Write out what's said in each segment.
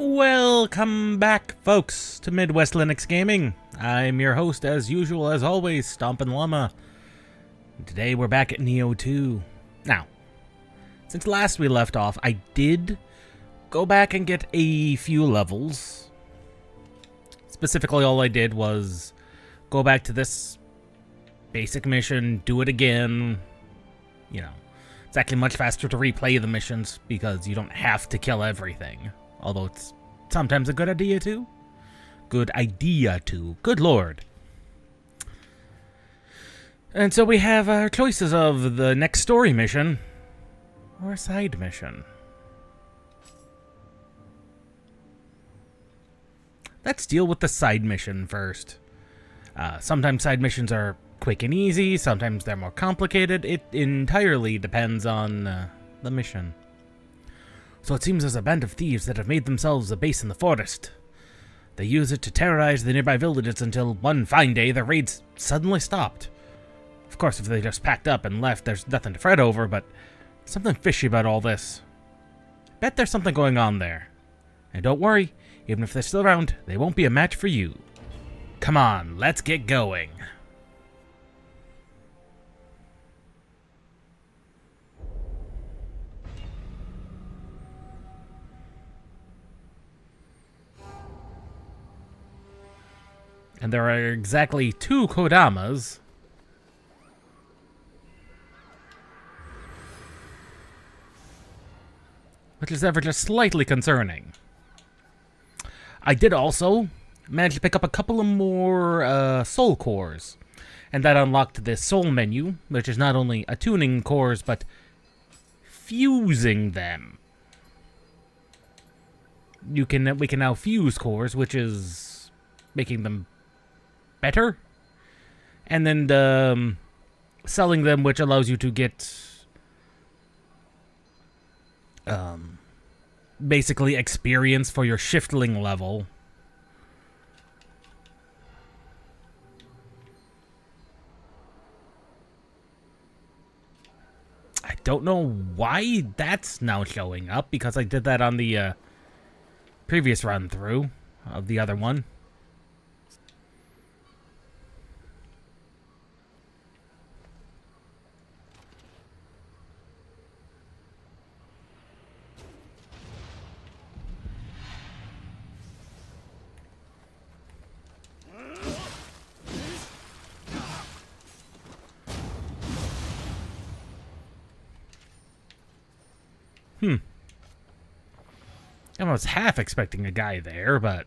Welcome back, folks, to Midwest Linux Gaming. I'm your host, as usual, as always, Stompin' Llama. Today we're back at Nioh 2. Now, since last we left off, I did go back and get a few levels. Specifically, all I did was go back to this basic mission, do it again. You know, it's actually much faster to replay the missions because you don't have to kill everything. Although it's sometimes a good idea to. Good lord. And so we have our choices of the next story mission or a side mission. Let's deal with the side mission first. Sometimes side missions are quick and easy, sometimes they're more complicated. It entirely depends on the mission. So it seems there's a band of thieves that have made themselves a base in the forest. They use it to terrorize the nearby villages until one fine day their raids suddenly stopped. Of course, if they just packed up and left, there's nothing to fret over, but something fishy about all this. Bet there's something going on there. And don't worry, even if they're still around, they won't be a match for you. Come on, let's get going. And there are exactly 2 Kodamas. Which is ever just slightly concerning. I did also manage to pick up a couple of more soul cores. And that unlocked this soul menu, which is not only attuning cores, but fusing them. We can now fuse cores, which is making them better, and then selling them, which allows you to get basically experience for your shiftling level. I don't know why that's now showing up, because I did that on the previous run through of the other one. I was half expecting a guy there, but...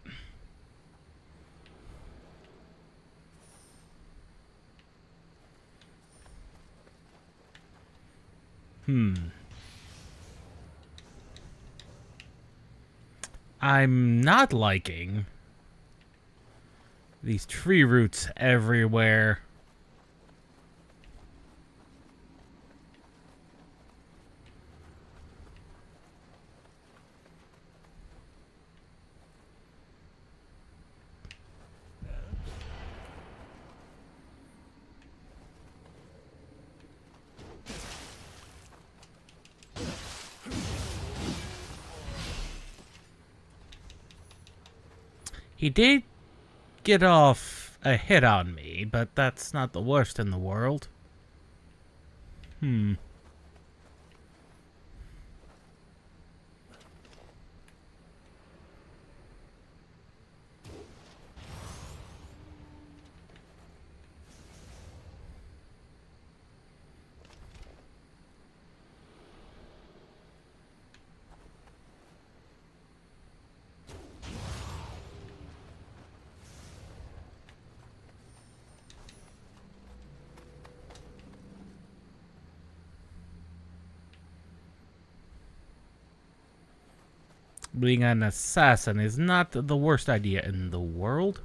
I'm not liking these tree roots everywhere. He did get off a hit on me, but that's not the worst in the world. Being an assassin is not the worst idea in the world.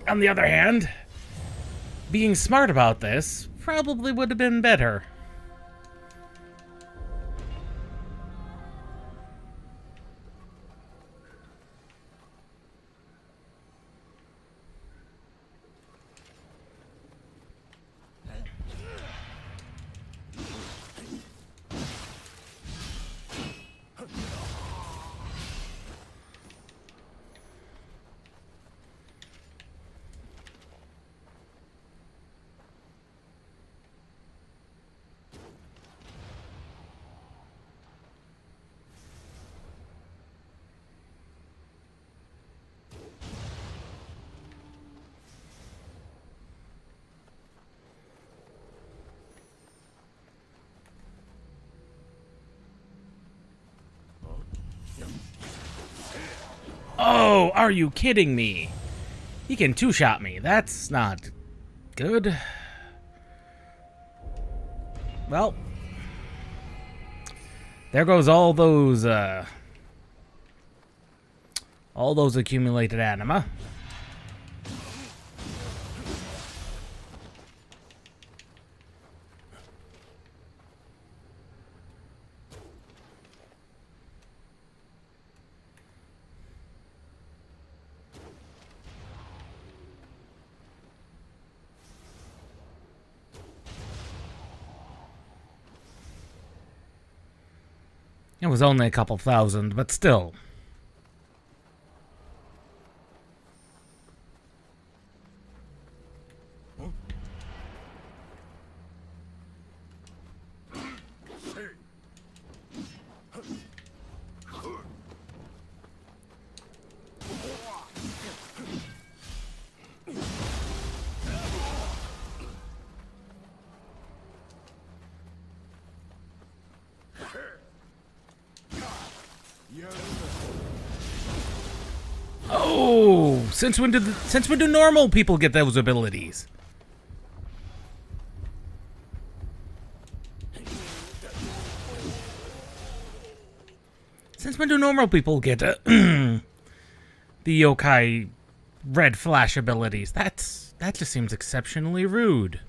On the other hand, being smart about this probably would have been better. Oh, are you kidding me? He can two-shot me. That's not good. Well, there goes all those accumulated anima. It was only a couple thousand, but still. Oh, since when do normal people get those abilities? Since when do normal people get the yokai red flash abilities? That just seems exceptionally rude.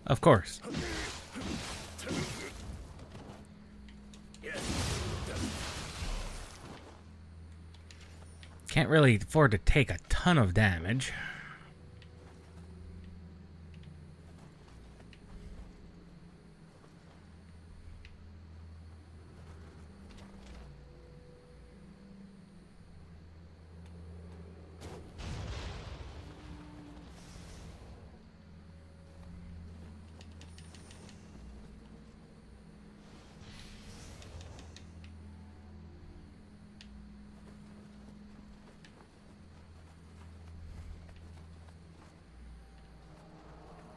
Of course. Can't really afford to take a ton of damage.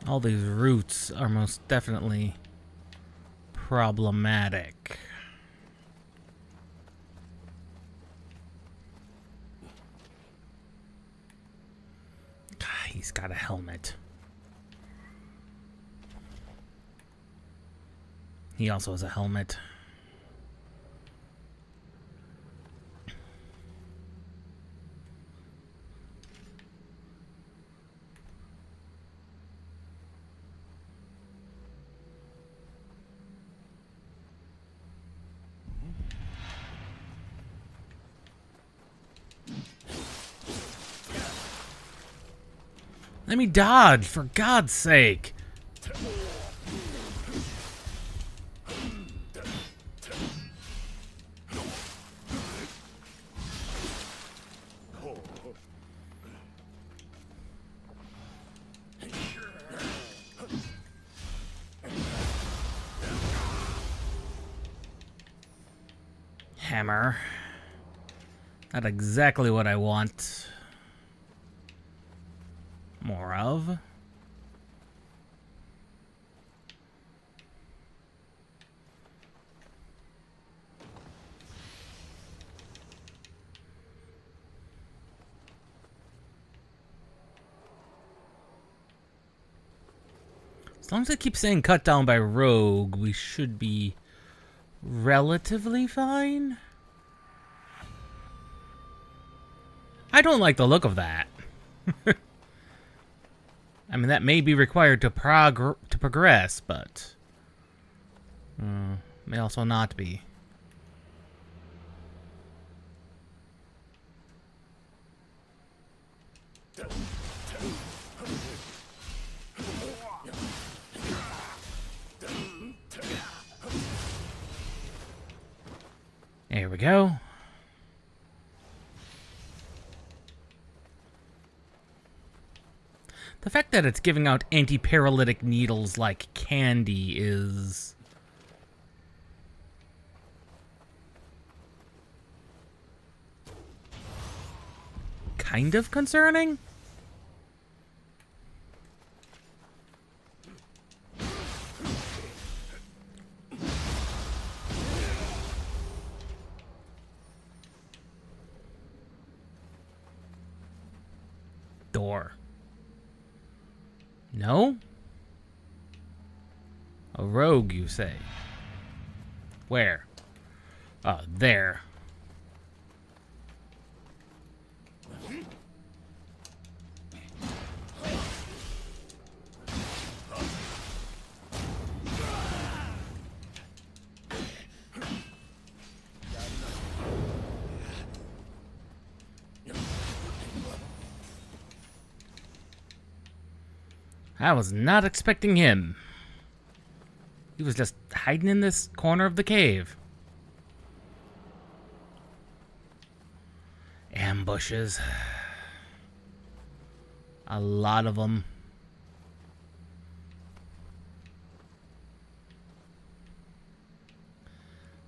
All these roots are most definitely problematic. He's got a helmet. He also has a helmet. Let me dodge, for God's sake. Hammer. Not exactly what I want more of. As long as I keep saying cut down by rogue, we should be relatively fine. I don't like the look of that. I mean, that may be required to progress, but may also not be. There we go. The fact that it's giving out anti-paralytic needles like candy is... kind of concerning? Door. No? A rogue, you say? Where? There. I was not expecting him. He was just hiding in this corner of the cave. Ambushes. A lot of them.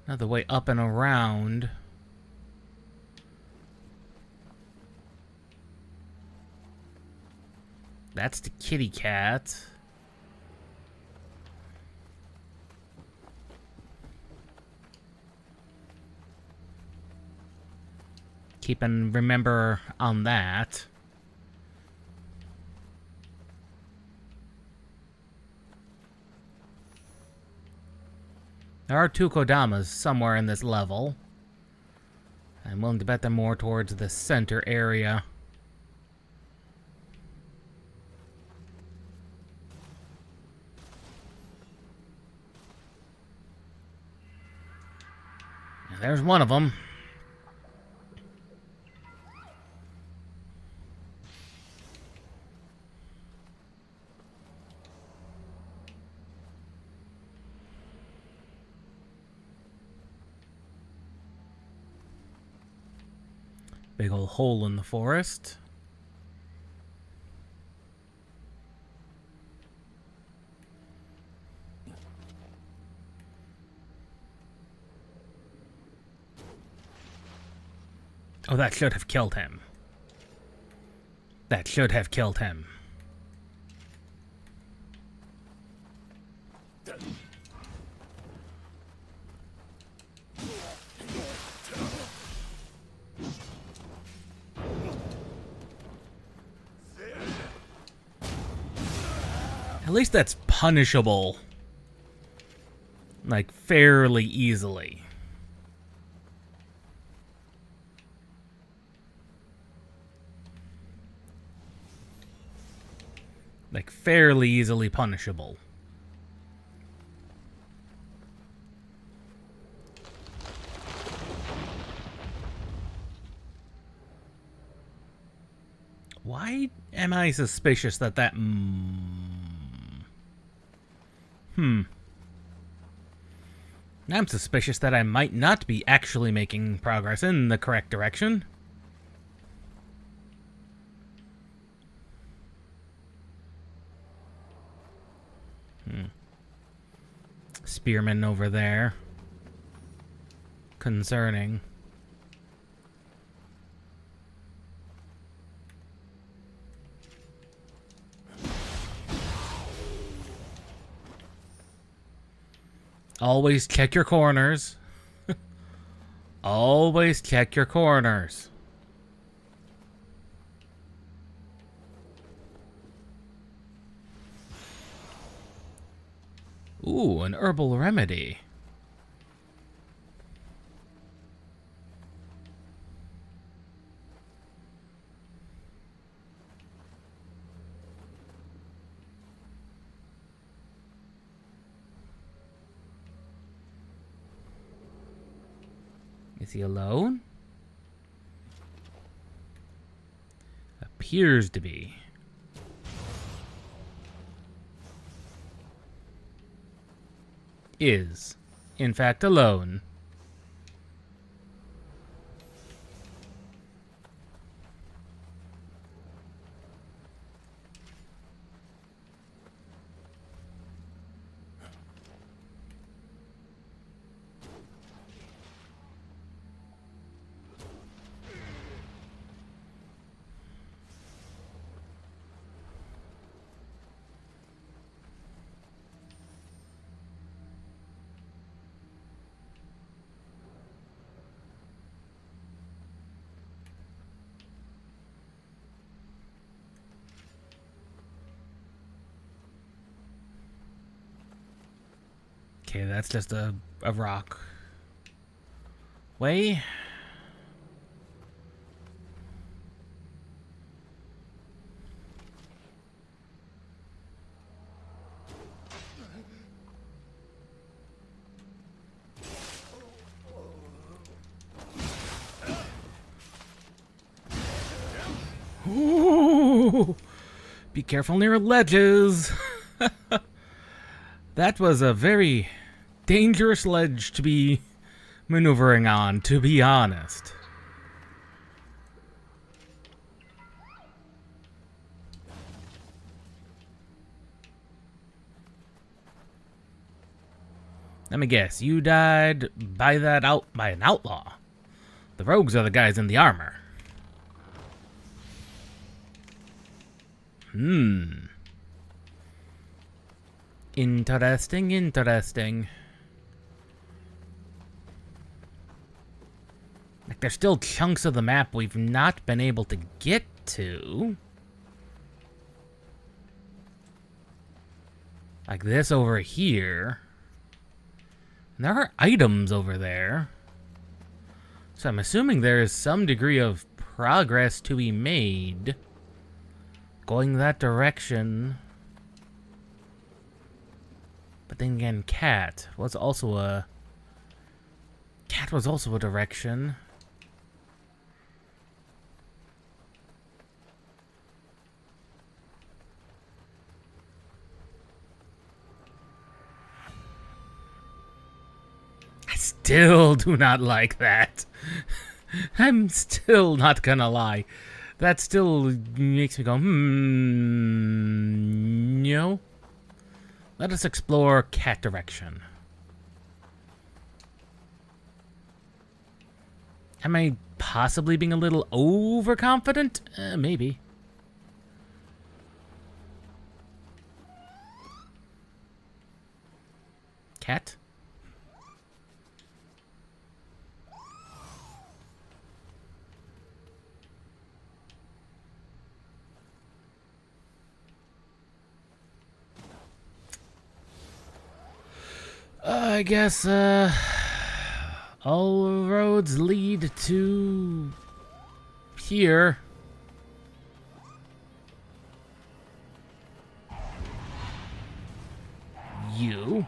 Another way up and around. That's the kitty cat. Keep and remember on that. There are 2 Kodamas somewhere in this level. I'm willing to bet they're more towards the center area. There's one of them. Big old hole in the forest. Oh, that should have killed him. That should have killed him. At least that's punishable. Like, fairly easily. Like, fairly easily punishable. Why am I suspicious that that... I'm suspicious that I might not be actually making progress in the correct direction. Spearman over there. Concerning. Always check your corners. Always check your corners. Ooh, an herbal remedy. Is he alone? Appears to be. Is, in fact, alone. Okay, that's just a rock. Way. Ooh, be careful near ledges. That was a very dangerous ledge to be maneuvering on, to be honest. Let me guess, you died by an outlaw. The rogues are the guys in the armor. Interesting, interesting. Like, there's still chunks of the map we've not been able to get to. Like this over here. And there are items over there. So I'm assuming there is some degree of progress to be made. Going that direction. But then again, cat was also a direction. I still do not like that. I'm still not gonna lie. That still makes me go, no. Let us explore cat direction. Am I possibly being a little overconfident? Maybe. Cat? I guess, all roads lead to here. You.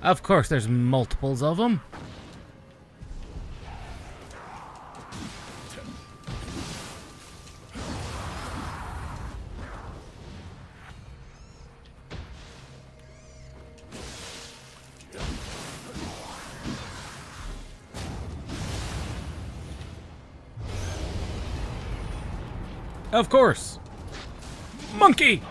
Of course, there's multiples of them. Of course. Monkey!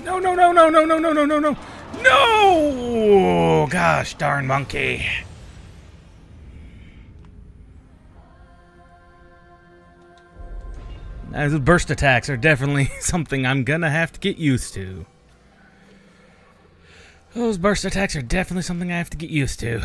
No, no, no, no, no, no, no, no, no, no. No! Gosh darn monkey. Those burst attacks are definitely something I'm gonna have to get used to. Those burst attacks are definitely something I have to get used to.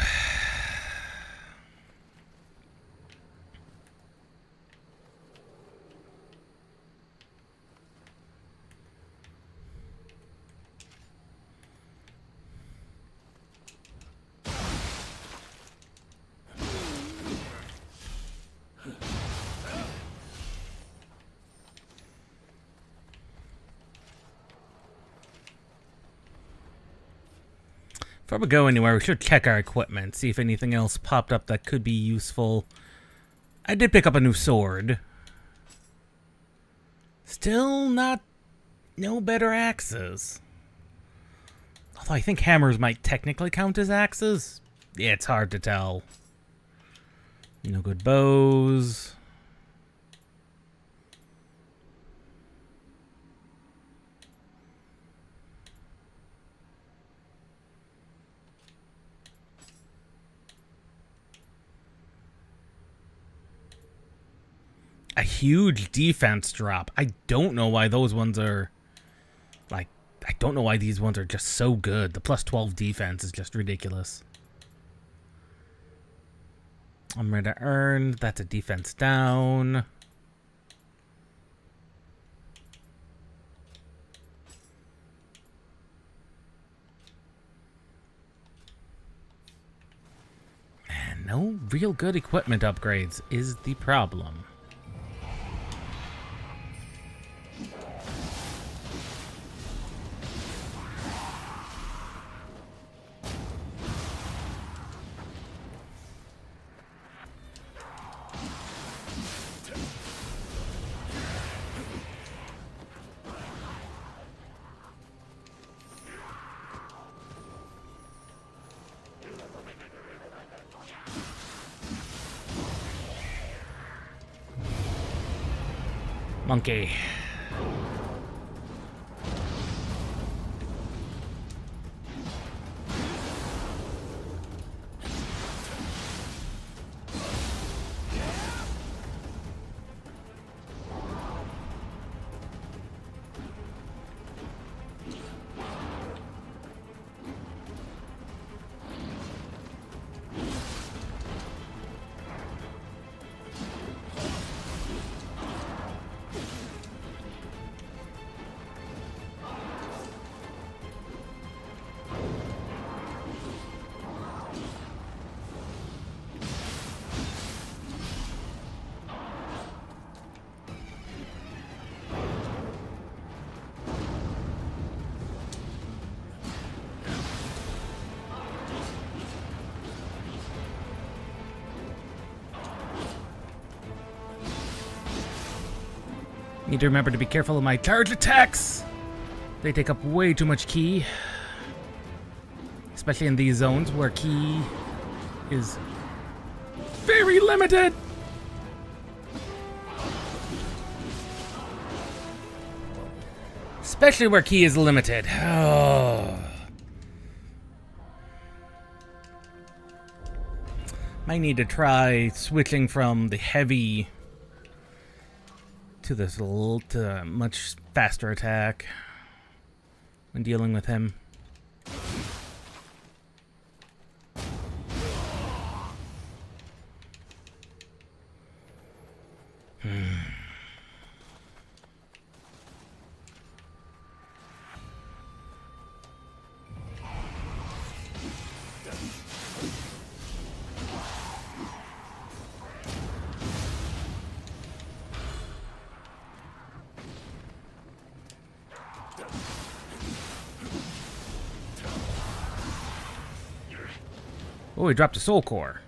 Before we go anywhere, we should check our equipment, see if anything else popped up that could be useful. I did pick up a new sword. Still no better axes. Although I think hammers might technically count as axes. Yeah, it's hard to tell. No good bows. A huge defense drop. I don't know why those ones are... Like, I don't know why these ones are just so good. The plus 12 defense is just ridiculous. I'm ready to earn. That's a defense down. Man, no real good equipment upgrades is the problem. Monkey. Need to remember to be careful of my charge attacks. They take up way too much ki. Especially in these zones where ki is very limited. Especially where ki is limited. Oh. Might need to try switching from the heavy to this to a much faster attack when dealing with him. Oh, he dropped a soul core.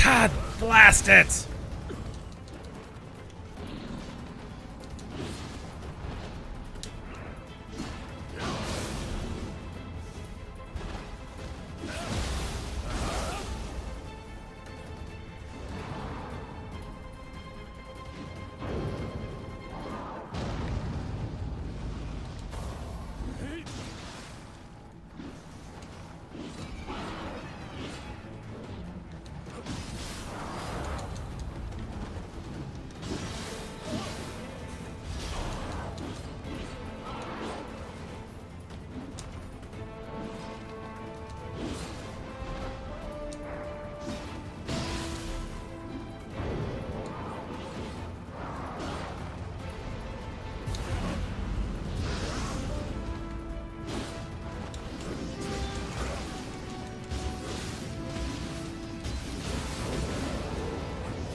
God blast it!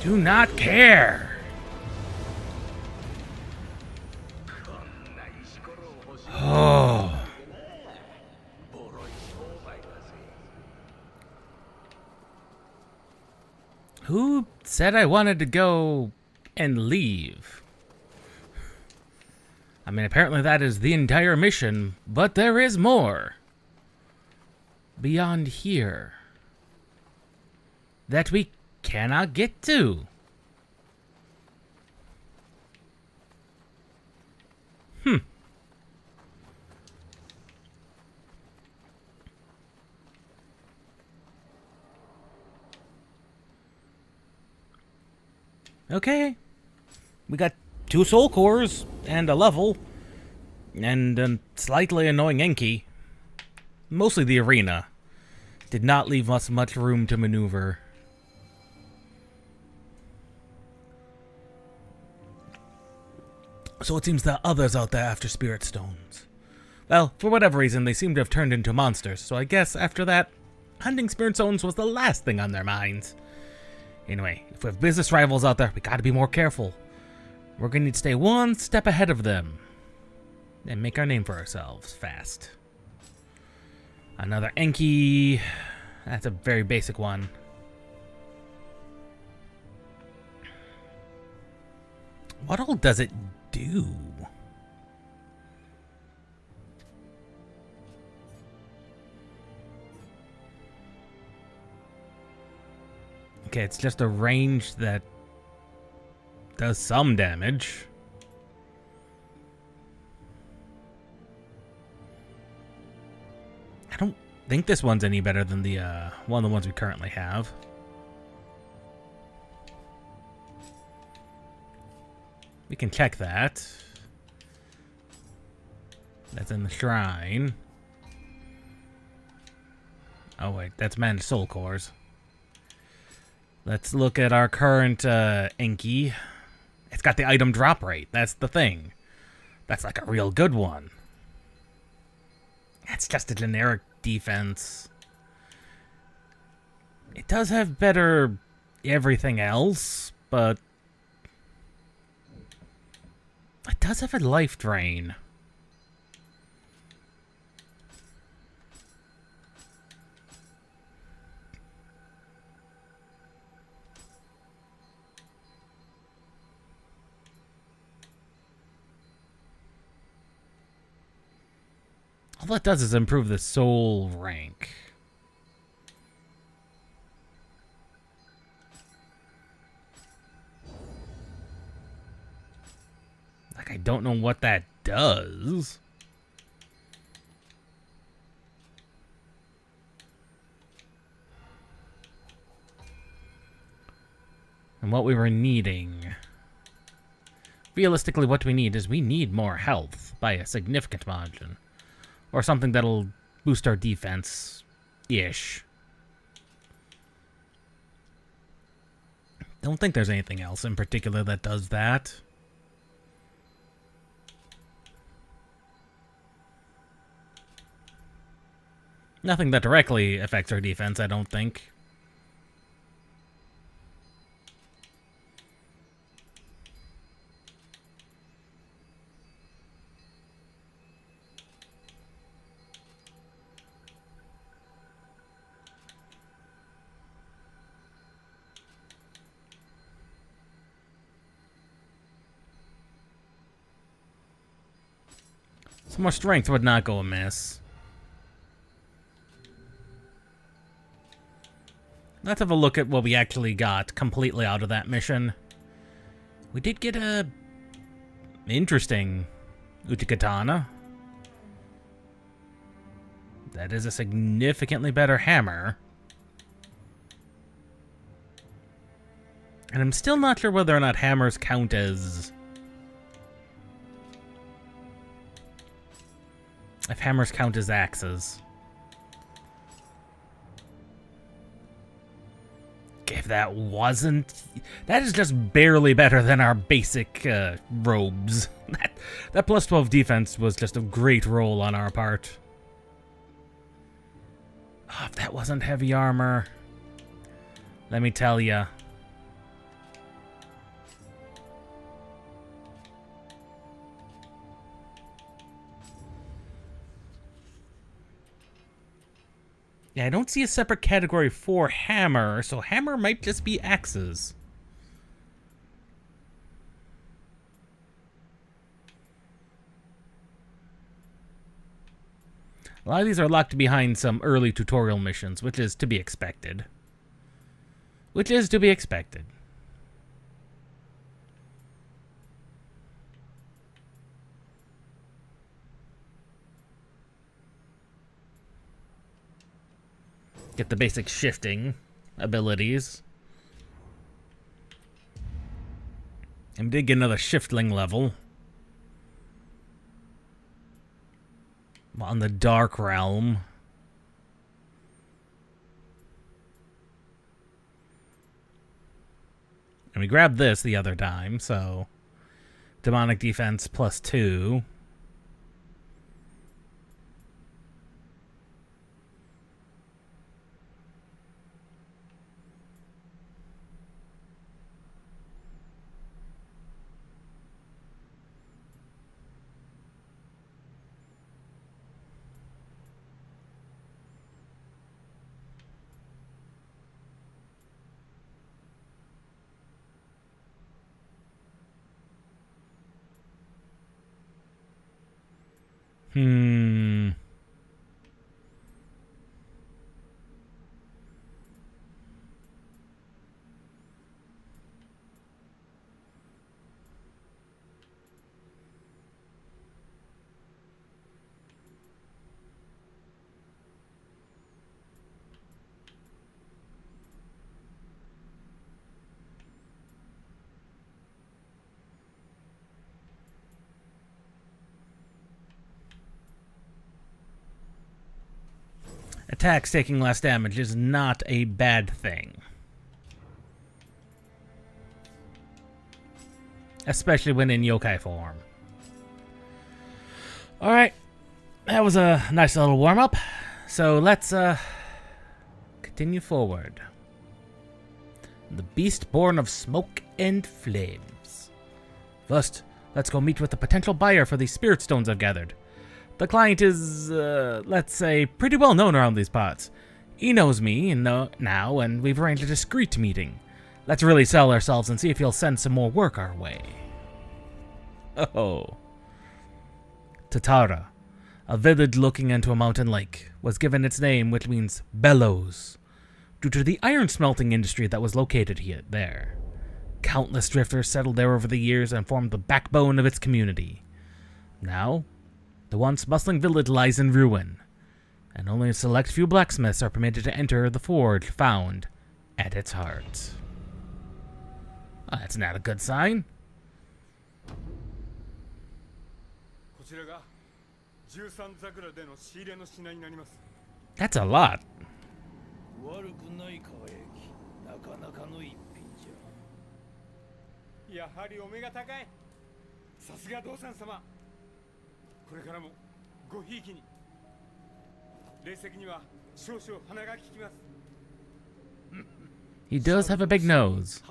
Do not care. Oh. Who said I wanted to go and leave? I mean, apparently that is the entire mission, but there is more. Beyond here. That we cannot get to. Okay. We got 2 soul cores and a level. And a slightly annoying Enki. Mostly the arena. Did not leave us much room to maneuver. So it seems there are others out there after spirit stones. Well, for whatever reason, they seem to have turned into monsters, so I guess after that, hunting spirit stones was the last thing on their minds. Anyway, if we have business rivals out there, we gotta be more careful. We're gonna need to stay one step ahead of them. And make our name for ourselves fast. Another Enki. That's a very basic one. What all does it do? Okay, it's just a range that does some damage. I don't think this one's any better than the one of the ones we currently have. We can check that. That's in the shrine. Oh wait, that's managed soul cores. Let's look at our current Enki. It's got the item drop rate. That's the thing. That's like a real good one. That's just a generic defense. It does have better everything else, but it does have a life drain. All that does is improve the soul rank. Like, I don't know what that does. And what we were needing. Realistically, what we need is we need more health by a significant margin. Or something that'll boost our defense-ish. Don't think there's anything else in particular that does that. Nothing that directly affects our defense, I don't think. Some more strength would not go amiss. Let's have a look at what we actually got completely out of that mission. We did get a interesting Utikatana. That is a significantly better hammer. And I'm still not sure whether or not hammers count as... if hammers count as axes. If that wasn't... that is just barely better than our basic robes. That plus 12 defense was just a great roll on our part. Oh, if that wasn't heavy armor, let me tell ya. Yeah, I don't see a separate category for hammer, so hammer might just be axes. A lot of these are locked behind some early tutorial missions, which is to be expected. Which is to be expected. Get the basic shifting abilities. And did get another shiftling level. On the Dark Realm. And we grabbed this the other time, so demonic defense +2. Attacks taking less damage is not a bad thing. Especially when in yokai form. Alright. That was a nice little warm-up. So let's continue forward. The beast born of smoke and flames. First, let's go meet with the potential buyer for these spirit stones I've gathered. The client is, let's say, pretty well known around these parts. He knows me now, and we've arranged a discreet meeting. Let's really sell ourselves and see if he'll send some more work our way. Oh. Tatara, a village looking into a mountain lake, was given its name, which means bellows, due to the iron smelting industry that was located there. Countless drifters settled there over the years and formed the backbone of its community. Now, the once bustling village lies in ruin, and only a select few blacksmiths are permitted to enter the forge found at its heart. Oh, that's not a good sign. That's a lot. He does have a big nose.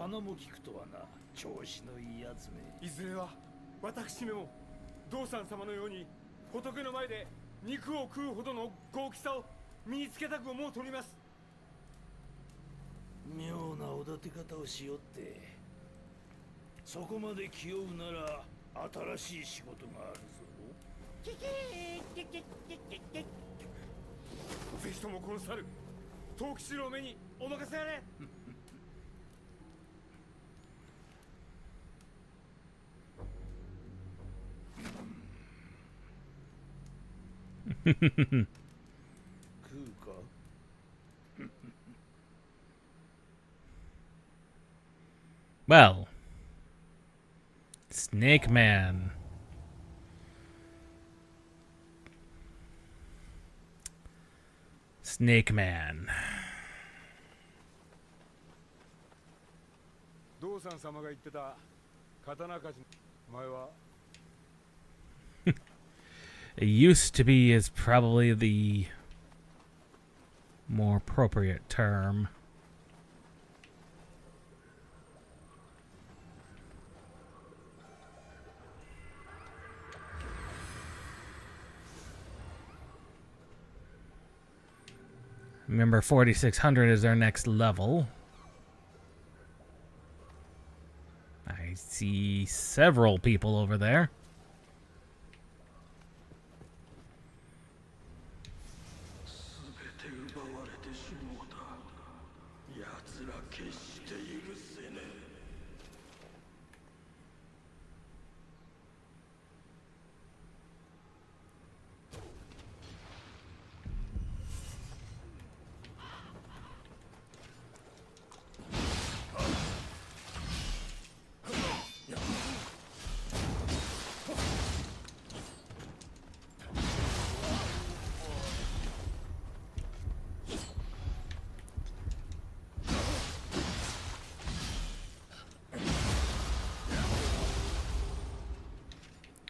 Well, Snake Man. Snake Man. It used to be is probably the more appropriate term. Remember, 4600 is our next level. I see several people over there.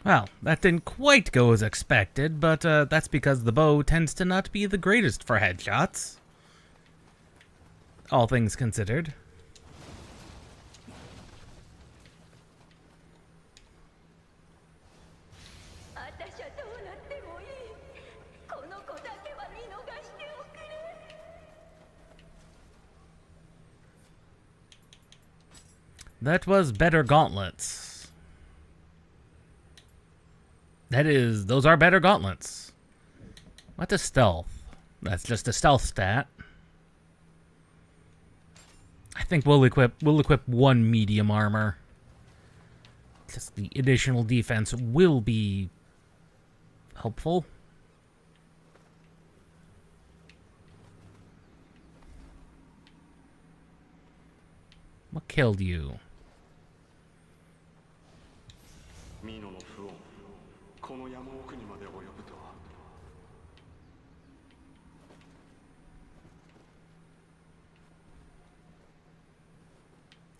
Well, that didn't quite go as expected, but that's because the bow tends to not be the greatest for headshots. All things considered. That was better gauntlets. Those are better gauntlets. What is stealth? That's just a stealth stat. I think we'll equip one medium armor. Just the additional defense will be helpful. What killed you?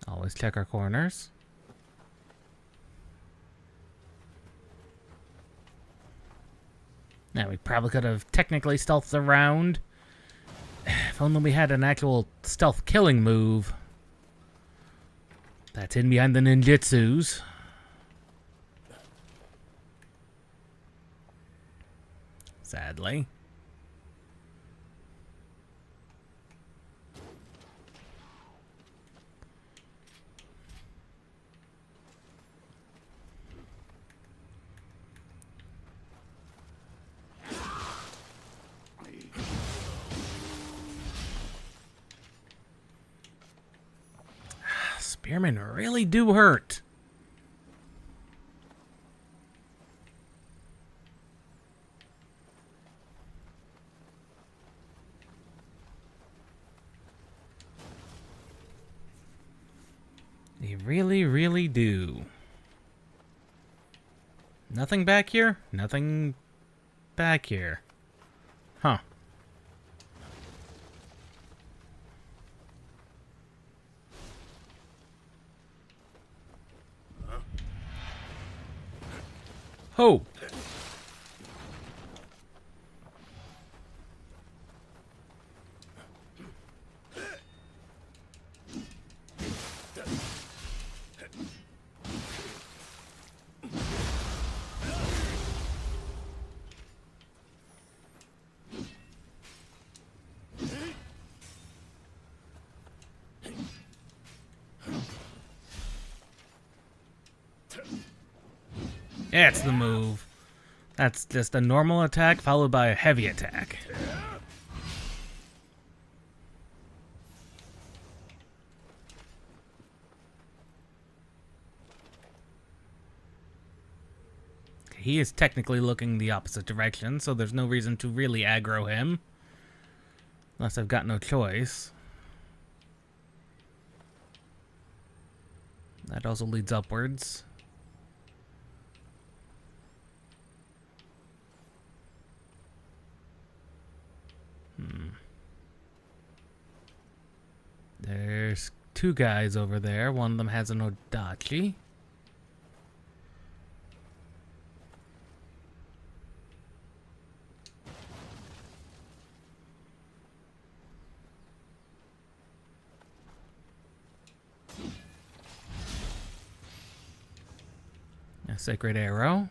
Always check our corners. Now, we probably could have technically stealthed around. If only we had an actual stealth killing move. That's in behind the ninjutsus. Sadly. Spearmen really do hurt. They really, really do. Nothing back here? Nothing back here. Huh. Ho! That's the move. That's just a normal attack followed by a heavy attack. He is technically looking the opposite direction, so there's no reason to really aggro him. Unless I've got no choice. That also leads upwards. There's two guys over there. One of them has an Odachi. A sacred arrow.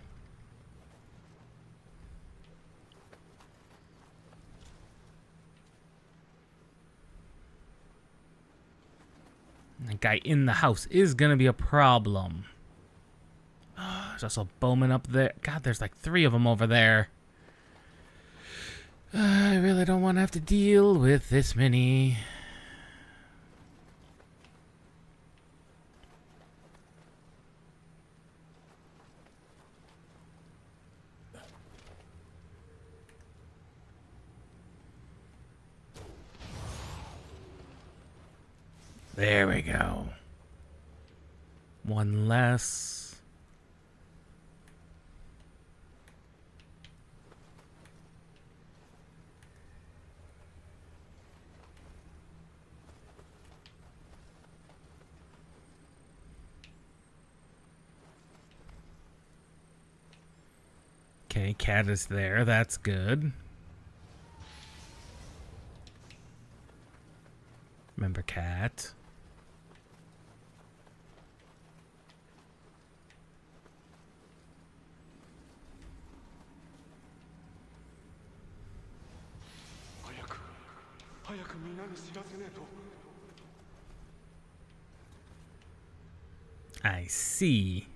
guy in the house is gonna be a problem. There's also a bowman up there. God, there's like 3 of them over there. I really don't want to have to deal with this many. There we go. One less. Okay, cat is there. That's good. Remember cat. I see.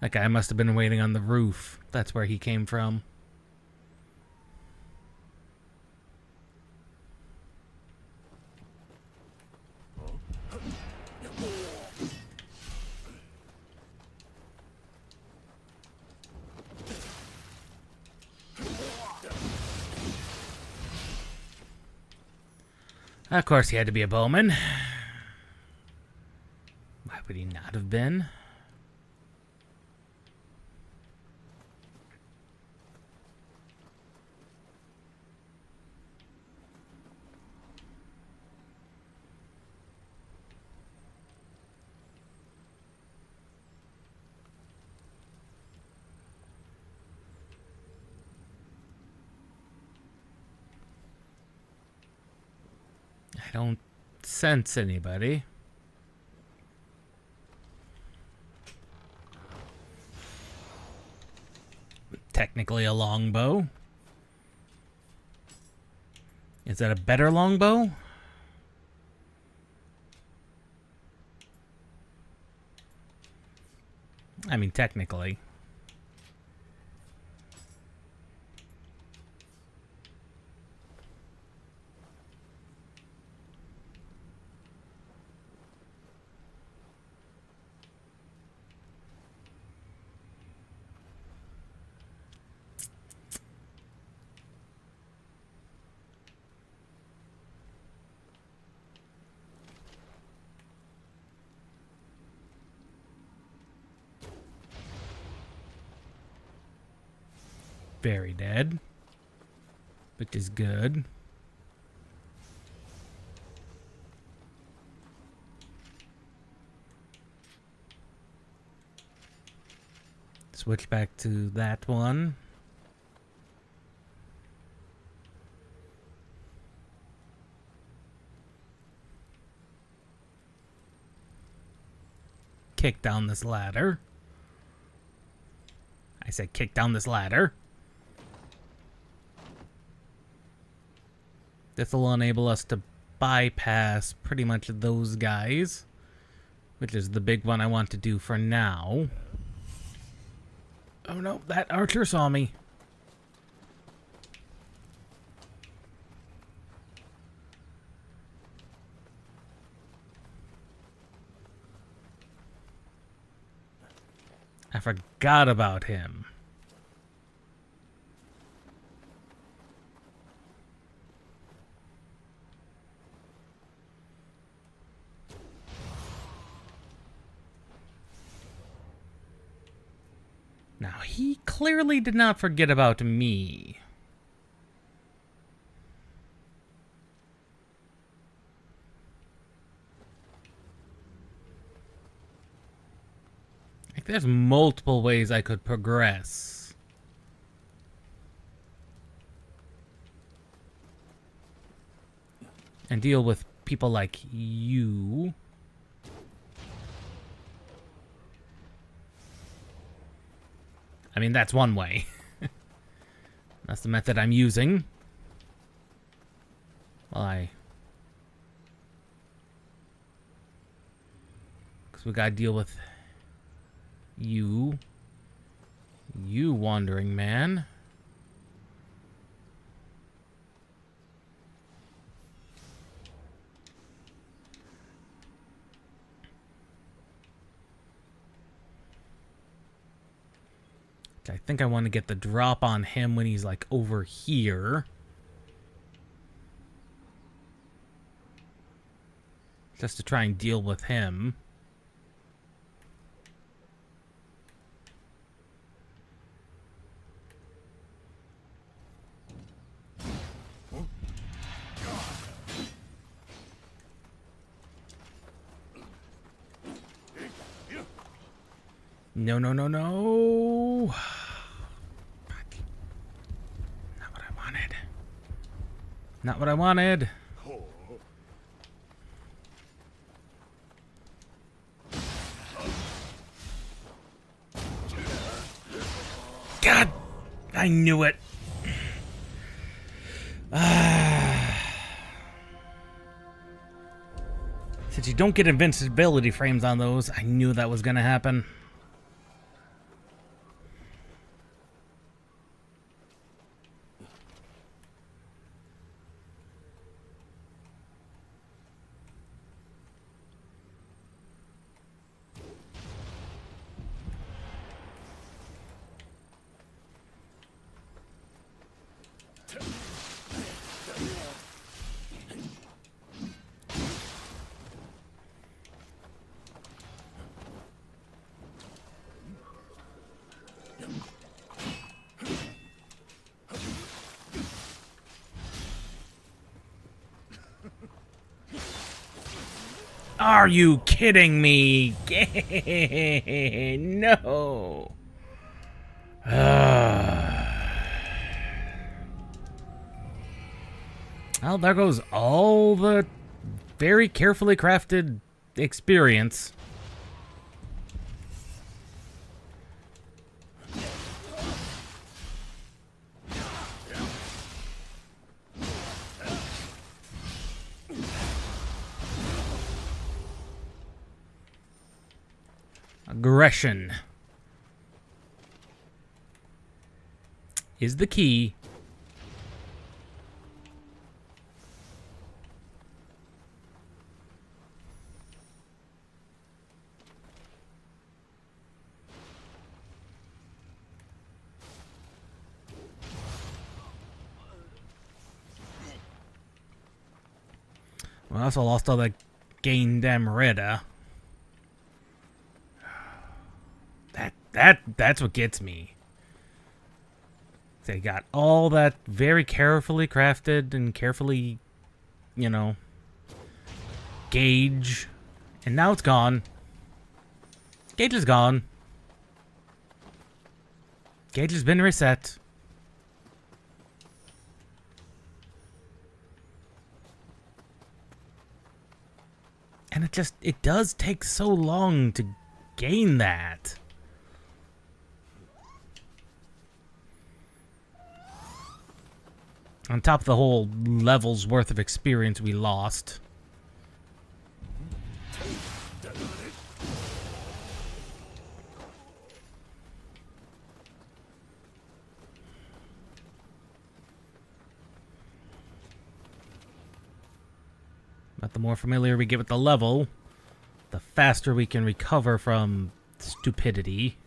That guy must have been waiting on the roof. That's where he came from. Of course he had to be a bowman. Why would he not have been? I don't sense anybody. Technically a longbow. Is that a better longbow? I mean, technically. Very dead, which is good. Switch back to that one. Kick down this ladder. I said kick down this ladder. This will enable us to bypass pretty much those guys, which is the big one I want to do for now. Oh no, that archer saw me. I forgot about him. Now, he clearly did not forget about me. Like, there's multiple ways I could progress. And deal with people like you. I mean, that's one way. That's the method I'm using. Well, because we gotta deal with you. You wandering man. I think I want to get the drop on him when he's like over here. Just to try and deal with him. No, no, no, no. Fuck. Not what I wanted. Not what I wanted. God, I knew it. Since you don't get invincibility frames on those, I knew that was going to happen. Are you kidding me? No. Well, there goes all the very carefully crafted experience. Aggression is the key. We also lost all that gain them Rita. That's what gets me. They got all that very carefully crafted and carefully, you know, gauge, and now it's gone. Gauge is gone. Gauge has been reset. And it does take so long to gain that. On top of the whole level's worth of experience we lost. But the more familiar we get with the level, the faster we can recover from stupidity.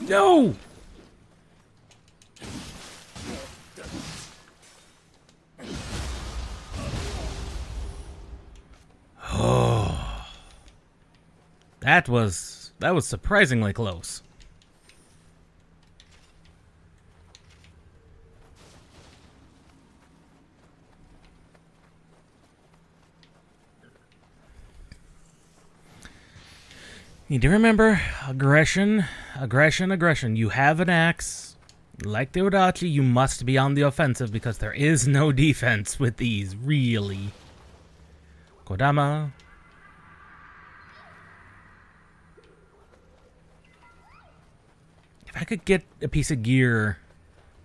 No! Oh. That was surprisingly close. Need to remember, aggression, aggression, aggression. You have an axe. Like the Odachi, you must be on the offensive because there is no defense with these, really. Kodama. If I could get a piece of gear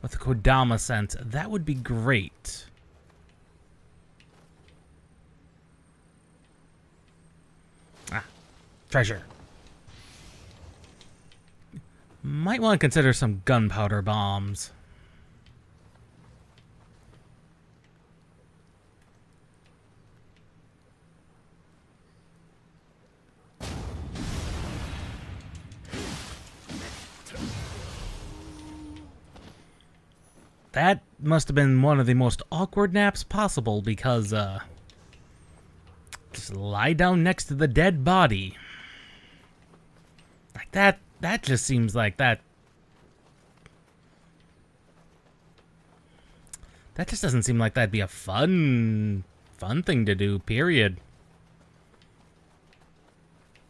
with a Kodama sense, that would be great. Ah, treasure. Might want to consider some gunpowder bombs. That must have been one of the most awkward naps possible because, just lie down next to the dead body. Like that just seems like that just doesn't seem like that'd be a fun thing to do, period.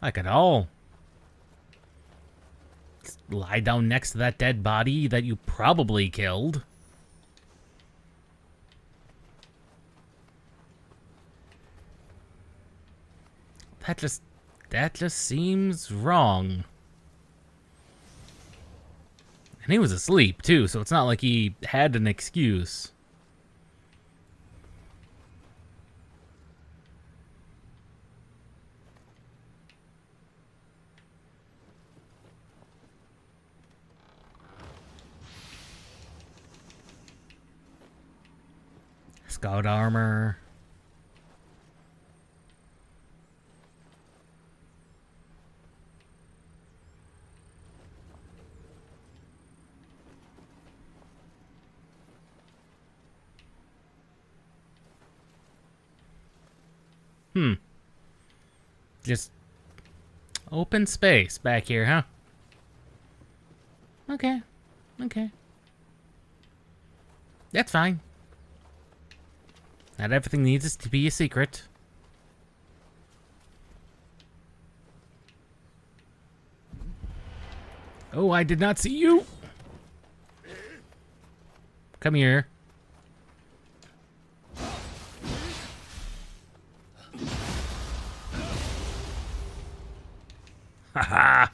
Like at all. Just lie down next to that dead body that you probably killed. That just seems wrong. And he was asleep, too, so it's not like he had an excuse. Scout armor. Just open space back here, huh? Okay. Okay. That's fine. Not everything needs to be a secret. Oh, I did not see you. Come here. Haha.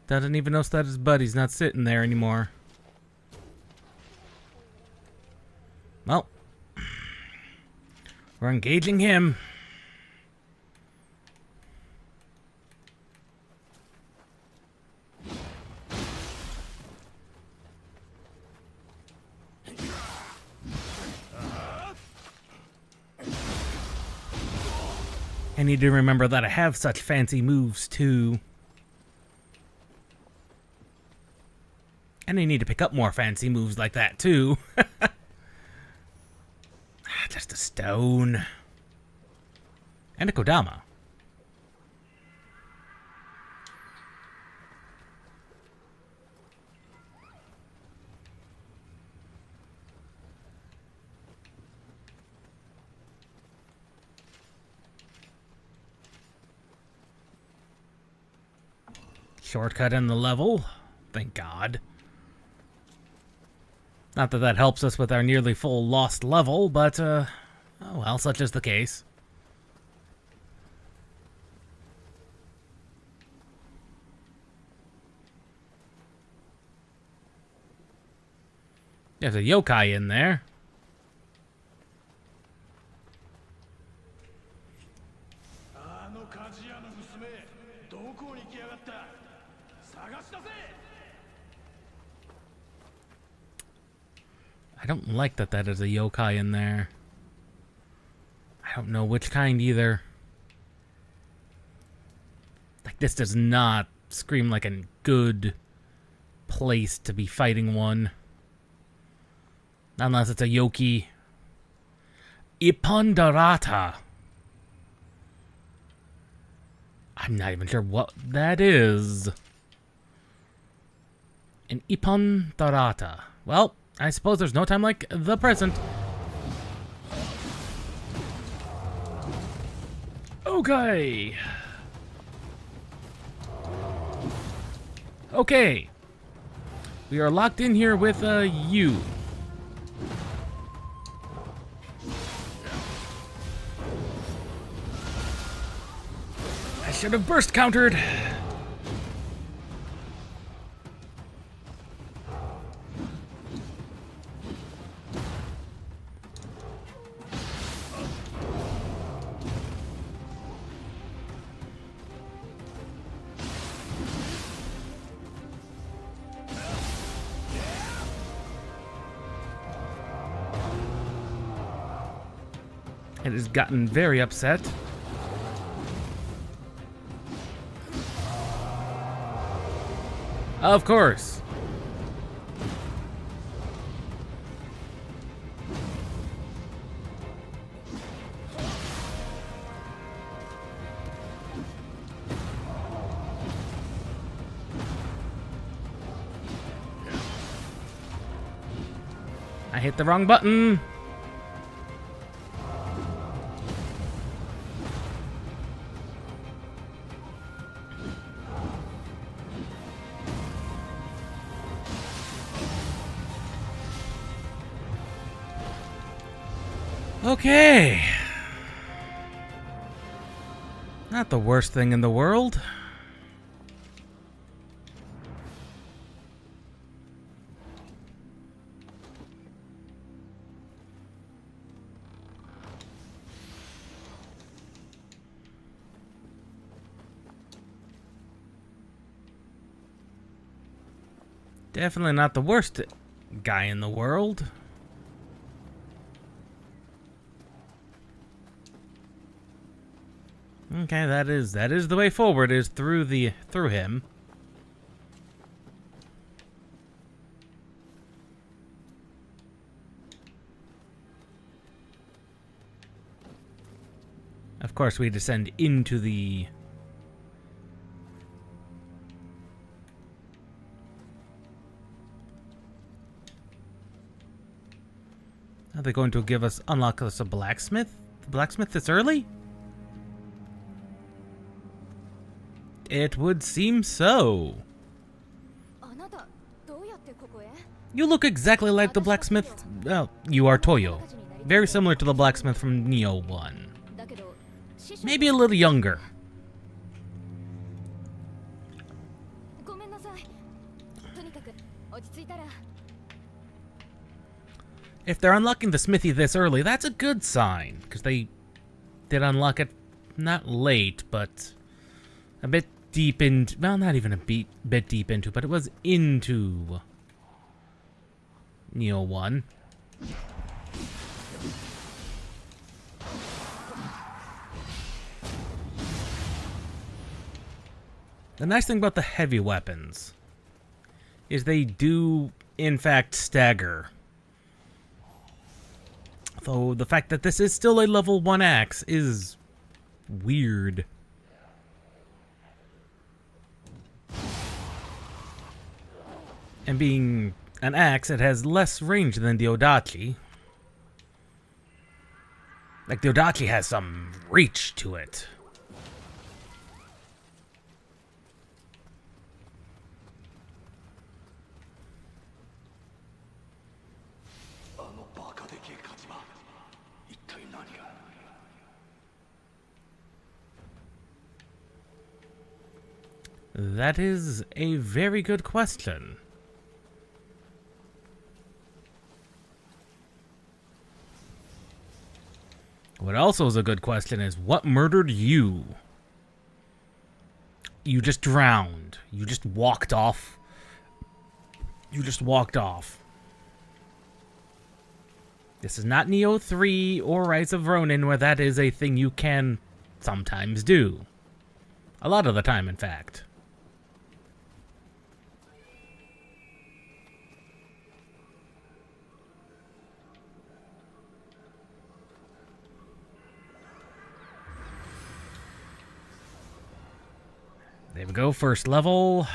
Doesn't even notice that his buddy's not sitting there anymore. Well, we're engaging him. I need to remember that I have such fancy moves, too. And I need to pick up more fancy moves like that, too. Just a stone. And a Kodama. Shortcut in the level. Thank God. Not that that helps us with our nearly full lost level, but, oh well, such is the case. There's a yokai in there. I don't like that that is a yokai in there. I don't know which kind either. Like, this does not scream like a good place to be fighting one. Unless it's a yoki. Ipondarata. I'm not even sure what that is. An Ipondarata. Well, I suppose there's no time like the present. Okay. Okay. We are locked in here with you. I should have burst countered. It has gotten very upset. Of course. I hit the wrong button. Okay. Not the worst thing in the world. Definitely not the worst guy in the world. Okay, that is the way forward, is through him. Of course, we descend into the Are they going to give us unlock us a blacksmith? The blacksmith this early? It would seem so. You look exactly like the blacksmith. Well, you are Toyo. Very similar to the blacksmith from Nioh 1. Maybe a little younger. If they're unlocking the smithy this early, that's a good sign. Because they did unlock it not late, but a bit deep into... Well, not even a bit deep into, but it was into Nioh 1. The nice thing about the heavy weapons is they do, in fact, stagger. Though the fact that this is still a level 1 axe is weird. And being an axe, it has less range than the Odachi. Like, the Odachi has some reach to it. That is a very good question. What also is a good question is, what murdered you? You just drowned. You just walked off. You just walked off. This is not Nioh 3 or Rise of Ronin, where that is a thing you can sometimes do. A lot of the time, in fact. There we go, first level.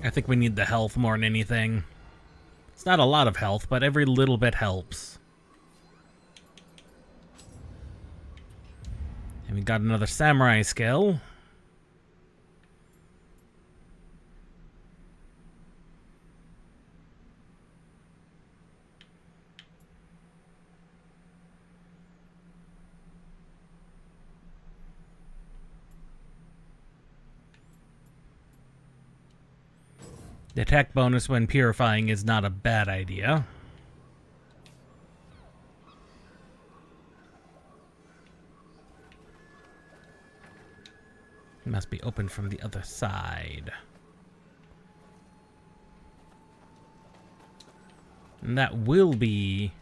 I think we need the health more than anything. It's not a lot of health, but every little bit helps. And we got another samurai skill. The attack bonus when purifying is not a bad idea. It must be open from the other side. And that will be...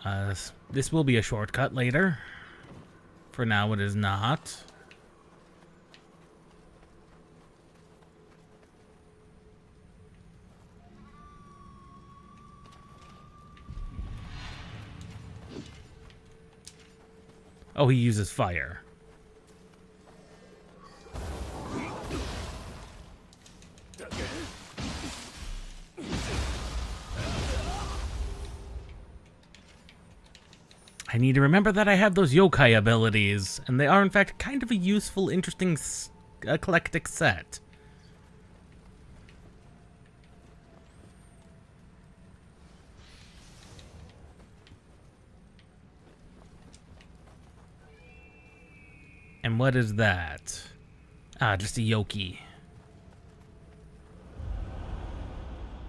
this will be a shortcut later. For now it is not. Oh, he uses fire. I need to remember that I have those yokai abilities, and they are in fact kind of a useful, interesting, eclectic set. And what is that? Ah, just a yoki.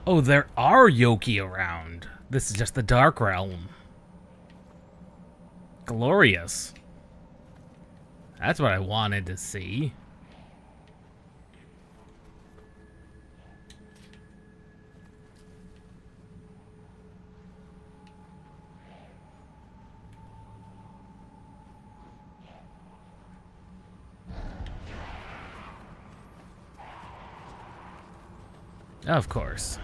Oh, there are yoki around. This is just the Dark Realm. Glorious. That's what I wanted to see. Of course.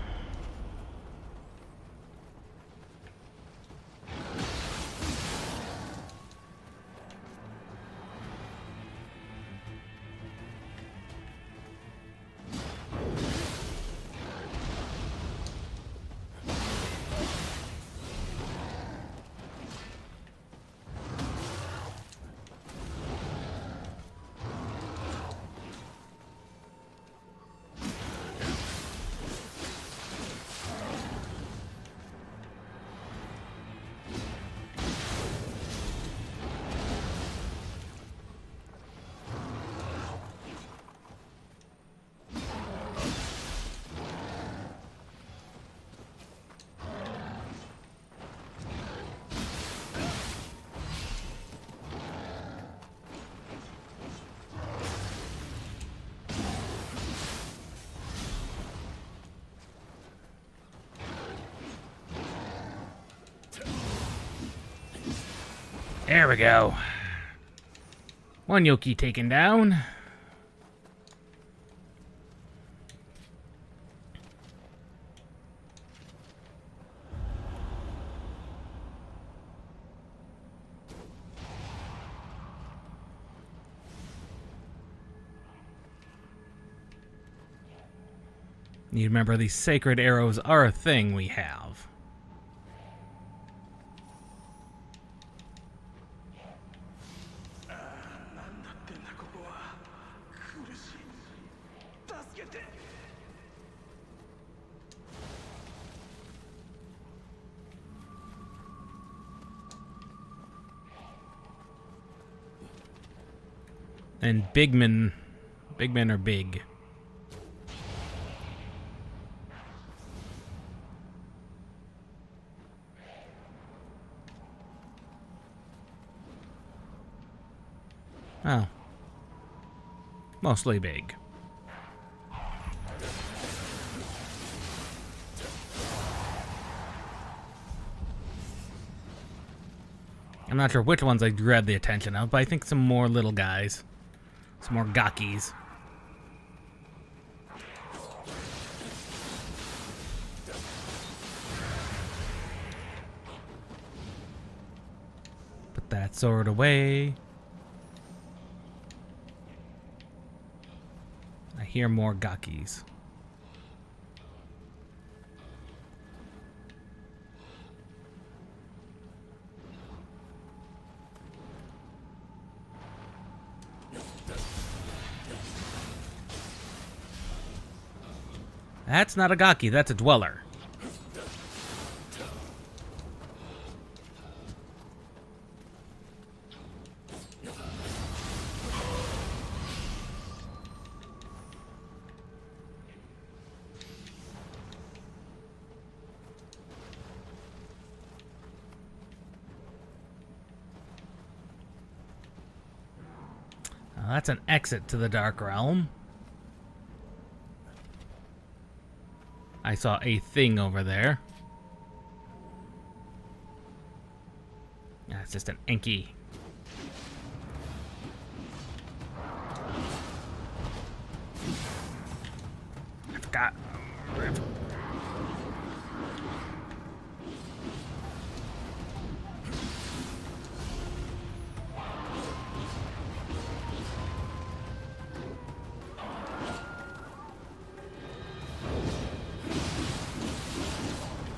There we go. One yoki taken down. You remember these sacred arrows are a thing we have. And big men are big. Oh. Mostly big. I'm not sure which ones I grabbed the attention of, but I think some more little guys. Some more gakis. Put that sword away. I hear more gakis. That's not a gaki, that's a dweller. That's an exit to the Dark Realm. I saw a thing over there. That's just an Enki. I forgot.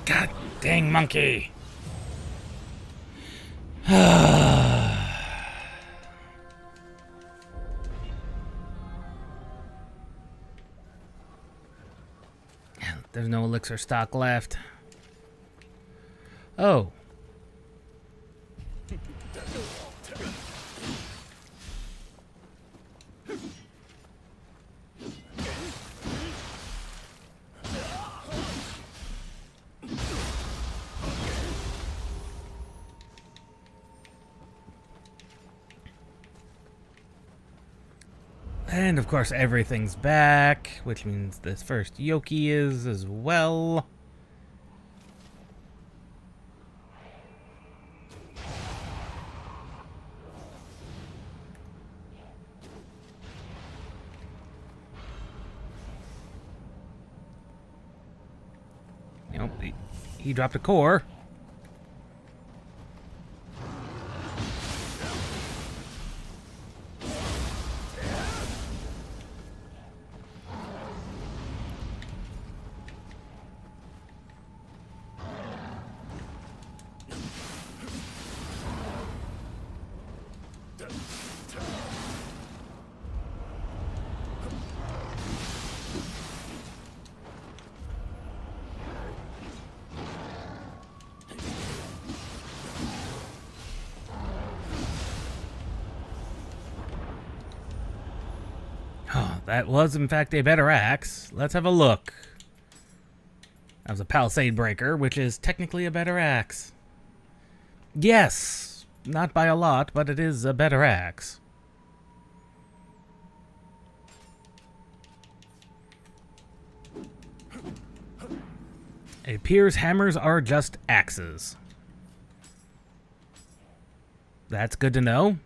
God dang monkey. There's no elixir stock left. Oh. And of course everything's back, which means this first Yoki is as well. Nope, he dropped a core. That was, in fact, a better axe. Let's have a look. That was a palisade breaker, which is technically a better axe. Yes, not by a lot, but it is a better axe. It appears hammers are just axes. That's good to know.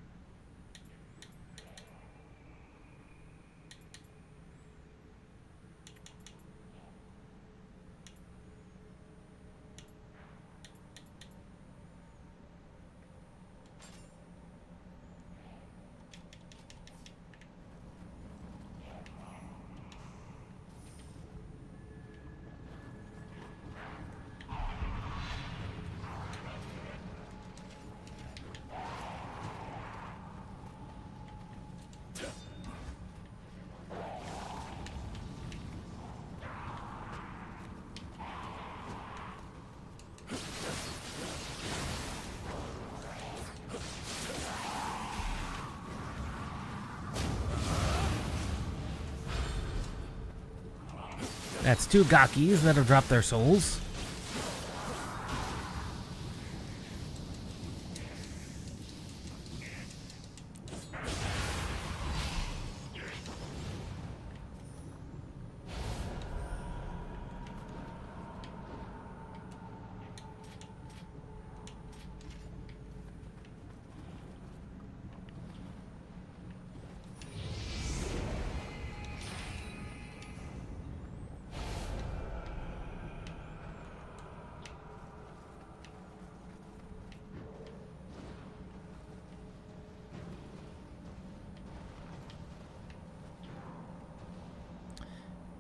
That's 2 Gakis that have dropped their souls.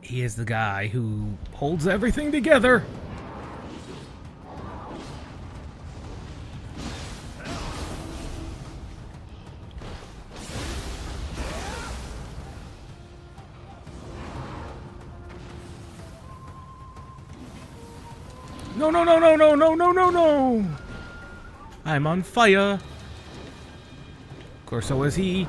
He is the guy who holds everything together. No, no, no, no, no, no, no, no, no! I'm on fire. Of course, so is he.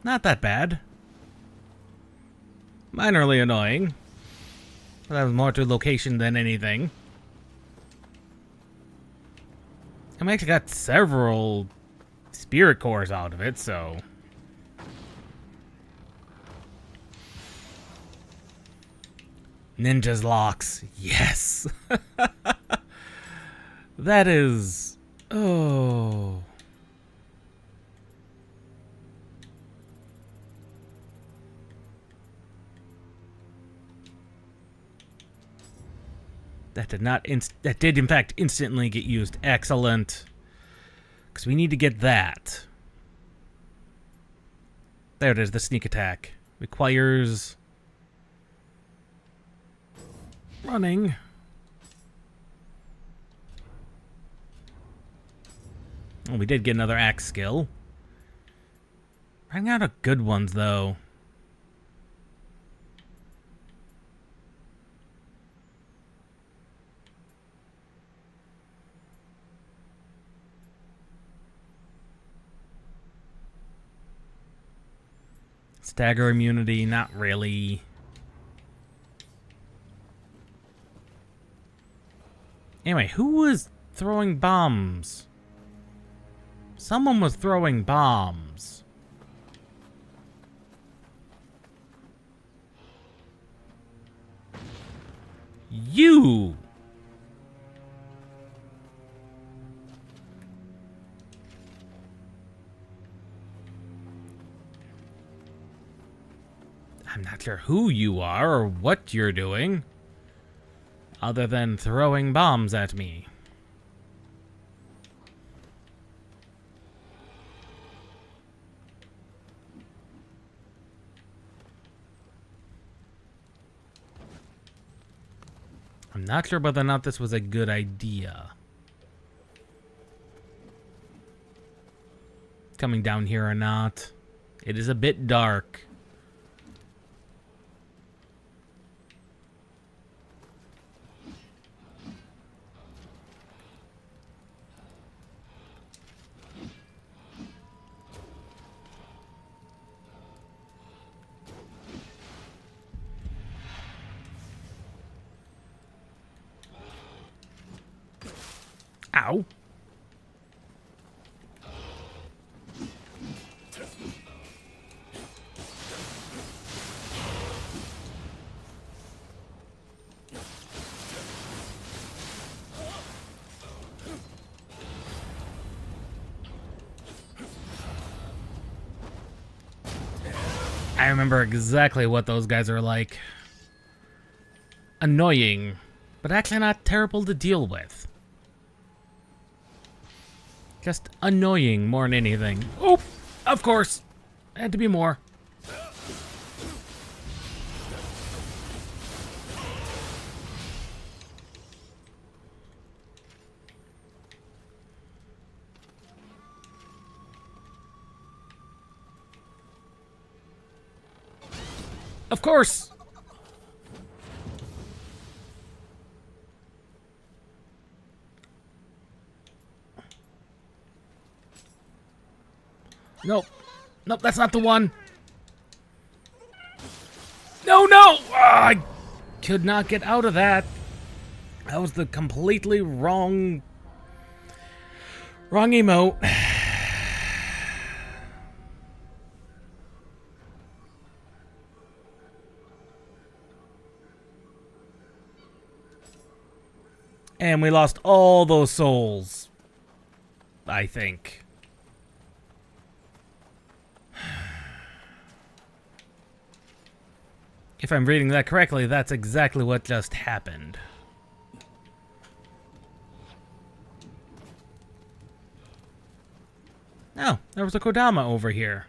Not that bad. Minorly annoying. But that was more to location than anything. I actually got several spirit cores out of it, so... Ninja's locks. Yes! That is... Oh... That did not that did in fact instantly get used. Excellent. Because we need to get that. There it is, the sneak attack. Requires running. Oh, we did get another axe skill. Running out of good ones though. Stagger immunity, not really. Anyway, who was throwing bombs? Someone was throwing bombs. You! I'm not sure who you are or what you're doing, other than throwing bombs at me. I'm not sure whether or not this was a good idea. Coming down here or not. It is a bit dark. Ow. I remember exactly what those guys are like. Annoying, but actually not terrible to deal with. Just annoying more than anything. Oh, of course. Had to be more. Of course! Nope. Nope, that's not the one. No, no! I could not get out of that. That was the completely wrong emote. And we lost all those souls, I think. If I'm reading that correctly, that's exactly what just happened. Oh, there was a Kodama over here.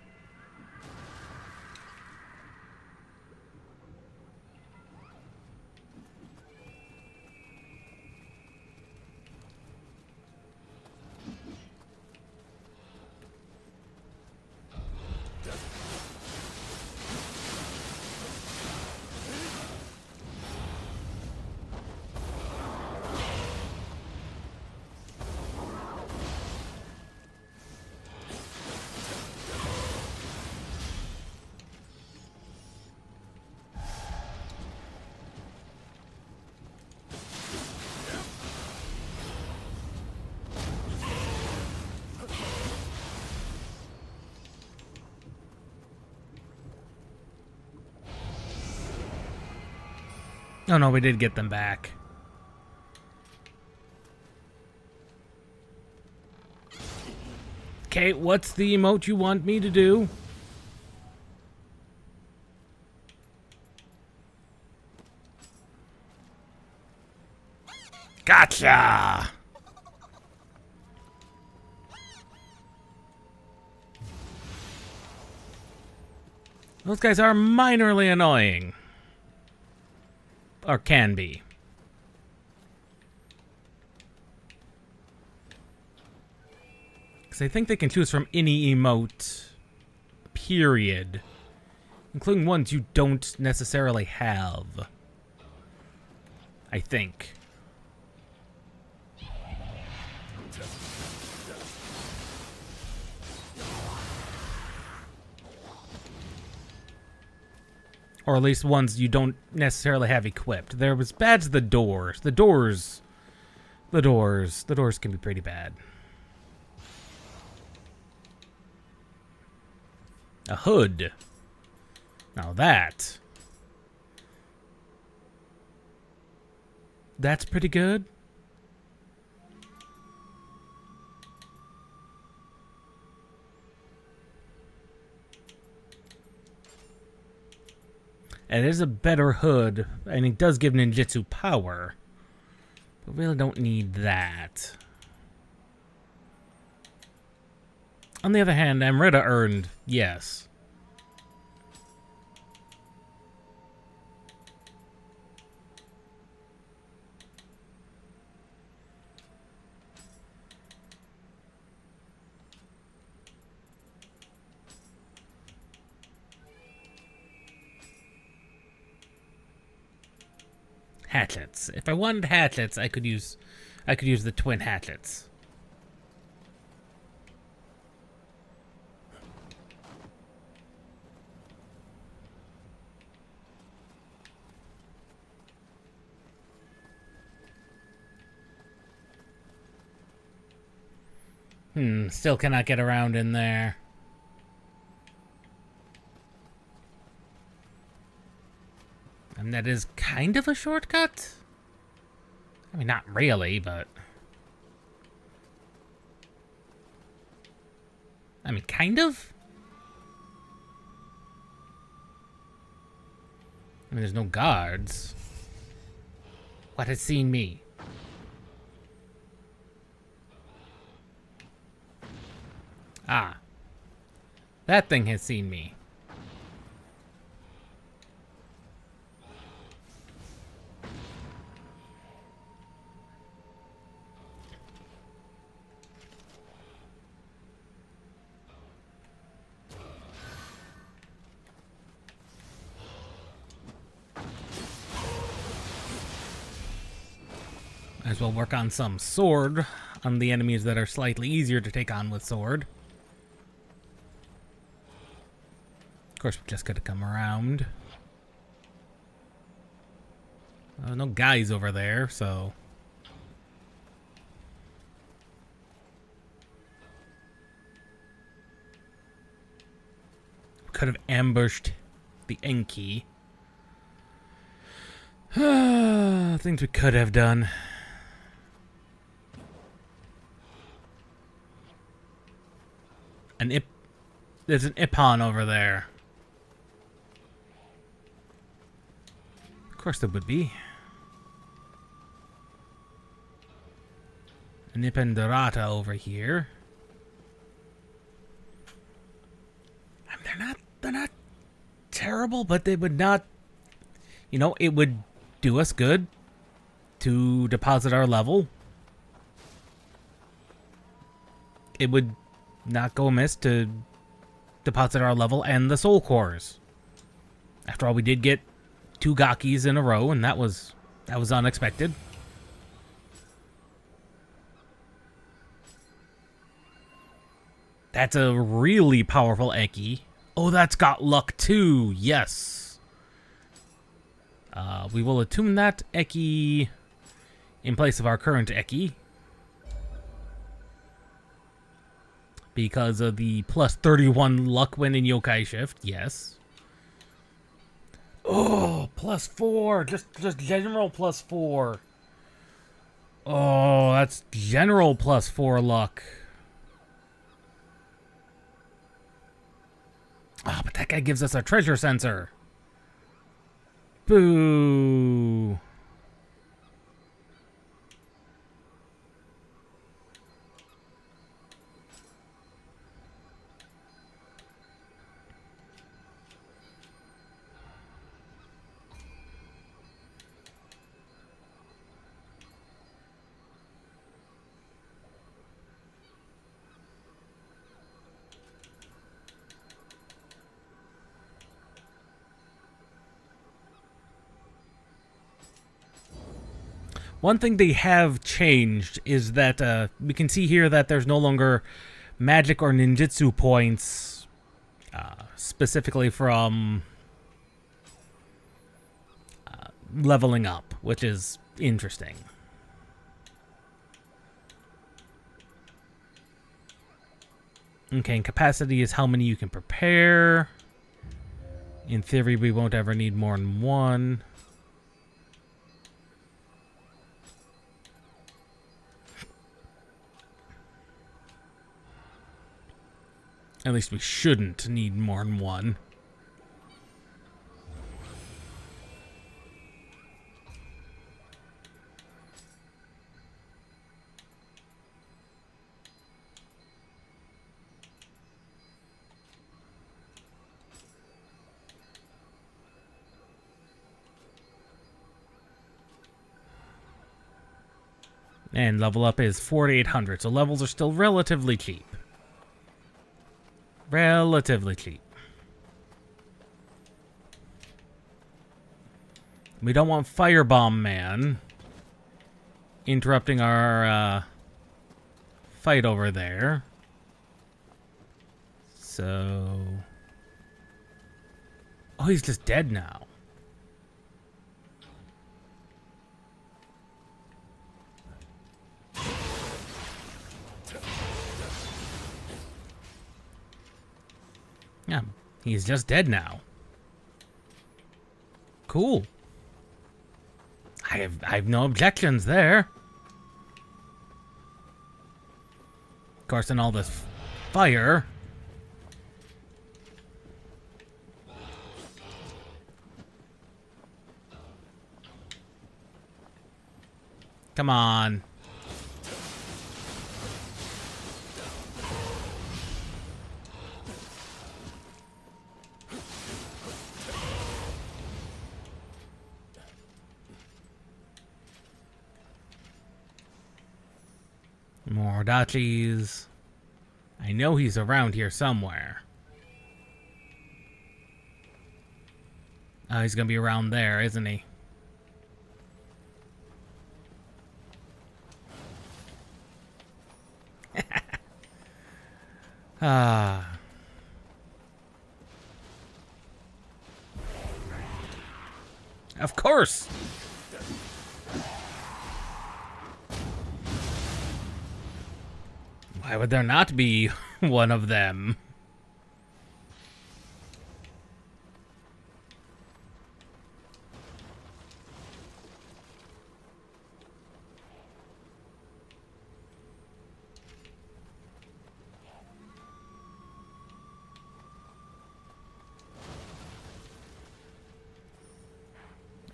Oh no, we did get them back. Okay, what's the emote you want me to do? Gotcha! Those guys are minorly annoying. Or can be. Because I think they can choose from any emote. Period. Including ones you don't necessarily have. I think. Or at least ones you don't necessarily have equipped. There was bad's the doors. The doors can be pretty bad. A hood. Now that's pretty good. And it is a better hood, and it does give ninjutsu power. But we really don't need that. On the other hand, Amrita earned, yes. Hatchets. If I wanted hatchets, I could use the twin hatchets. Still cannot get around in there. And that is kind of a shortcut? I mean, not really, but... I mean, kind of? I mean, there's no guards. What has seen me? Ah. That thing has seen me. Might as well work on some sword on the enemies that are slightly easier to take on with sword. Of course, we just gotta come around. No guys over there, so... Could have ambushed the Enki. Things we could have done. There's an Ippon over there. Of course there would be. An Ippenderata over here. I mean, they're not terrible, but they would not, you know, it would do us good to deposit our level. It would not go amiss to deposit our level and the soul cores. After all, we did get 2 Gakis in a row, and that was unexpected. That's a really powerful Eki. Oh, that's got luck too. Yes. We will attune that Eki in place of our current Eki. Because of the plus 31 luck when in Yokai Shift. Yes. Oh, plus 4. Just general plus 4. Oh, that's general plus 4 luck. Oh, but that guy gives us a treasure sensor. Boo. One thing they have changed is that we can see here that there's no longer magic or ninjutsu points specifically from leveling up, which is interesting. Okay, and capacity is how many you can prepare. In theory, we won't ever need more than one. At least we shouldn't need more than one. And level up is 4,800, so levels are still relatively cheap. Relatively cheap. We don't want Firebomb Man interrupting our fight over there. So... Oh, he's just dead now. Yeah, he's just dead now. Cool. I have no objections there. Of course, in all this fire. Come on. More Dachis. I know he's around here somewhere. Oh, he's gonna be around there, isn't he? Ah. Of course. Why would there not be one of them?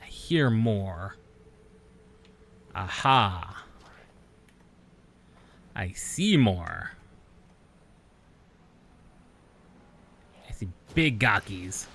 I hear more. Aha. I see more. I see big gakis.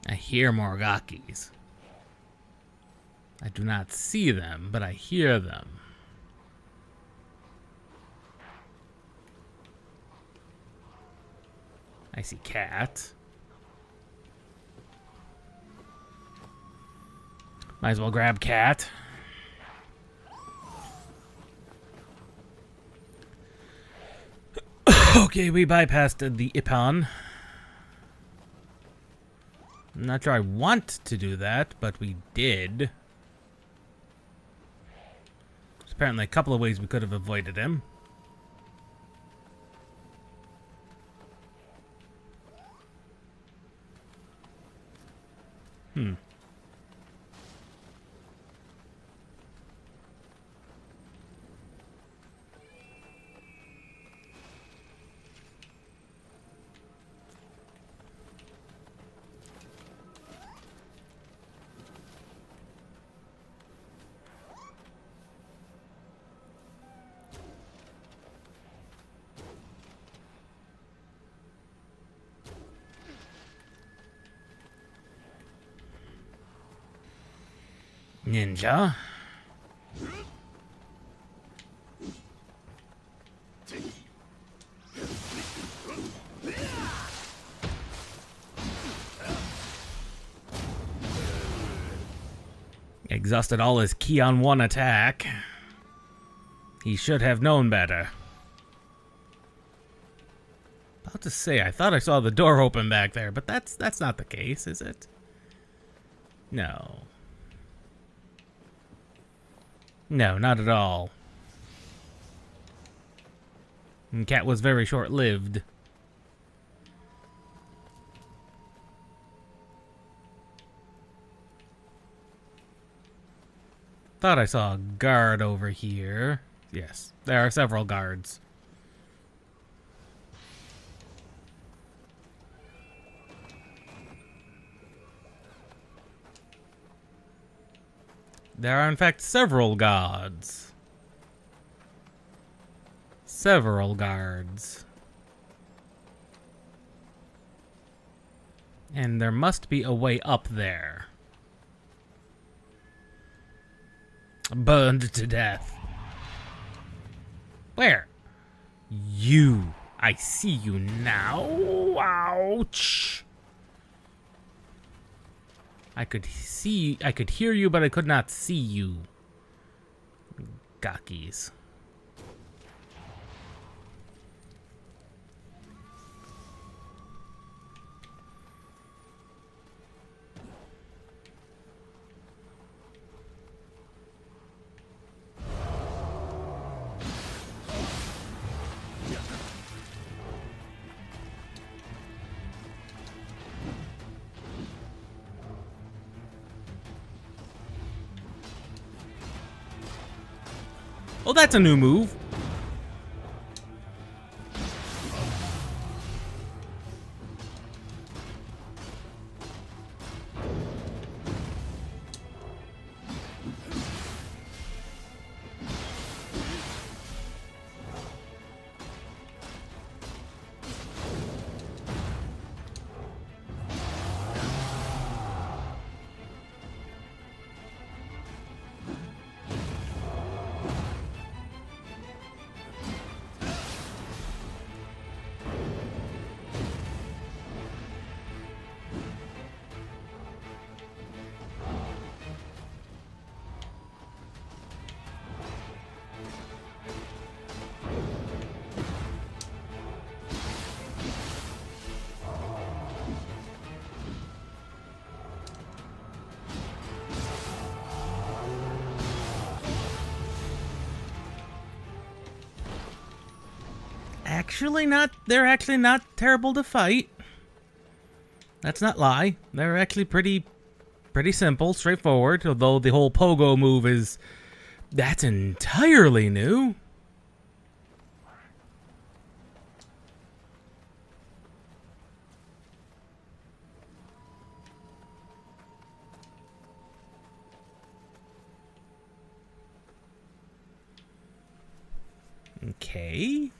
I hear more gakis. I do not see them, but I hear them. I see cat. Might as well grab cat. Okay, we bypassed the Ipan. I'm not sure I want to do that, but we did. There's apparently a couple of ways we could have avoided him. Ninja. Exhausted all his ki on one attack. He should have known better. About to say, I thought I saw the door open back there, but that's not the case, is it? No. No, not at all. And cat was very short-lived. Thought I saw a guard over here. Yes, there are several guards. There are, in fact, several guards. Several guards. And there must be a way up there. Burned to death. Where? You. I see you now. Ouch. I could hear you, but I could not see you. Gakis. Oh, that's a new move. they're actually not terrible to fight. Let's not lie. They're actually pretty simple, straightforward, although the whole pogo move that's entirely new. Okay.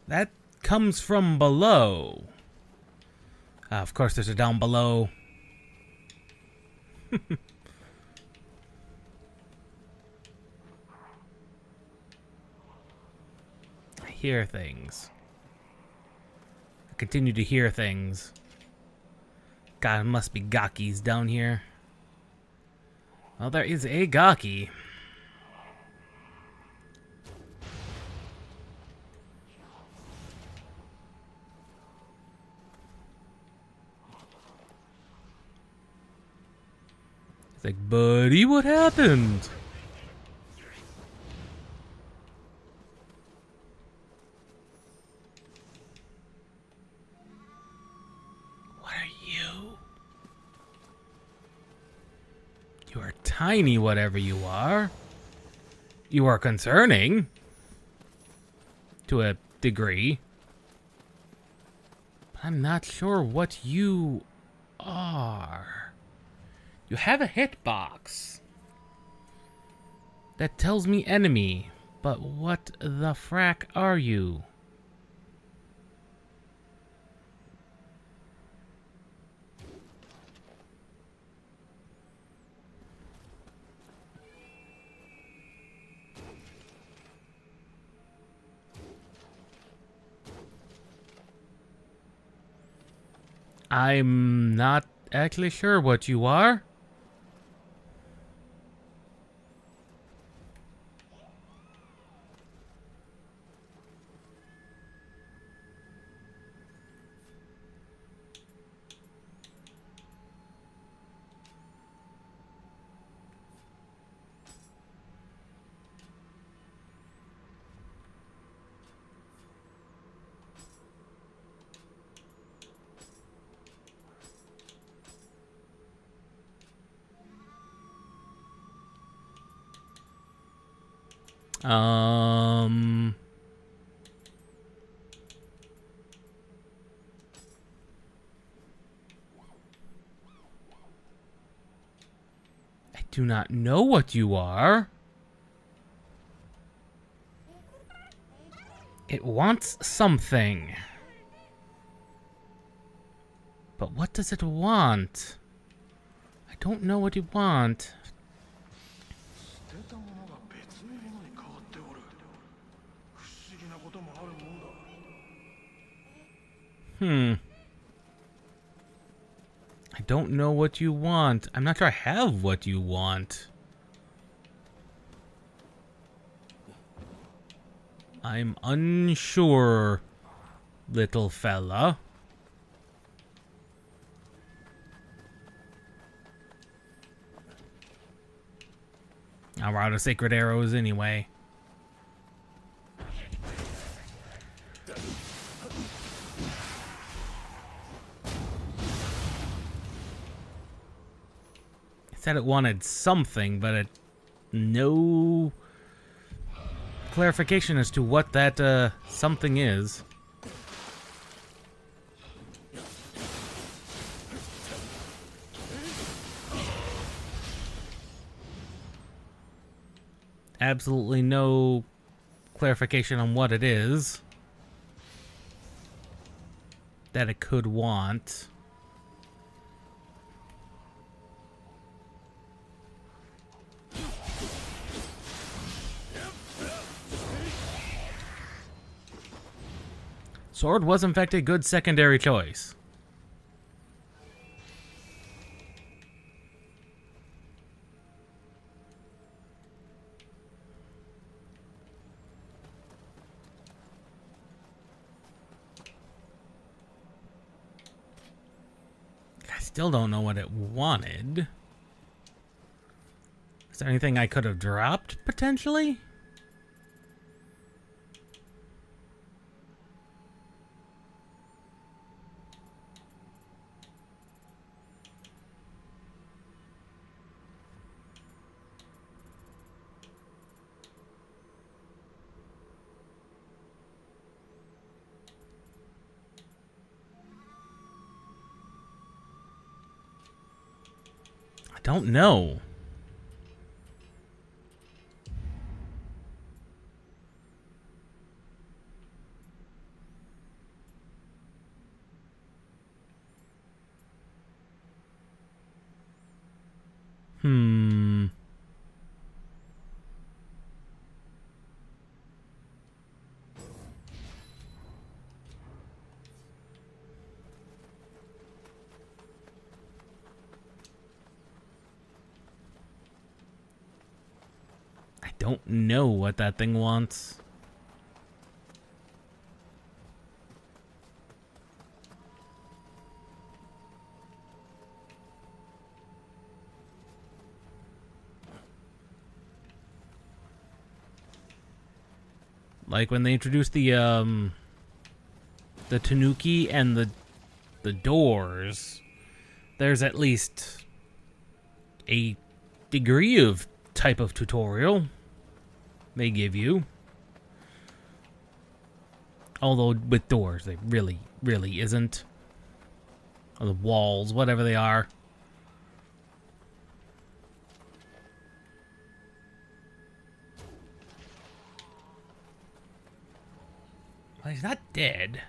That comes from below. Of course, there's a down below. I hear things. I continue to hear things. God, it must be Gakis down here. Well, there is a Gaki. It's like, buddy, what happened? What are you? You are tiny, whatever you are. You are concerning. To a degree. But I'm not sure what you are. You have a hitbox that tells me enemy, but what the frack are you? I'm not actually sure what you are. I do not know what you are. It wants something. But what does it want? I don't know what you want. I don't know what you want. I'm not sure I have what you want. I'm unsure, little fella. We're out of sacred arrows anyway. It said it wanted something, but no clarification as to what that something is. Absolutely no clarification on what it is that it could want. Sword was in fact a good secondary choice. I still don't know what it wanted. Is there anything I could have dropped, potentially? I don't know. I don't know what that thing wants. Like when they introduced the Tanuki and the doors, there's at least a degree of type of tutorial they give you. Although with doors, they really isn't. Or the walls, whatever they are. Well, he's not dead.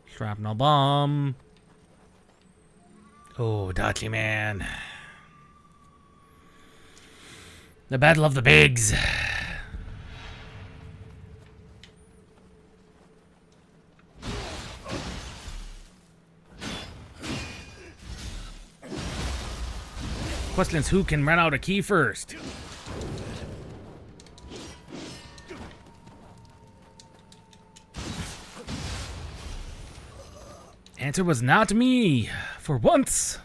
Shrapnel bomb. Oh, Dodgy Man. The Battle of the Bigs. Question is, who can run out a key first? Answer was not me, for once.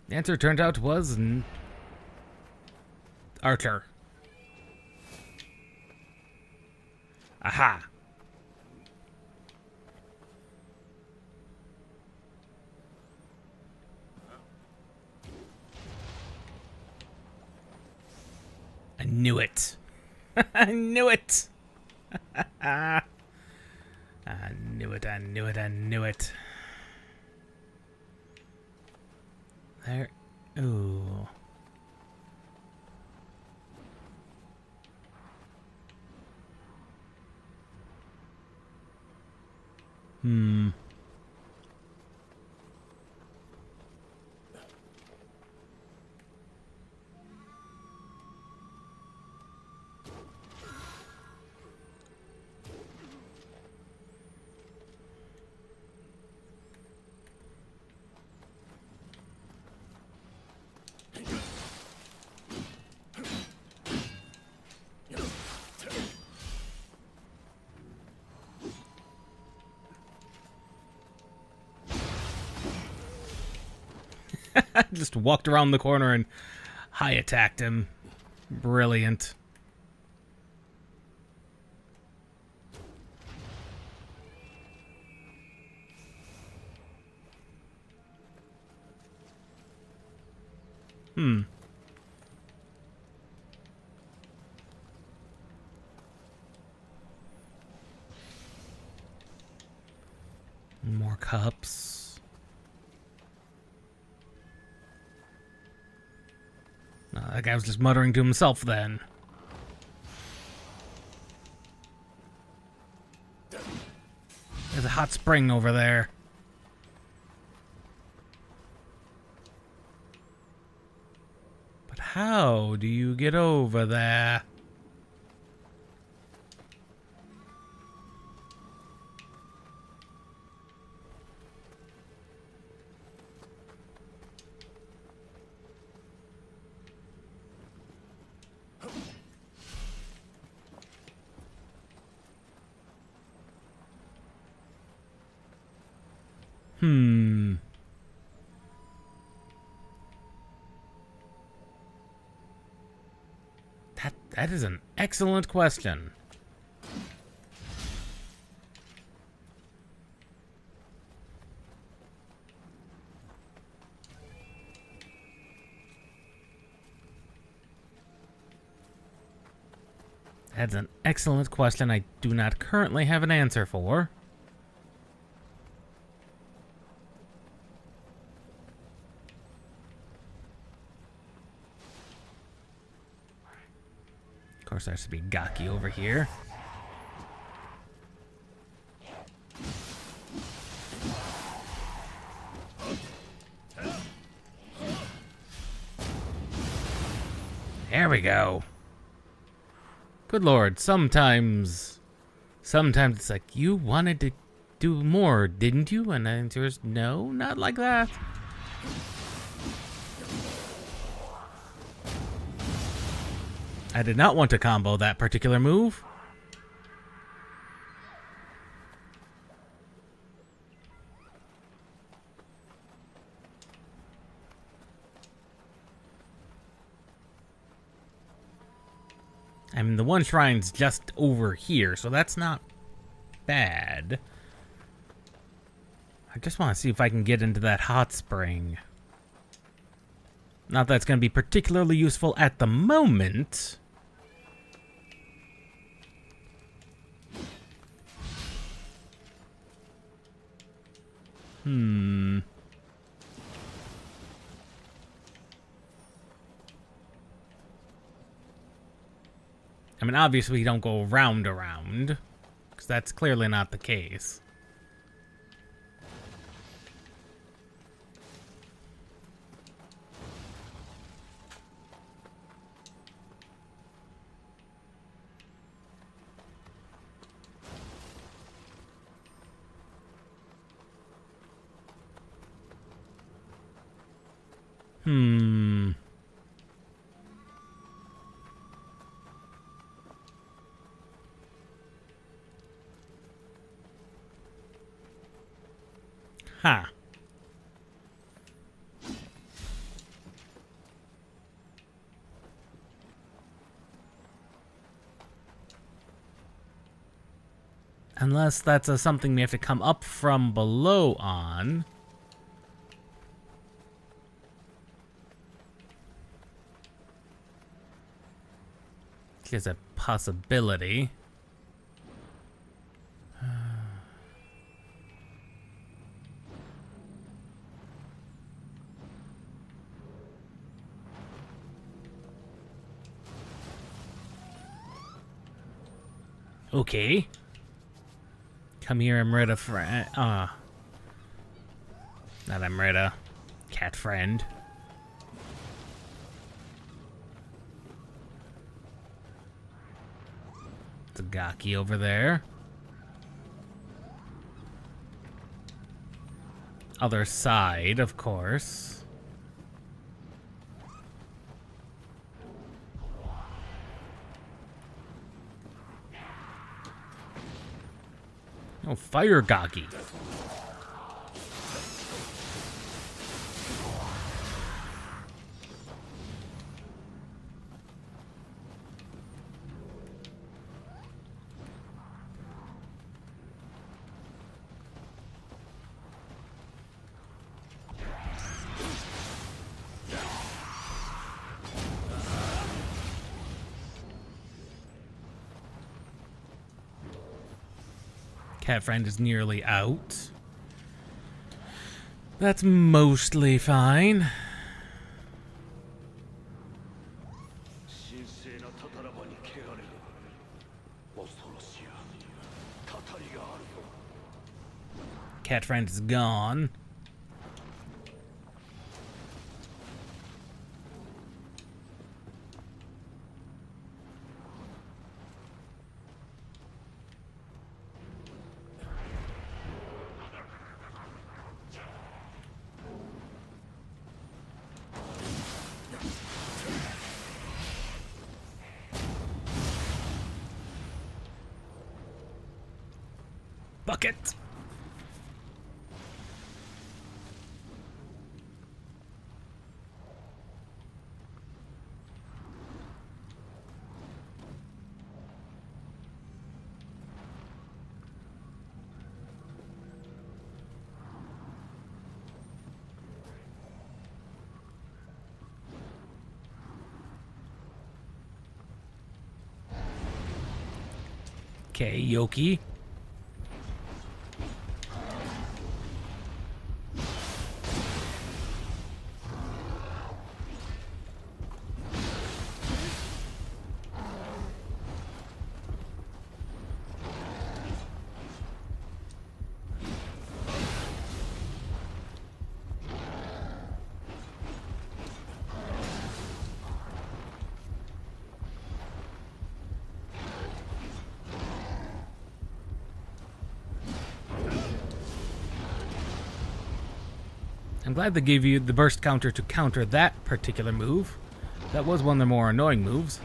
The answer turned out was Archer. Aha. I knew it. I knew it. I knew it, I knew it, I knew it. There. Ooh. Just walked around the corner and high attacked him. Brilliant. More cups. That guy was just muttering to himself then. There's a hot spring over there. But how do you get over there? That is an excellent question. That's an excellent question I do not currently have an answer for. Of course, there should be Gaki over here. There we go. Good lord, sometimes it's like, you wanted to do more, didn't you? And the answer is no, not like that. I did not want to combo that particular move. I mean, the one shrine's just over here, so that's not bad. I just want to see if I can get into that hot spring. Not that it's going to be particularly useful at the moment. I mean, obviously you don't go round around, because that's clearly not the case. Huh. Unless that's something we have to come up from below on. There's a possibility. Okay. Come here, Amrita friend. Not Amrita. Cat friend. It's a Gaki over there. Other side, of course. Oh, fire Gaki. Cat friend is nearly out. That's mostly fine. Cat friend is gone. Bucket. Okay, Yoki. I'm glad they gave you the burst counter to counter that particular move. That was one of the more annoying moves.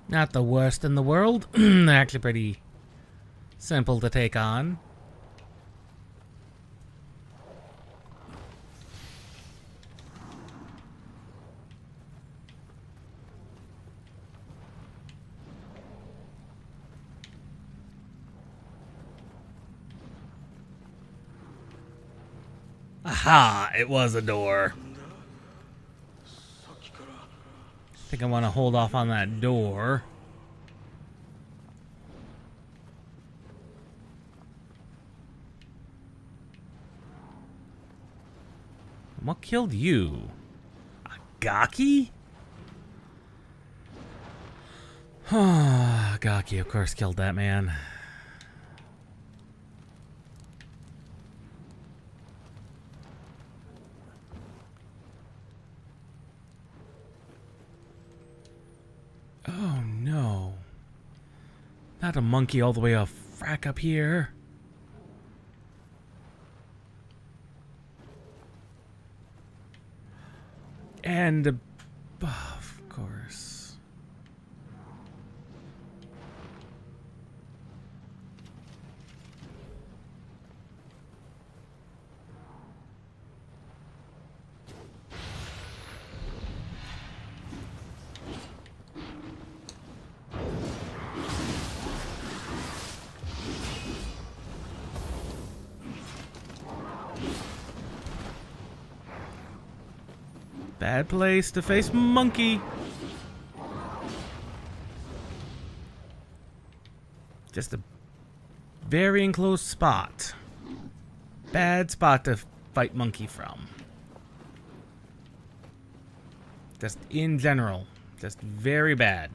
Not the worst in the world. They're actually pretty simple to take on. Aha! It was a door. I think I want to hold off on that door. What killed you? A Gaki? Gaki, of course, killed that man. Oh no. Not a monkey all the way off frack up here. And of course. Bad place to face monkey. Just a very enclosed spot. Bad spot to fight monkey from. Just in general. Just very bad.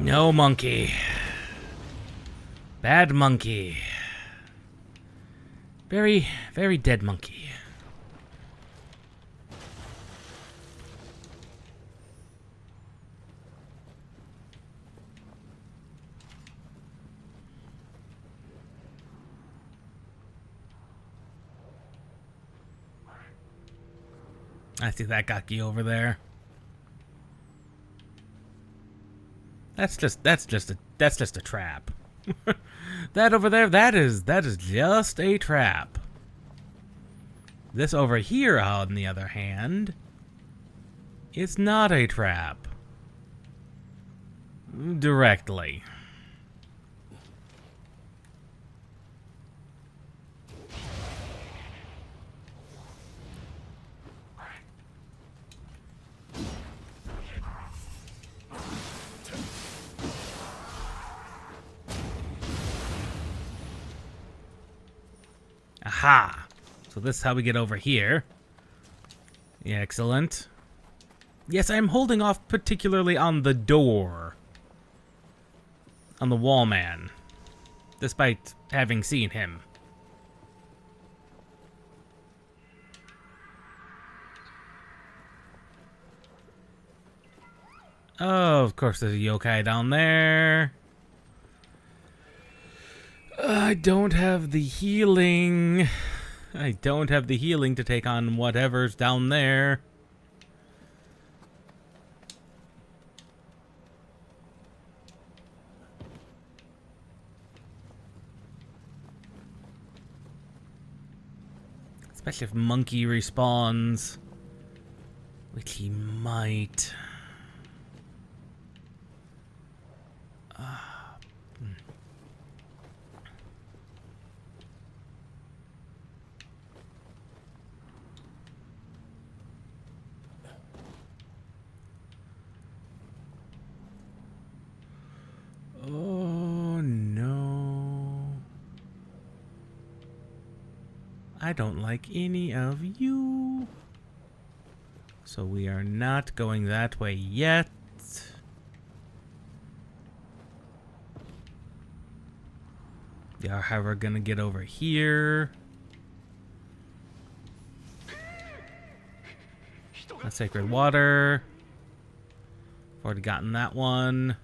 No monkey. Bad monkey. Very, very dead monkey. I see that Gaki over there. That's just a trap. That over there, that is just a trap. This over here, on the other hand, is not a trap. Directly. Aha! So this is how we get over here. Yeah, excellent. Yes, I'm holding off particularly on the door. On the wall man. Despite having seen him. Oh, of course there's a yokai down there. I don't have the healing. I don't have the healing to take on whatever's down there. Especially if Monkey respawns. Which he might. Oh no. I don't like any of you. So we are not going that way yet. Yeah, how we're gonna get over here. A sacred water. Already gotten that one.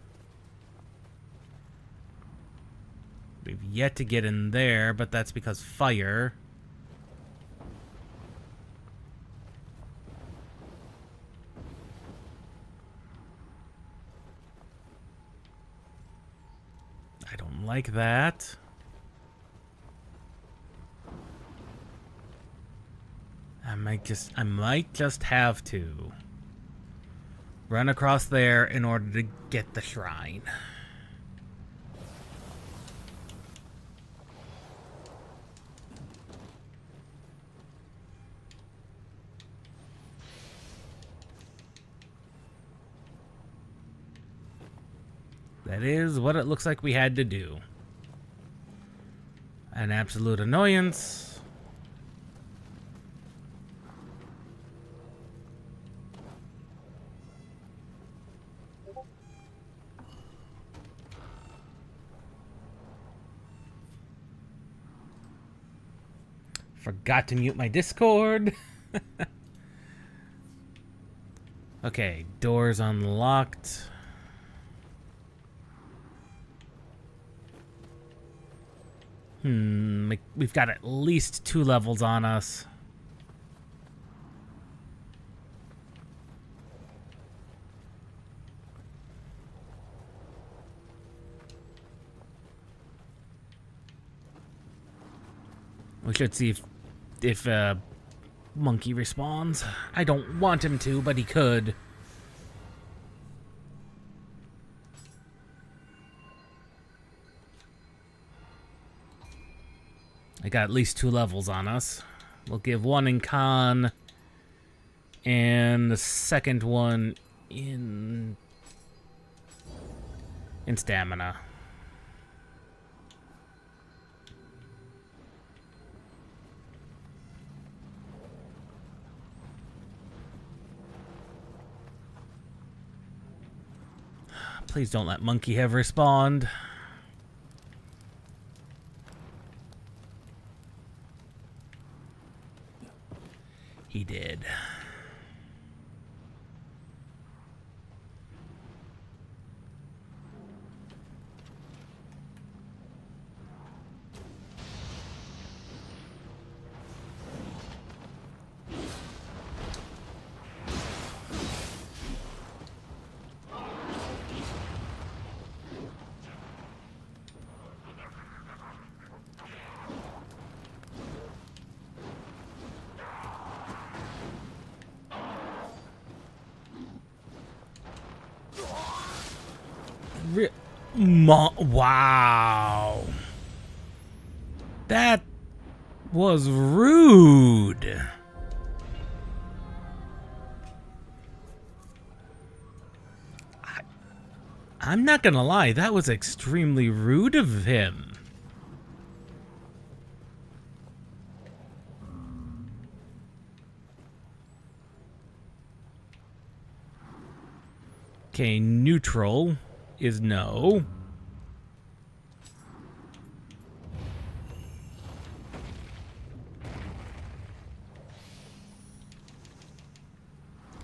We've yet to get in there, but that's because fire. I don't like that. I might just have to run across there in order to get the shrine. That is what it looks like we had to do. An absolute annoyance. Forgot to mute my Discord. Okay, doors unlocked. We've got at least 2 levels on us. We should see if Monkey respawns. I don't want him to, but he could. I got at least 2 levels on us. We'll give one in con and the second one in stamina. Please don't let Monkey have respawned. He did. Wow. That was rude. I'm not gonna lie, that was extremely rude of him. Okay, neutral is no.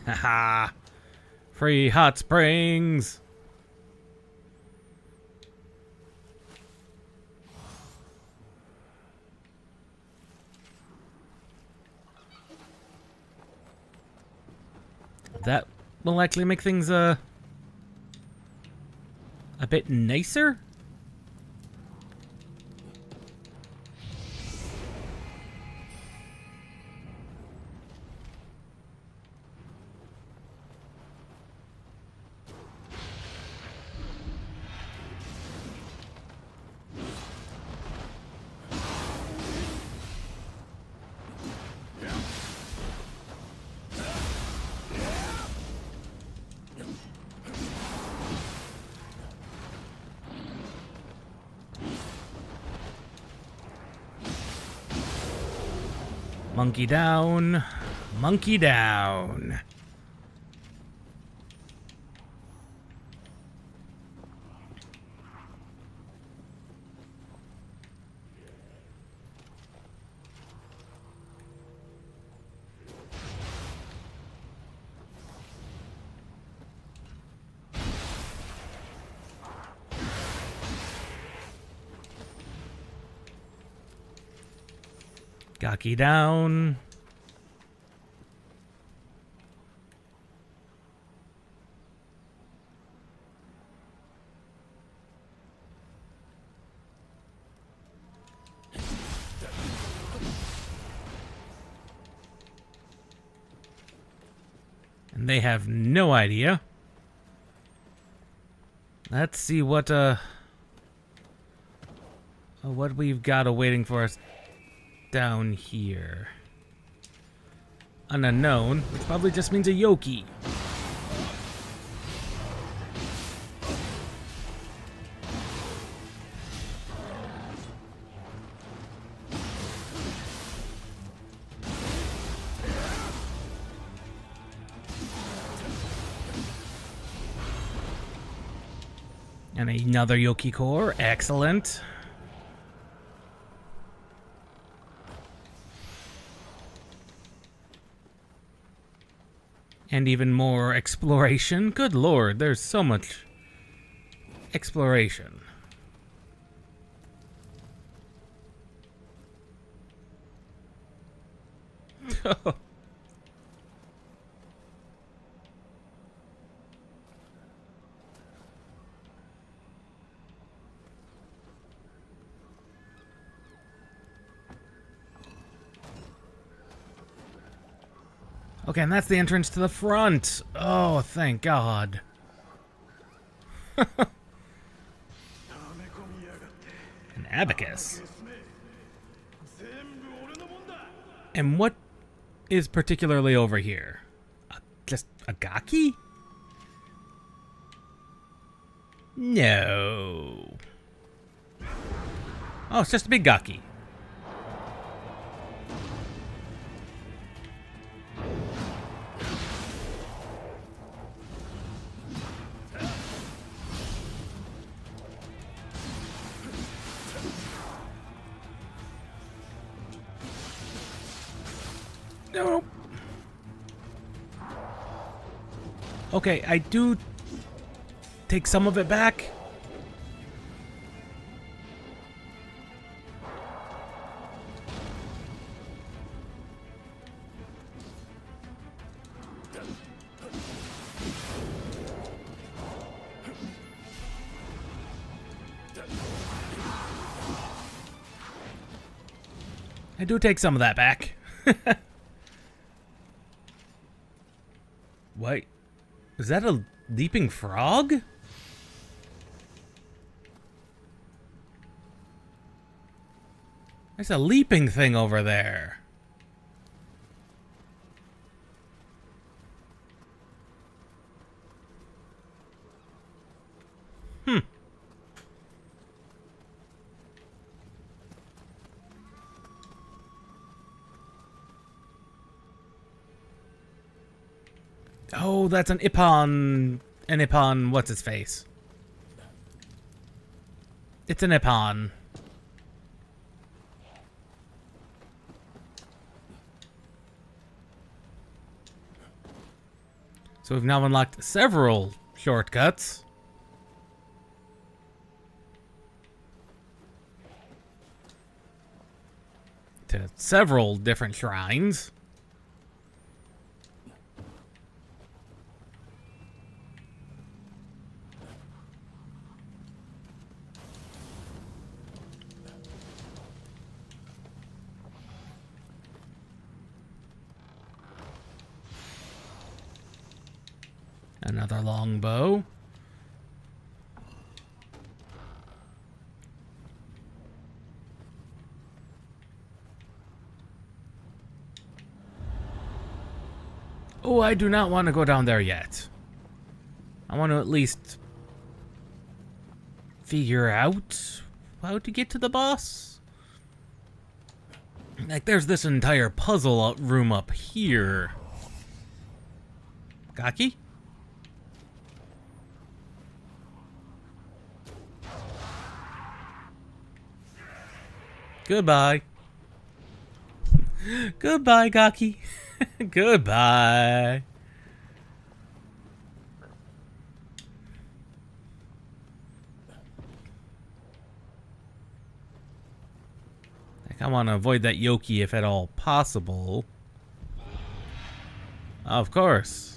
Haha. Free hot springs. That will likely make things a bit nicer. Monkey down. Monkey down. Gaki down. And they have no idea. Let's see what we've got awaiting for us down here. An unknown, which probably just means a Yoki. And another Yoki core, excellent. And even more exploration. Good lord, there's so much exploration. Okay, and that's the entrance to the front. Oh, thank God. An abacus. And what is particularly over here? Just a gaki? No. Oh, it's just a big gaki. Okay, I do take some of it back. I do take some of that back. Wait, is that a leaping frog? There's a leaping thing over there. Hmm. Oh, that's an Ippon. An Ippon, what's his face? It's an Ippon. So we've now unlocked several shortcuts to several different shrines. Another longbow. Oh, I do not want to go down there yet. I want to at least figure out how to get to the boss. Like, there's this entire puzzle room up here. Gaki? Goodbye. Goodbye, Gaki. Goodbye. Like, I want to avoid that Yoki if at all possible. Of course.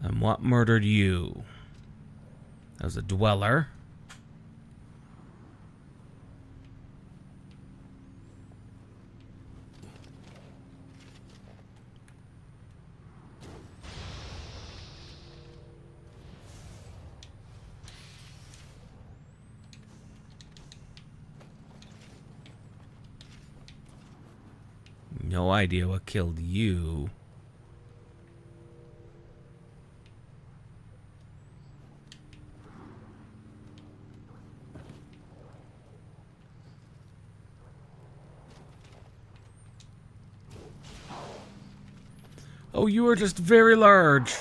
And what murdered you? That was a dweller. No idea what killed you. Oh, you are just very large.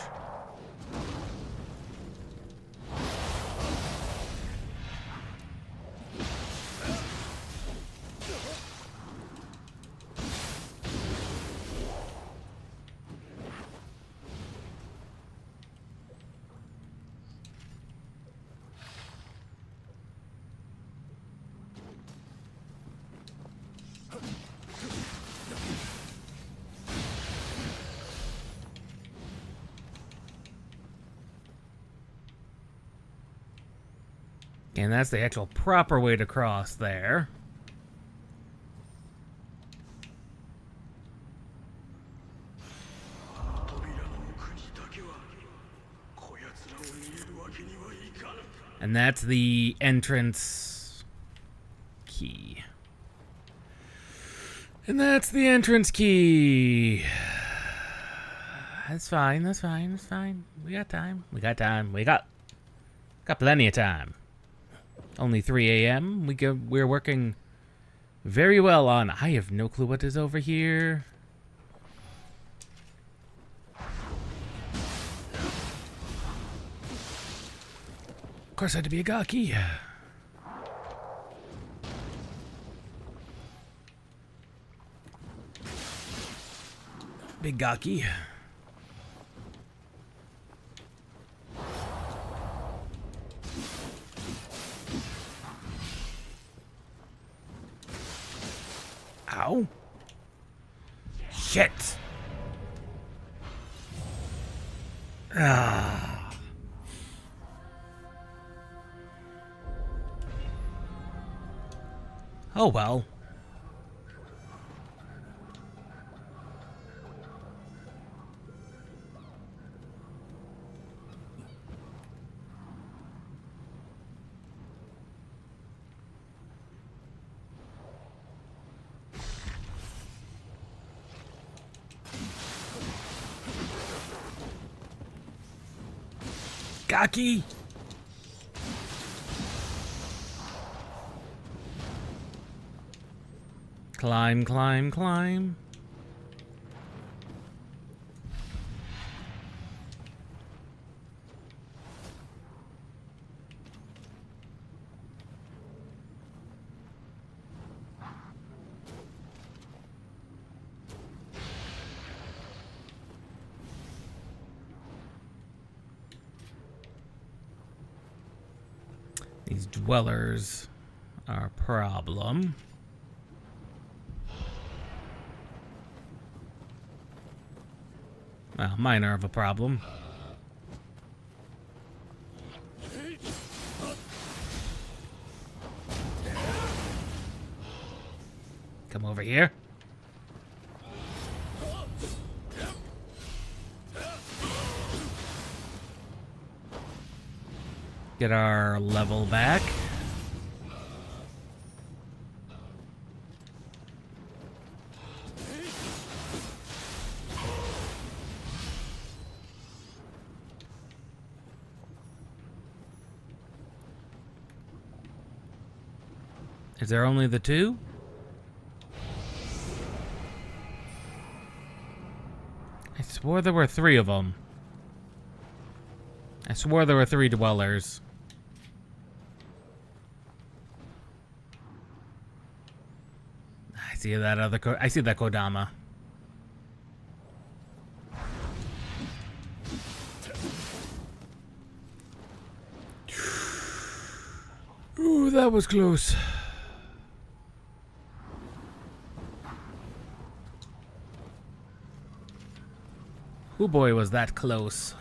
And that's the actual proper way to cross there. And that's the entrance key. And that's the entrance key. That's fine, that's fine, that's fine. We got time. We got time. We got plenty of time. Only 3 a.m. We're working very well on. I have no clue what is over here. Of course, I had to be a gawky. Big gawky. Ow. Shit. Ah. Oh well. Gaki. Climb, climb, climb. These dwellers are a problem. Well, mine are of a problem. Come over here. Get our level back. Is there only the two? I swore there were 3 of them. I swore there were 3 dwellers. I see that other I see that Kodama. Ooh, that was close. Oh boy, was that close.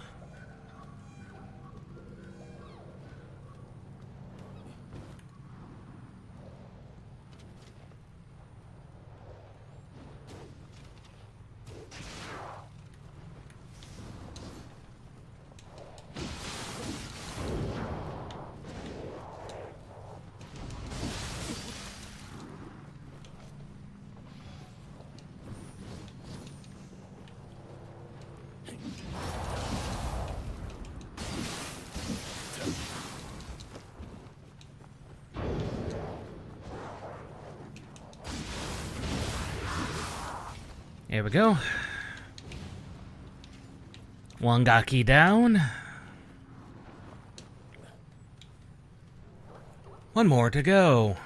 Here we go. One Gaki down. One more to go.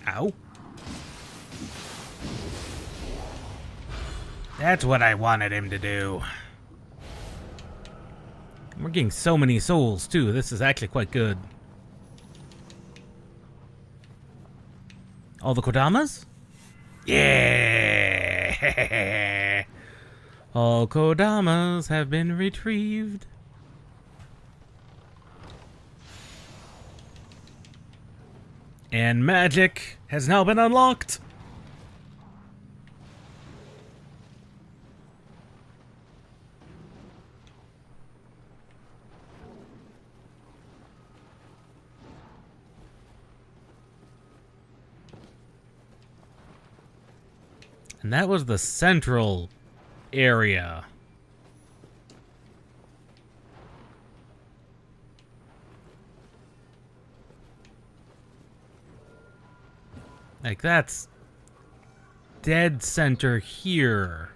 Ow. That's what I wanted him to do. We're getting so many souls, too. This is actually quite good. All the Kodamas? Yeah! All Kodamas have been retrieved. And magic has now been unlocked. And that was the central area. Like, that's dead center here.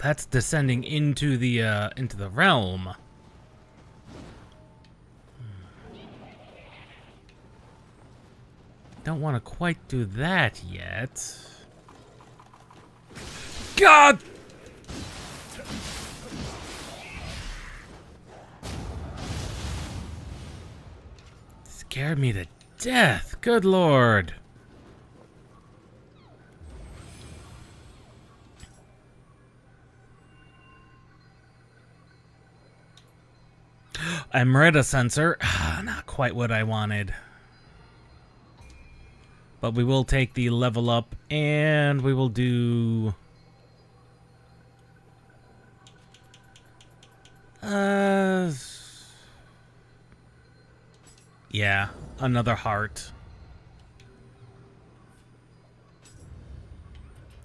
That's descending into the realm. Don't want to quite do that yet. God! Scared me to death. Good lord. Emerita sensor. Not quite what I wanted. But we will take the level up and we will do... yeah, another heart.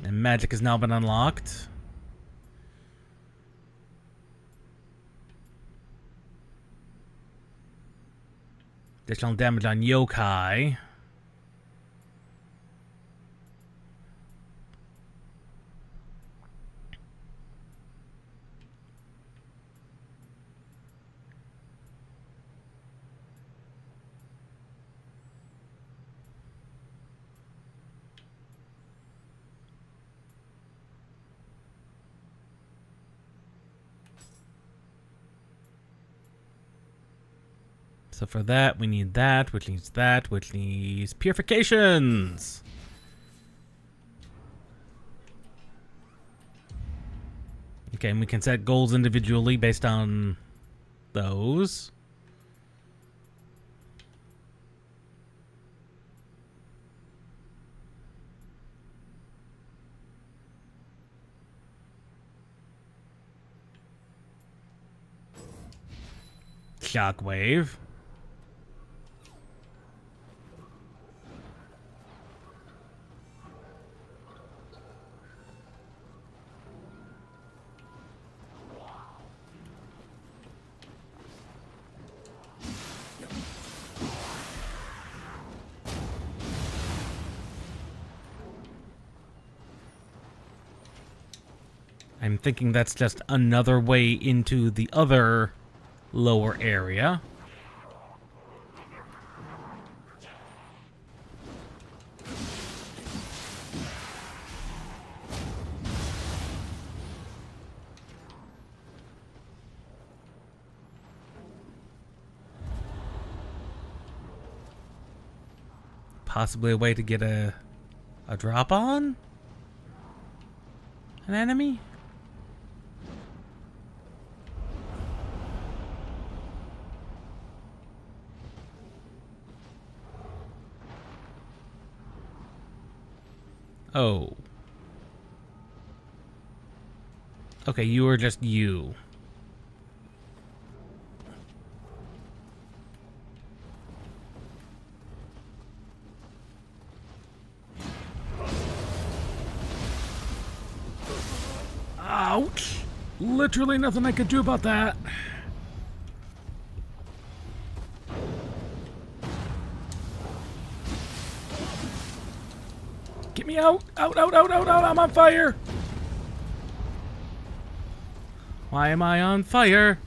And magic has now been unlocked. Additional damage on yokai. So for that, we need that, which needs that, which needs purifications. Okay, and we can set goals individually based on those. Shockwave. I'm thinking that's just another way into the other lower area. Possibly a way to get a drop on an enemy? Oh. Okay, you are just you. Ouch! Literally nothing I could do about that. Get me out! Out, out, out, out, out! I'm on fire! Why am I on fire?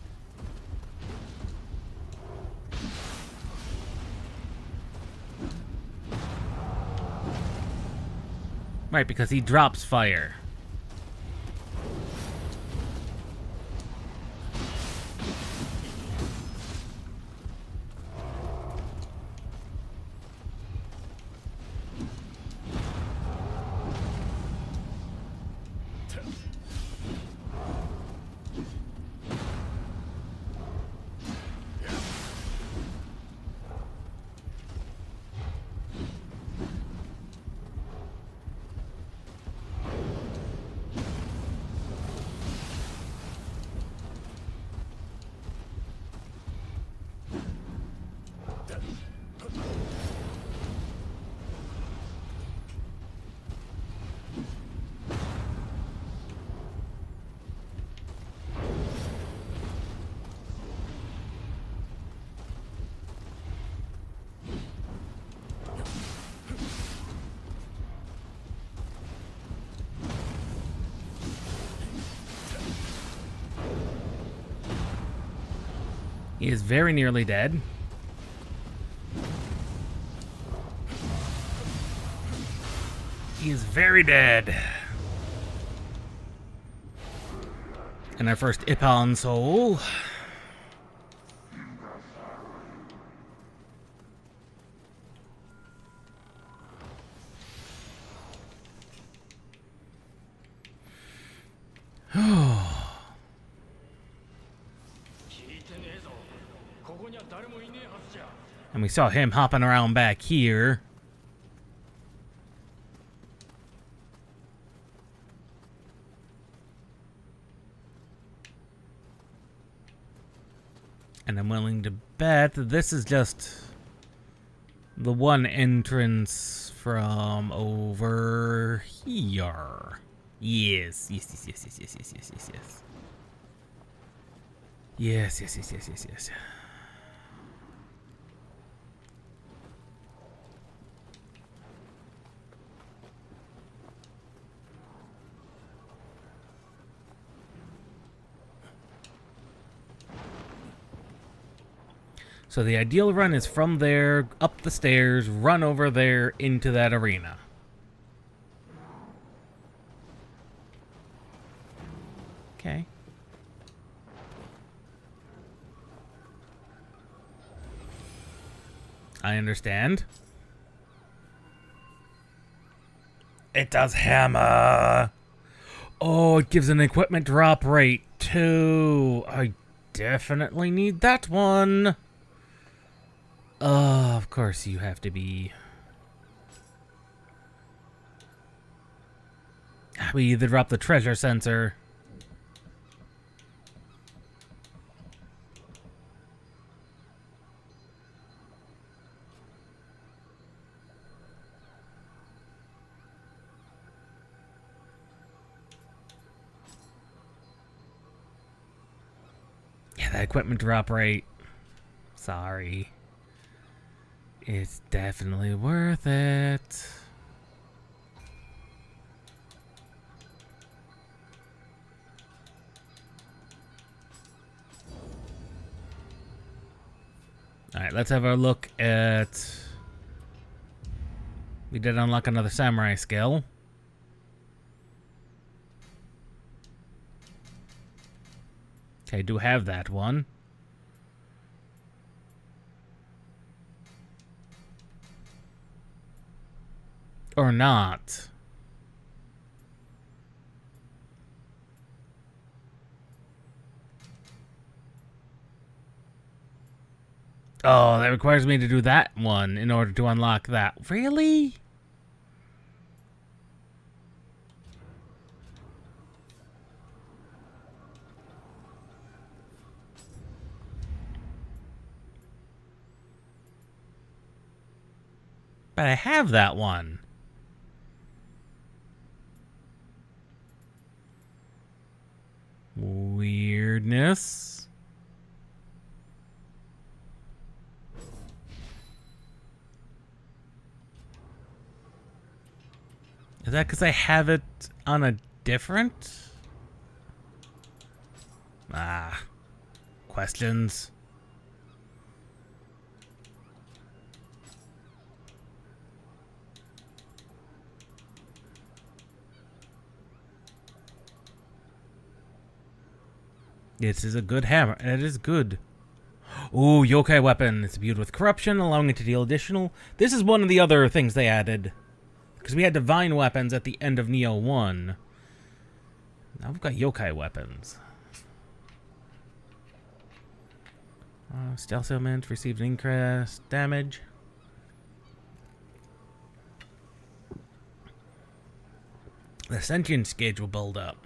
Right, because he drops fire. He is very nearly dead. He is very dead. And our first Ippon soul. And we saw him hopping around back here. And I'm willing to bet that this is just the one entrance from over here. Yes. Yes. Yes. So the ideal run is from there, up the stairs, run over there into that arena. Okay. I understand. It does hammer. Oh, it gives an equipment drop rate too. I definitely need that one. Of course you have to be. We either drop the treasure sensor. Yeah, that equipment drop rate. Sorry. It's definitely worth it. Alright, let's have a look at... We did unlock another samurai skill. Okay, do have that one. Or not. Oh, that requires me to do that one in order to unlock that. Really? But I have that one. Weirdness. Is that because I have it on a different? Questions. This is a good hammer. It is good. Ooh, yokai weapon. It's imbued with corruption, allowing it to deal additional. This is one of the other things they added. Because we had divine weapons at the end of Nioh 1. Now we've got yokai weapons. Stealth element, received increased damage. The sentience gauge will build up.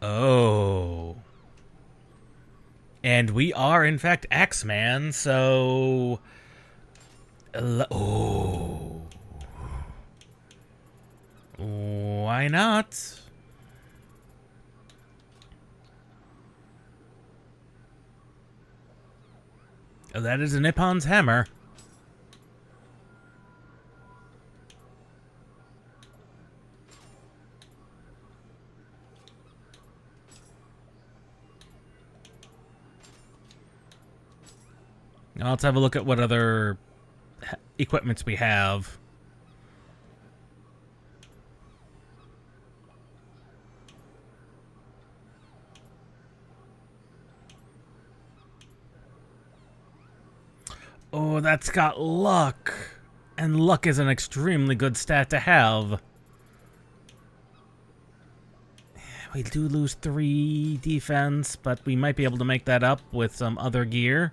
Oh. And we are, in fact, Axeman, so... Oh. Why not? Oh, that is a Nippon's hammer. Now let's have a look at what other equipments we have. Oh, that's got luck. And luck is an extremely good stat to have. We do lose 3 defense, but we might be able to make that up with some other gear.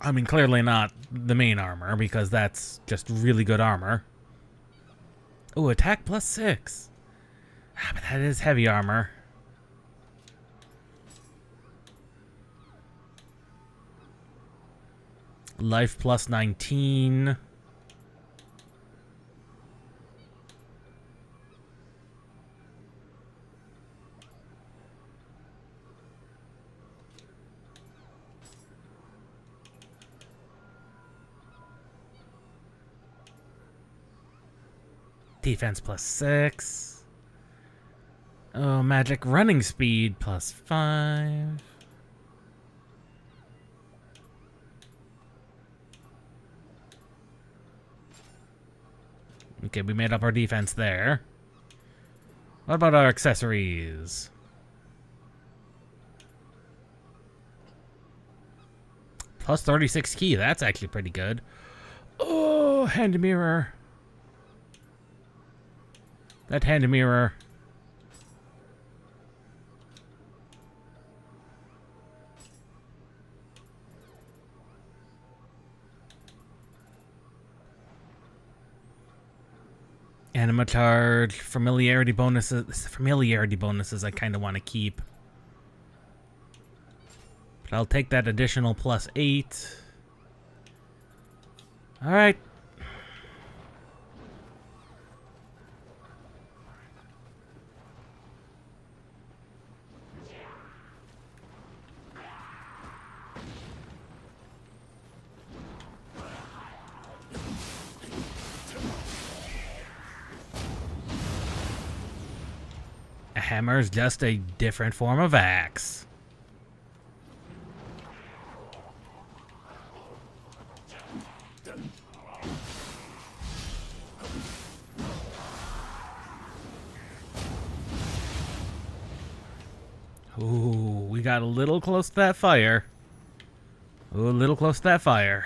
I mean, clearly not the main armor, because that's just really good armor. Oh, attack plus 6. Ah, but that is heavy armor. Life plus 19. Defense plus 6. Oh, magic running speed plus 5. Okay, we made up our defense there. What about our accessories? Plus 36 key, that's actually pretty good. Oh, hand mirror. That hand mirror. Animatard, familiarity bonuses. Familiarity bonuses I kind of want to keep. But I'll take that additional plus 8. Alright. A hammer is just a different form of axe. Ooh, we got a little close to that fire. Ooh, a little close to that fire.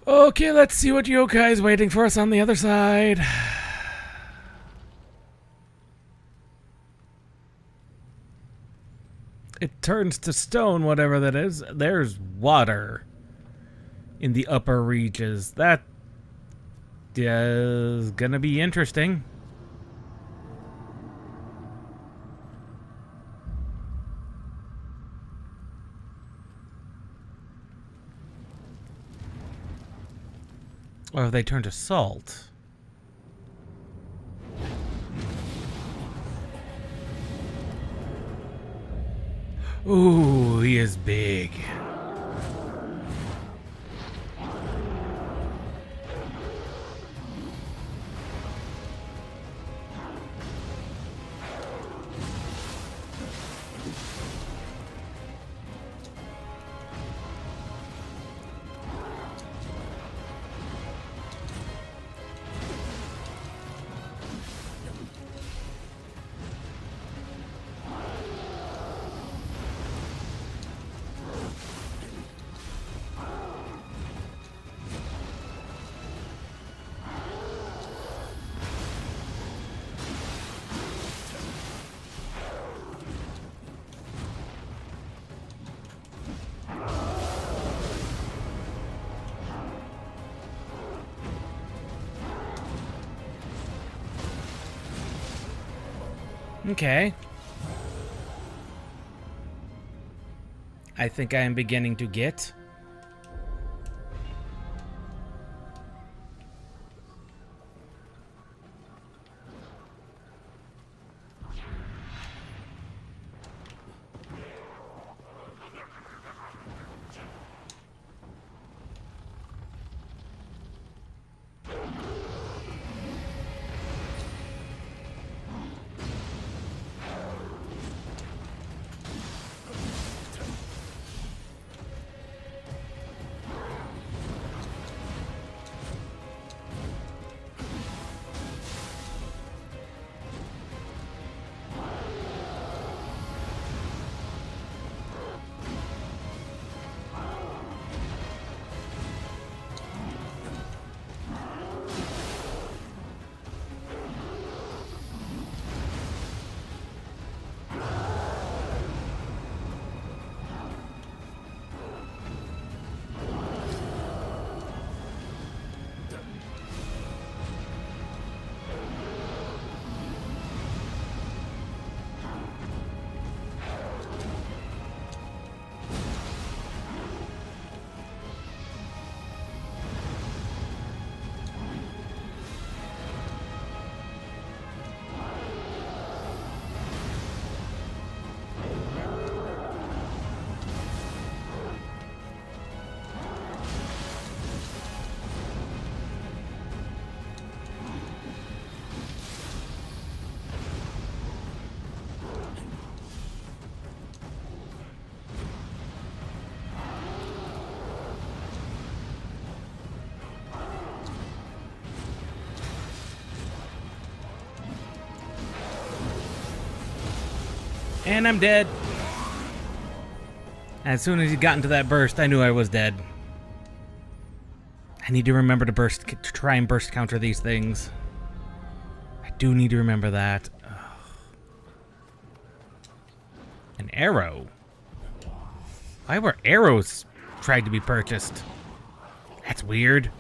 Okay, let's see what yokai is waiting for us on the other side. It turns to stone, whatever that is. There's water in the upper reaches. That is gonna be interesting. Or have they turned to salt? Ooh, he is big. Okay. I think I am beginning to get. And I'm dead. As soon as he got into that burst, I knew I was dead. I need to remember to try and burst counter these things. I do need to remember that. Ugh. An arrow? Why were arrows tried to be purchased? That's weird.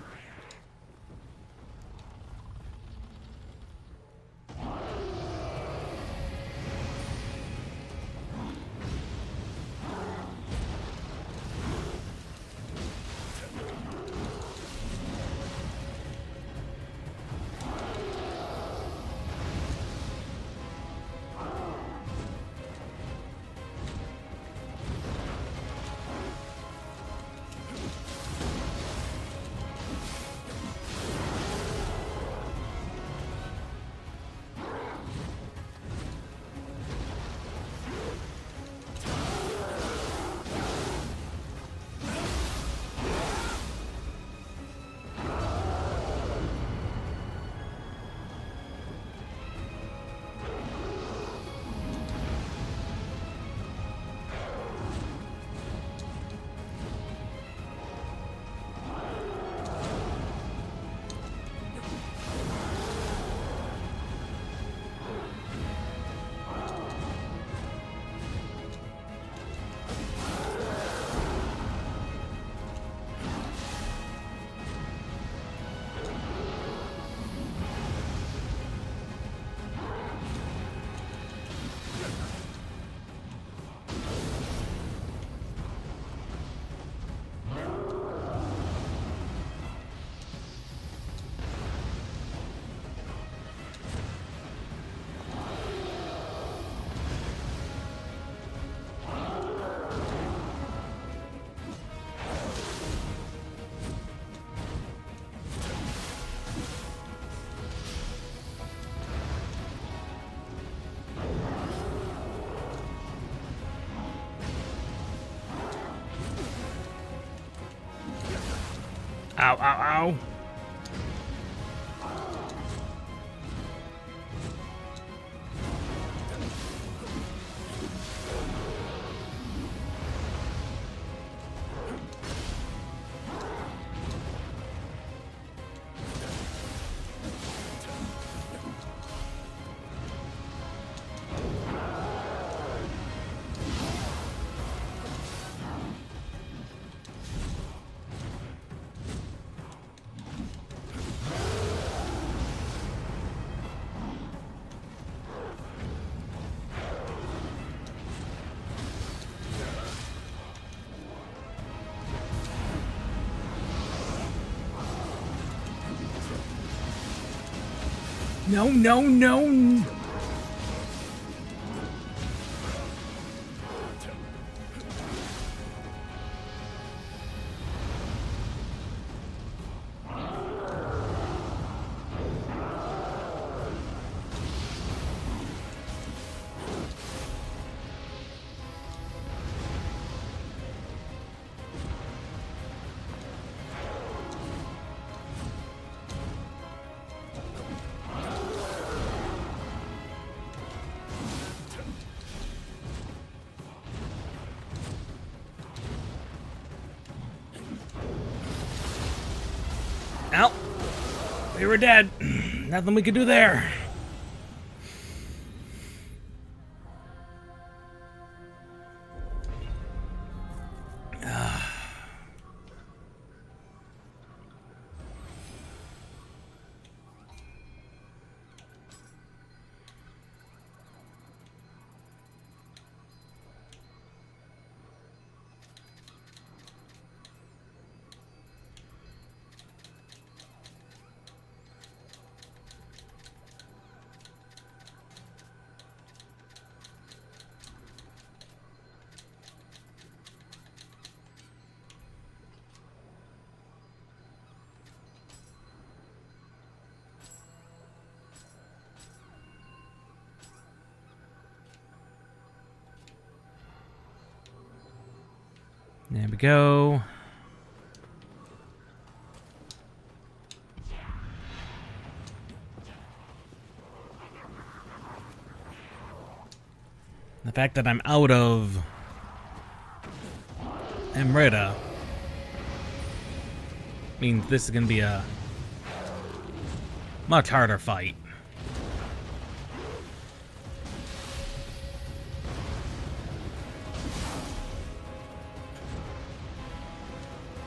Ow, ow, ow. No, no, no. Ow. We were dead. Nothing we could do there. There we go. The fact that I'm out of Emrita means this is going to be a much harder fight.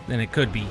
Than it could be.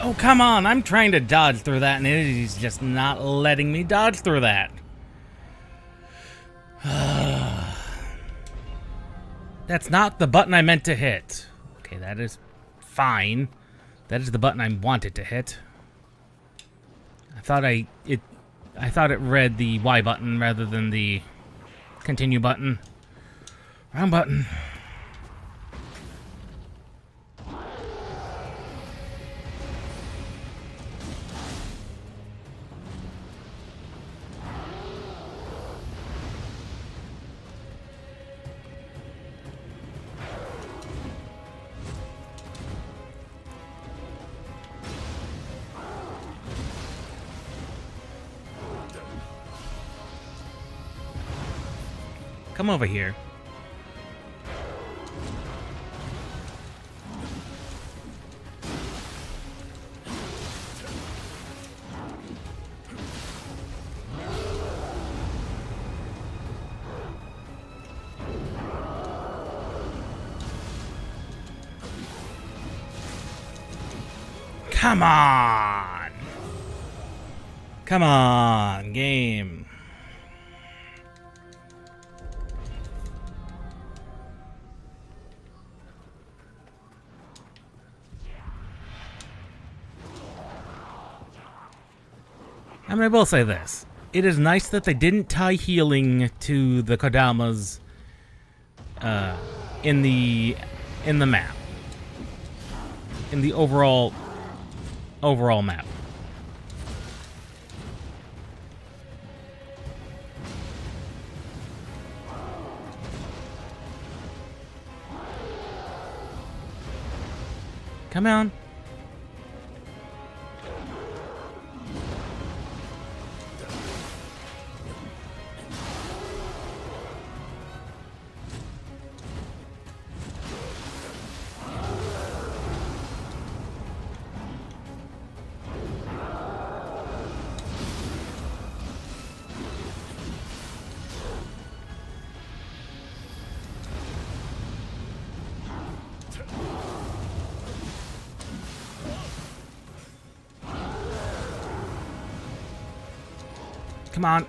Oh, come on. I'm trying to dodge through that, and he's just not letting me dodge through that. That's not the button I meant to hit. Okay, that is fine. That is the button I wanted to hit. I thought it read the Y button rather than the continue button. Wrong button. come over here. Come on! Come on, game. I mean, I will say this. It is nice that they didn't tie healing to the Kodamas in the map. In the overall map. Come on. Come on.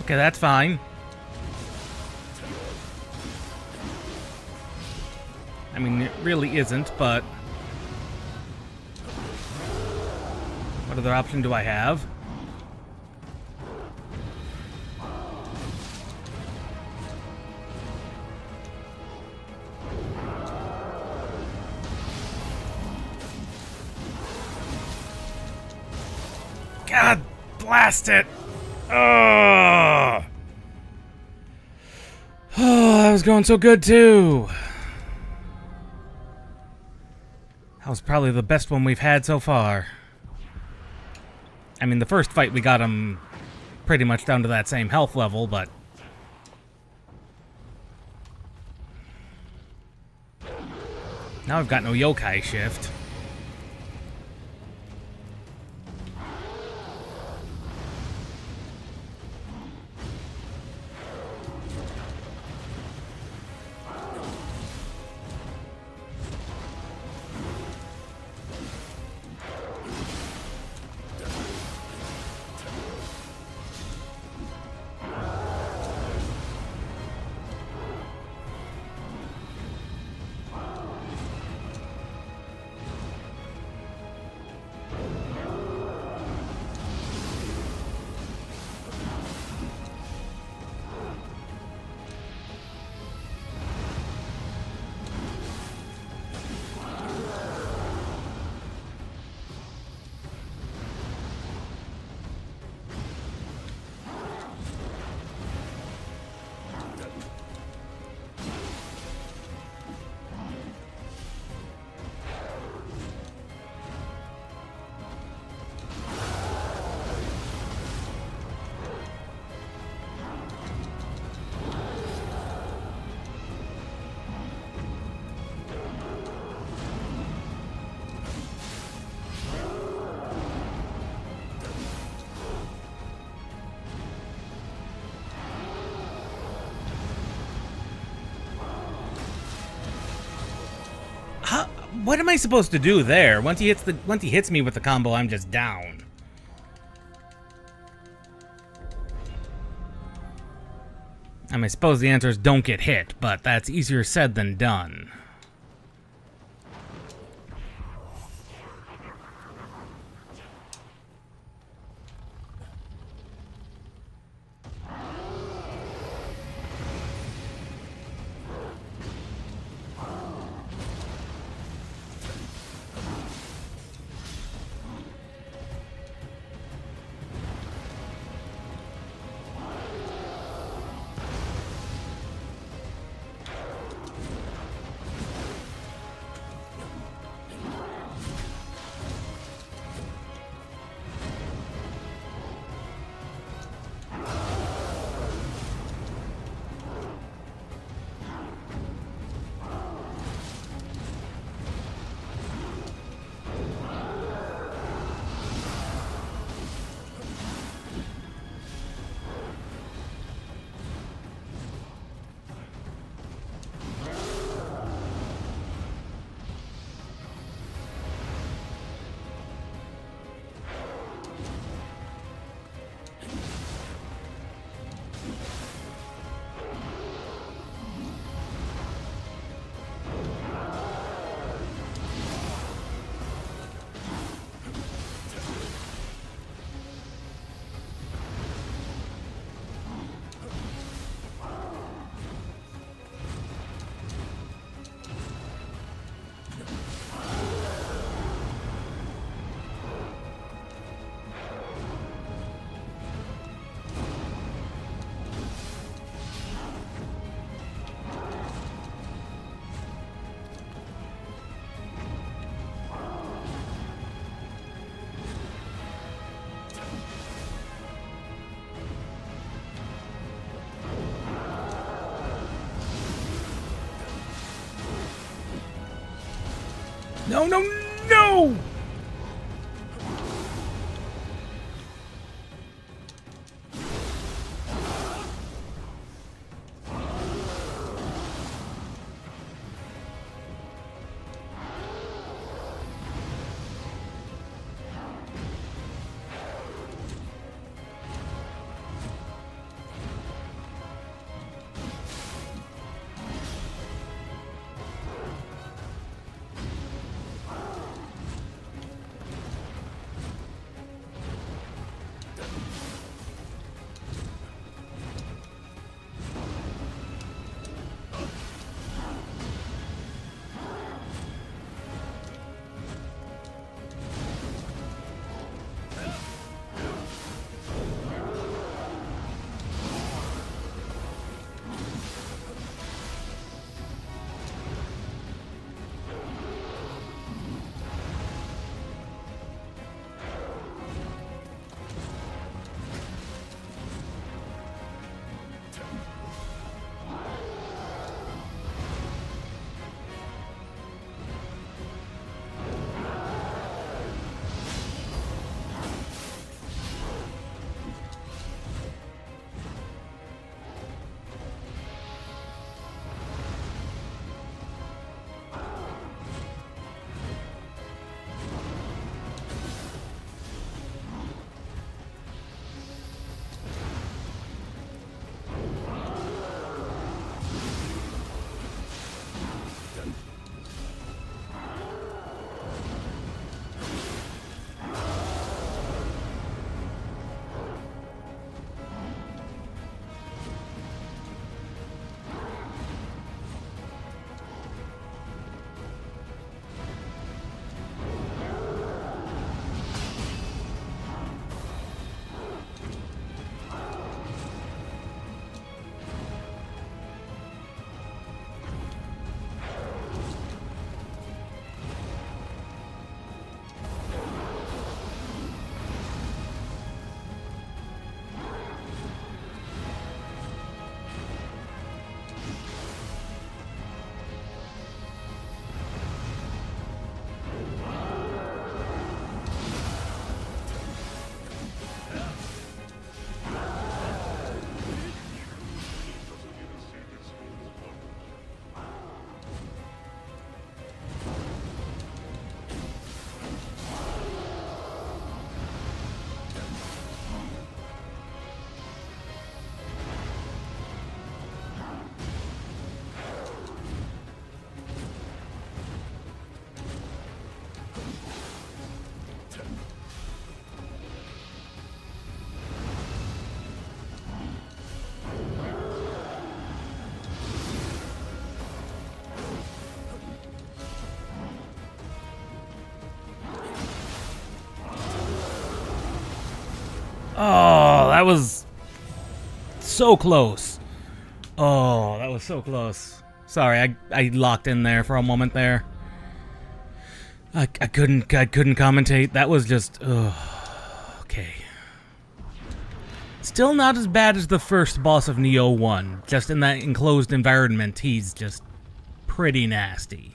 Okay, that's fine. I mean, it really isn't, but... what other option do I have? God blast it! Oh, that was going so good too. That was probably the best one we've had so far. I mean, the first fight we got him pretty much down to that same health level, but... now I've got no yokai shift. What am I supposed to do there? Once he hits me with the combo, I'm just down. I suppose the answer is don't get hit, but that's easier said than done. No, no, no! was so close. Oh, that was so close. Sorry, I locked in there for a moment there. I couldn't commentate. That was just okay. Still not as bad as the first boss of Nioh 1. Just in that enclosed environment, he's just pretty nasty.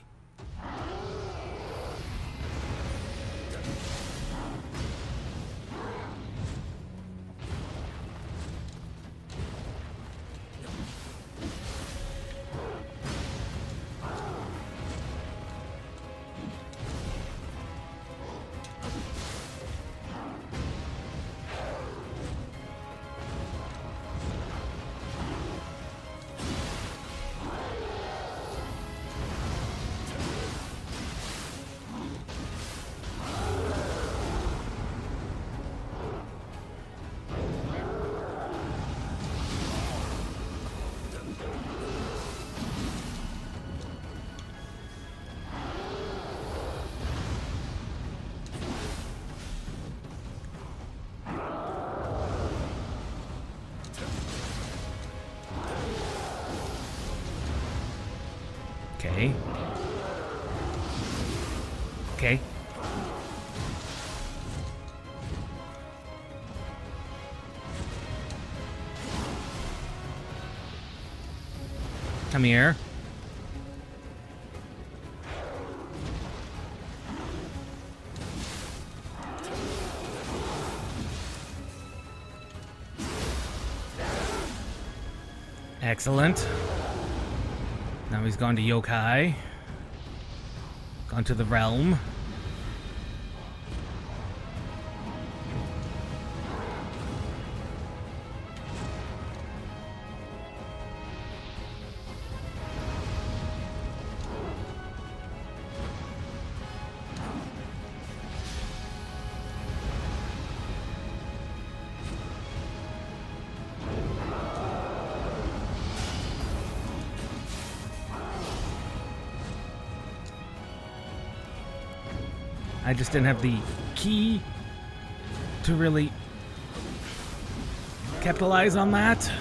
Okay. Okay. Come here. Excellent. Now he's gone to yokai. Gone to the realm. I just didn't have the key to really capitalize on that.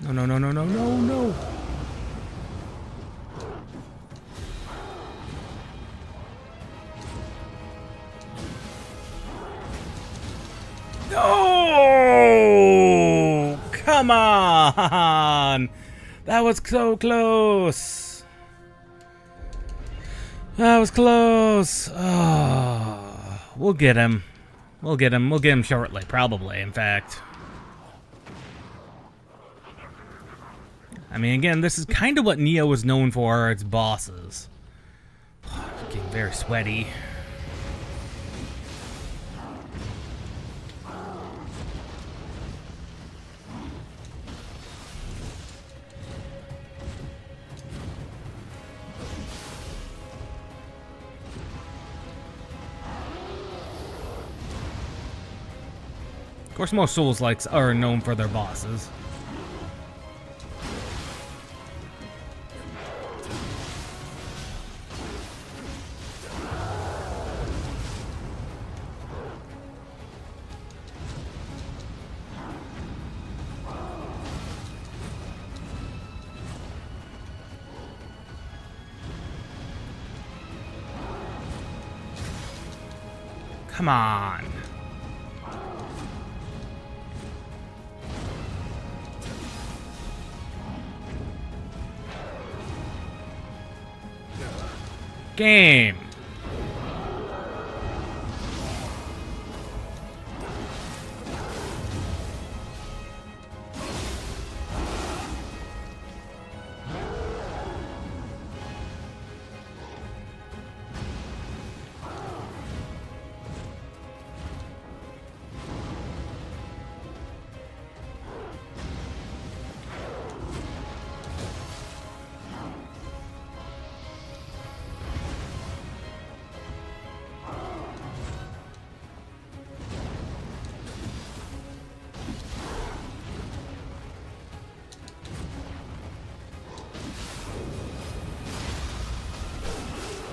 No, no, no, no, no, no, no. No! Come on! That was so close. That was close. Oh, we'll get him. We'll get him. We'll get him shortly, probably, in fact. I mean, again, this is kind of what Nioh was known for, its bosses. Getting very sweaty. Of course, most Souls-likes are known for their bosses. Come on. Game.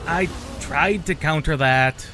I tried to counter that.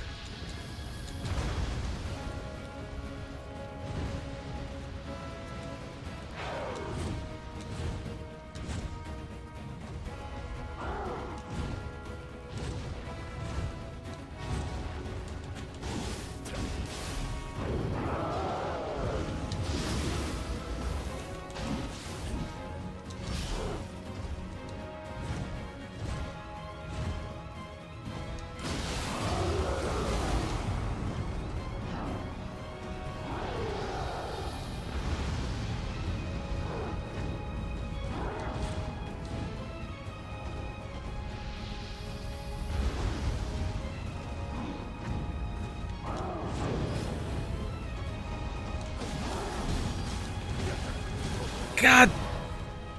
God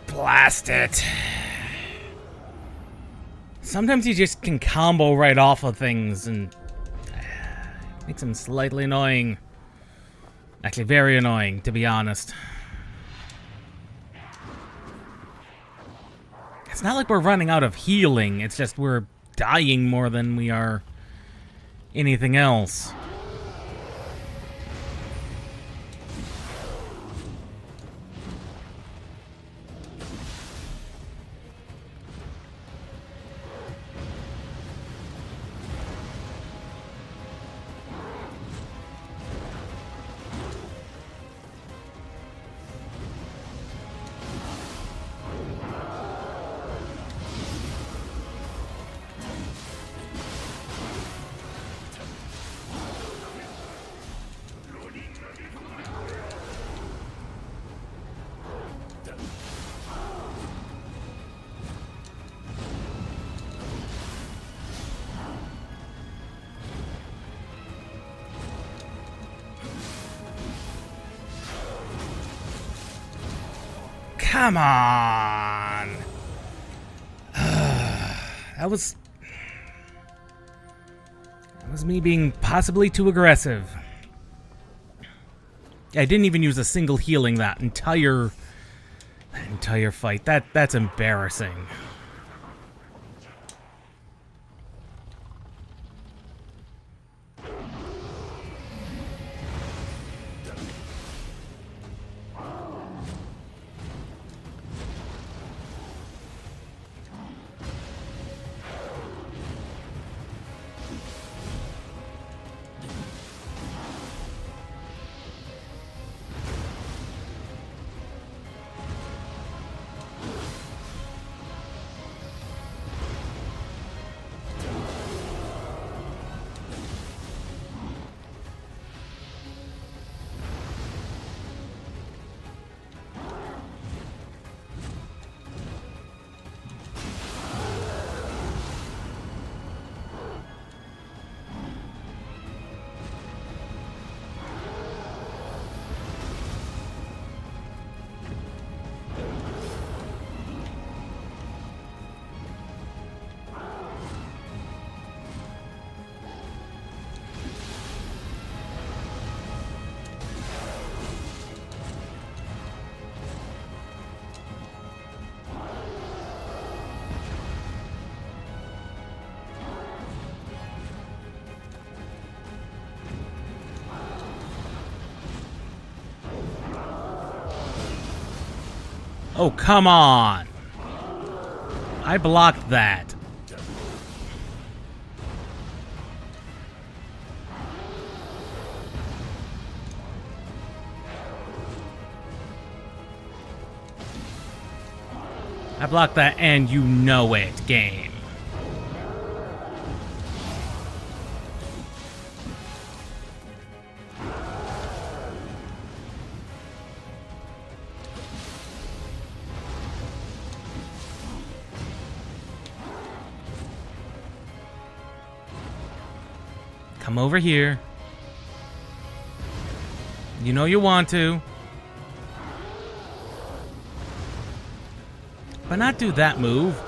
blast it. Sometimes you just can combo right off of things and makes them slightly annoying. Actually, very annoying, to be honest. It's not like we're running out of healing, it's just we're dying more than we are anything else. Come on! That was me being possibly too aggressive. I didn't even use a single healing that entire fight. That's embarrassing. Oh, come on! I blocked that. I blocked that and you know it, game. Come over here. You know you want to. But not do that move.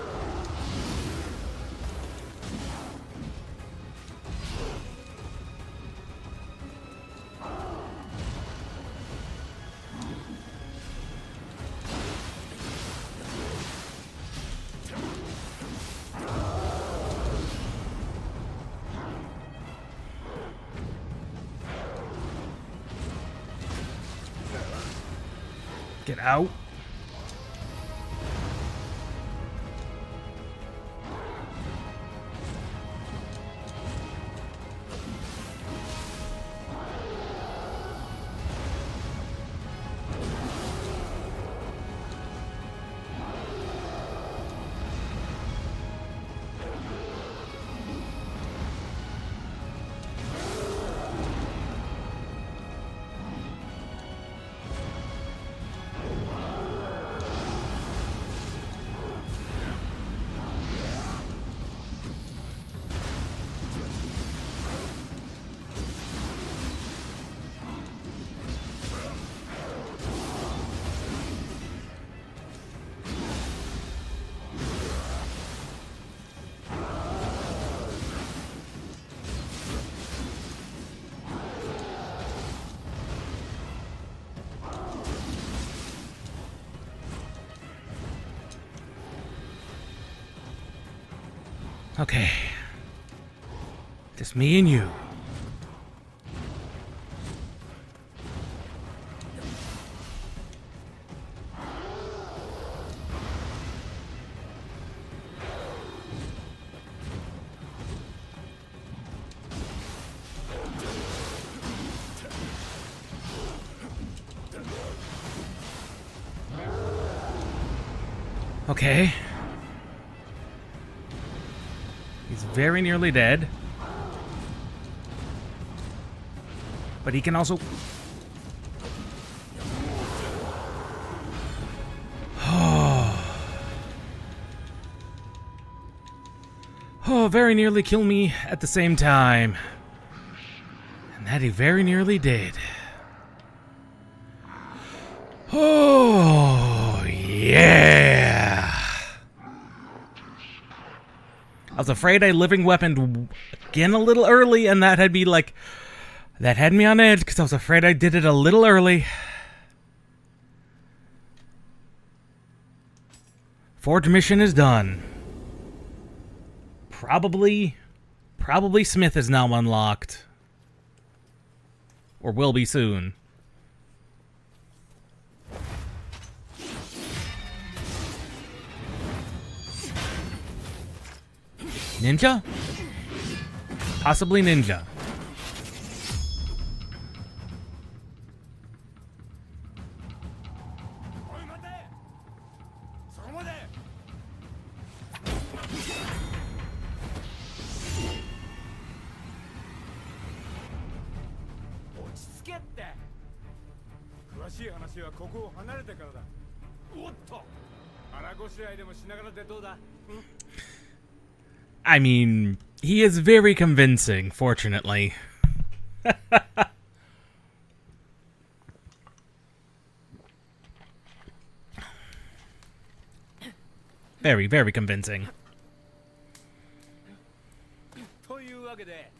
Get out. Okay. Just me and you. Okay. He's very nearly dead. But he can also... Oh, very nearly kill me at the same time. And that he very nearly did. Oh, yeah. I was afraid I living weaponed again a little early, and that had me like... That had me on edge, because I was afraid I did it a little early. Forge mission is done. Probably Smith is now unlocked. Or will be soon. Ninja? Possibly ninja. I mean, he is very convincing, fortunately. Very, very convincing. というわけで、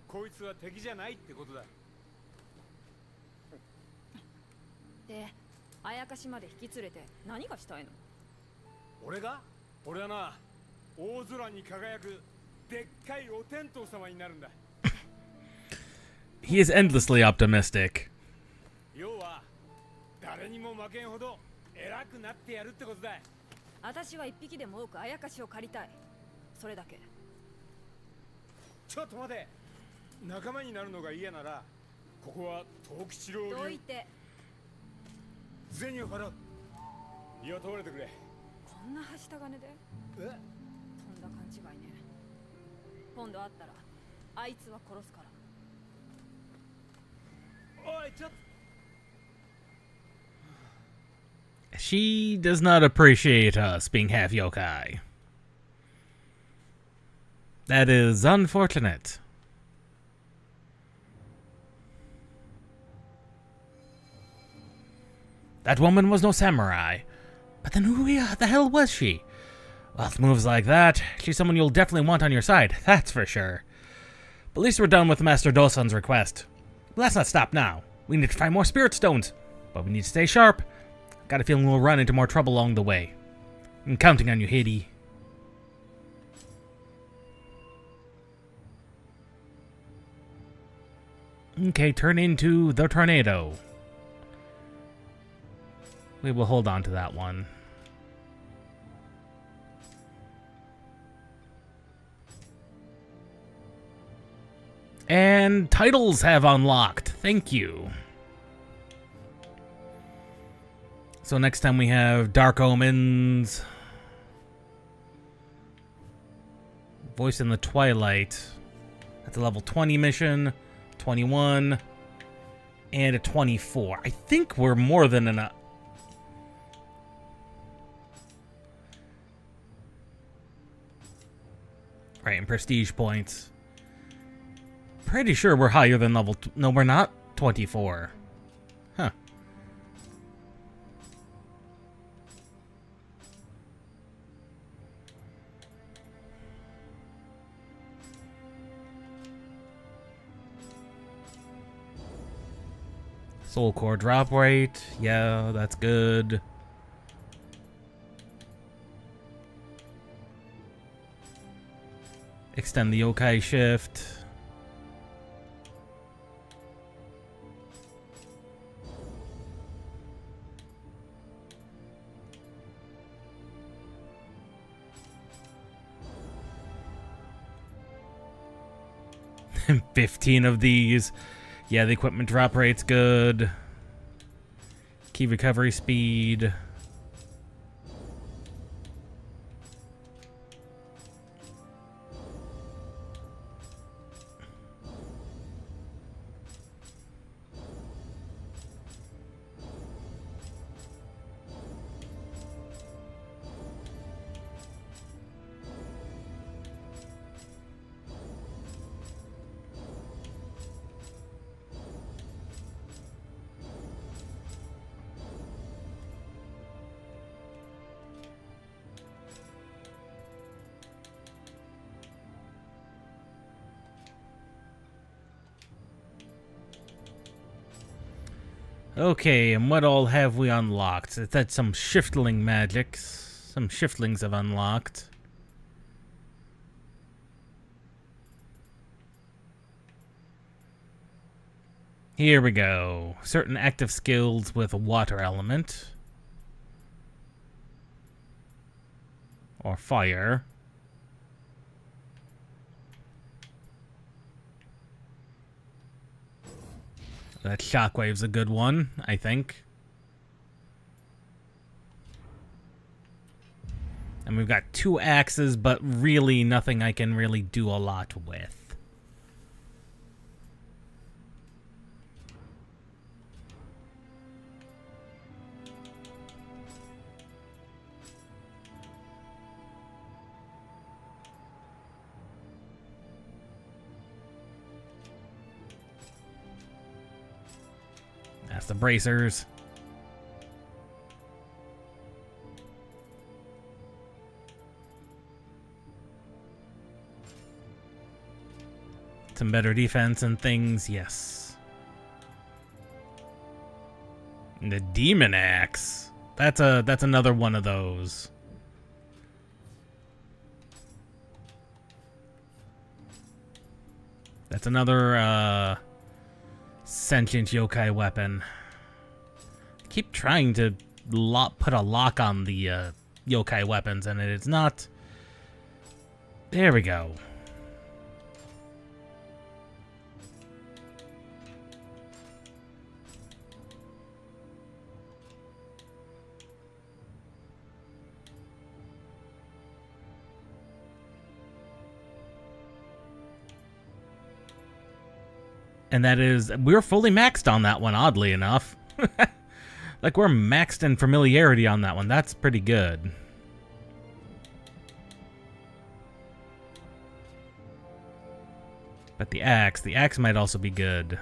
こいつは敵じゃないってことだ。で、あやかしまで引き連れて何がしたいの？俺が？俺はな、大空に輝くでっかいお天道様になるんだ。He is endlessly optimistic. 要は誰にも負けんほど偉くなってやるってことだ。私は一匹でも多くあやかしを借りたい。それだけ。ちょっと待て。仲間になるのが嫌なら、ここは藤吉郎流。どいて。銭を払う。雇われてくれ。こんなはした金で？え？とんだ勘違いね。今度会ったらあいつは殺すから。おい、ちょっと。She does not appreciate us being half yokai. That is unfortunate. That woman was no samurai. But then who the hell was she? Well, with moves like that, she's someone you'll definitely want on your side, that's for sure. But at least we're done with Master Dosun's request. But let's not stop now. We need to find more spirit stones. But we need to stay sharp. Got a feeling we'll run into more trouble along the way. I'm counting on you, Hades. Okay, turn into the tornado. We will hold on to that one. And titles have unlocked. Thank you. So next time we have Dark Omens, Voice in the Twilight. That's a level 20 mission, 21, and a 24. I think we're more than enough. Right, and prestige points. Pretty sure we're higher than level... No, we're not. 24. Huh. Soul Core drop rate. Yeah, that's good. Extend the yokai shift. And 15 of these. Yeah, the equipment drop rate's good. Key recovery speed. Okay, and what all have we unlocked? It's had some shiftling magics. Some shiftlings have unlocked. Here we go. Certain active skills with a water element. Or fire. That shockwave's a good one, I think. And we've got 2 axes, but really nothing I can really do a lot with. That's the bracers. Some better defense and things, yes. And the demon axe. That's another one of those. That's another sentient yokai weapon. I keep trying to put a lock on the yokai weapons, and it's not. There we go. And that is, we're fully maxed on that one, oddly enough. Like, we're maxed in familiarity on that one. That's pretty good. But the axe might also be good.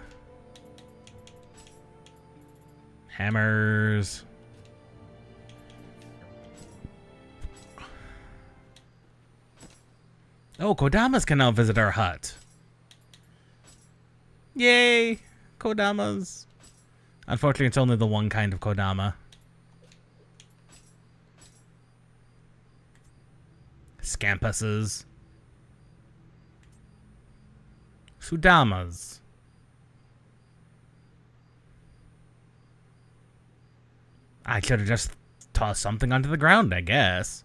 Hammers. Oh, Kodamas can now visit our hut. Yay! Kodamas. Unfortunately, it's only the one kind of Kodama. Scampuses. Sudamas. I should have just tossed something onto the ground, I guess.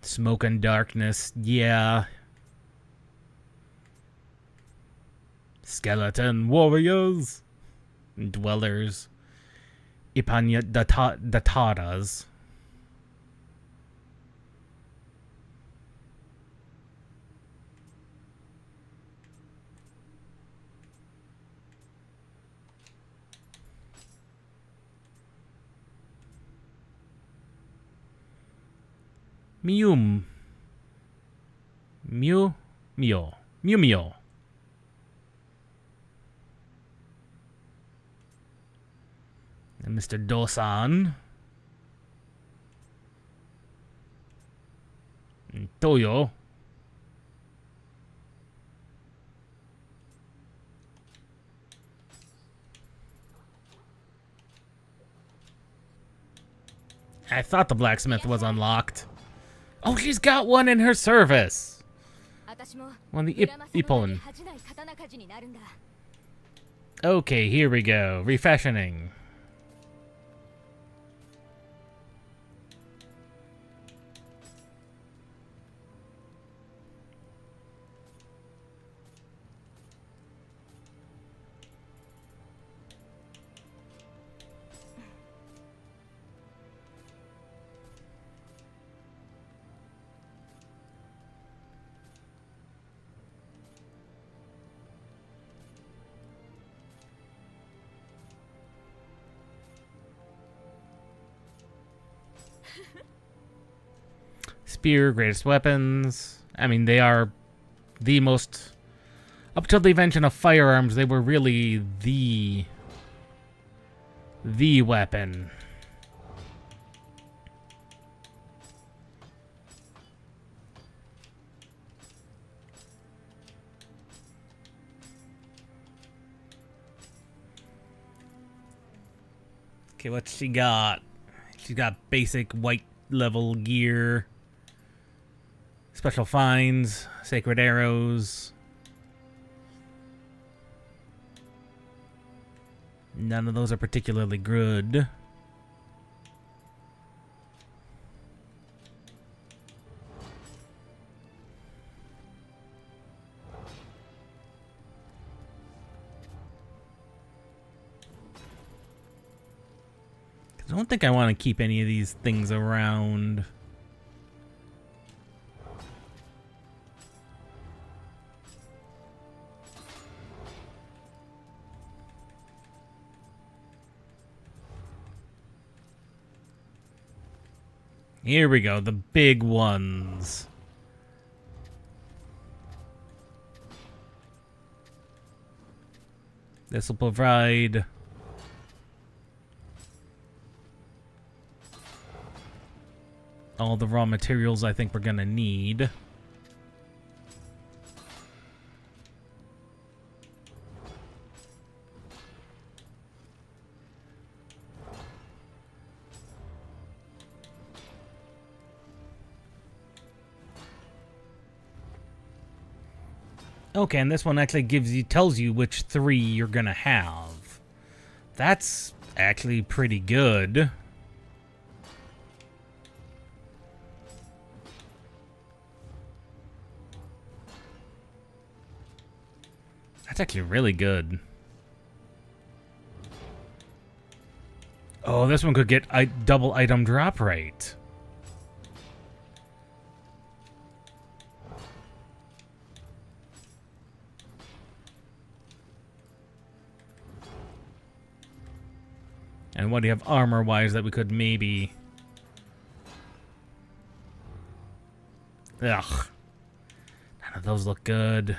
Smoke and darkness, yeah. Skeleton warriors. Dwellers. Ipanya Dataras. Mew. Mew. Mew. Mew Mew. And Mr. Dosan. And Toyo. I thought the blacksmith was unlocked. Oh, she's got one in her service. One of the Ippon. Okay, here we go. Refashioning. Spear, greatest weapons. I mean, they are the most... Up till the invention of firearms, they were really the weapon. Okay, what's she got? She's got basic white level gear. Special finds, sacred arrows. None of those are particularly good. I don't think I want to keep any of these things around. Here we go, the big ones. This will provide all the raw materials I think we're gonna need. Okay, and this one actually tells you which 3 you're gonna have. That's actually pretty good. That's actually really good. Oh, this one could get double item drop rate. And what do you have armor-wise that we could maybe... Ugh. None of those look good.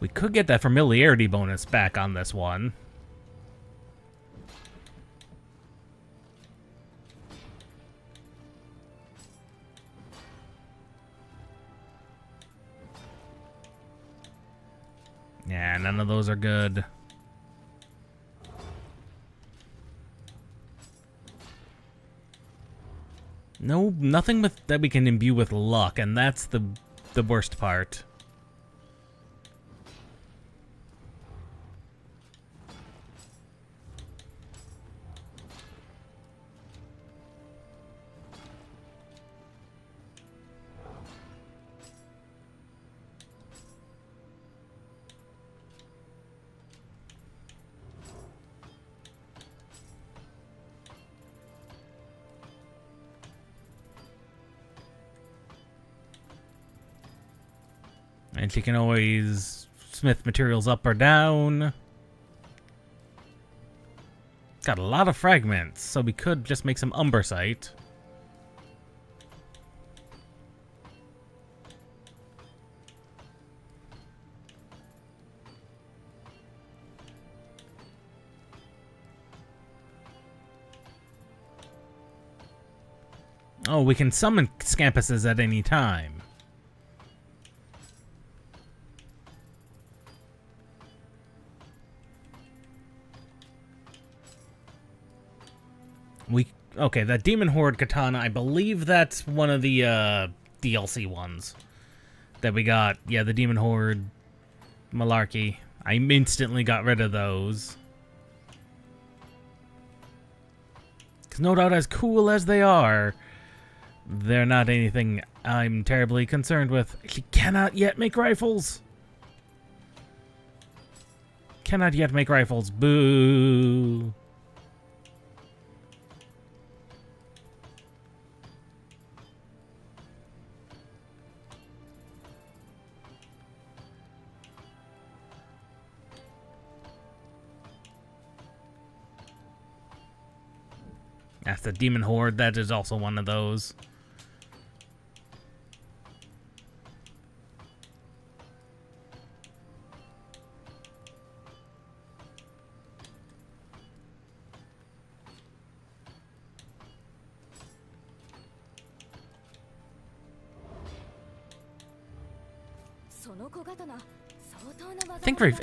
We could get that familiarity bonus back on this one. Yeah, none of those are good. No, nothing with that we can imbue with luck, and that's the worst part. And she can always smith materials up or down. Got a lot of fragments, so we could just make some umbersite. Oh, we can summon scampuses at any time. Okay, that Demon Horde Katana, I believe that's one of the DLC ones that we got. Yeah, the Demon Horde Malarkey. I instantly got rid of those. Because no doubt, as cool as they are, they're not anything I'm terribly concerned with. She cannot yet make rifles. Cannot yet make rifles. Boo. That's the Demon Horde. That is also one of those.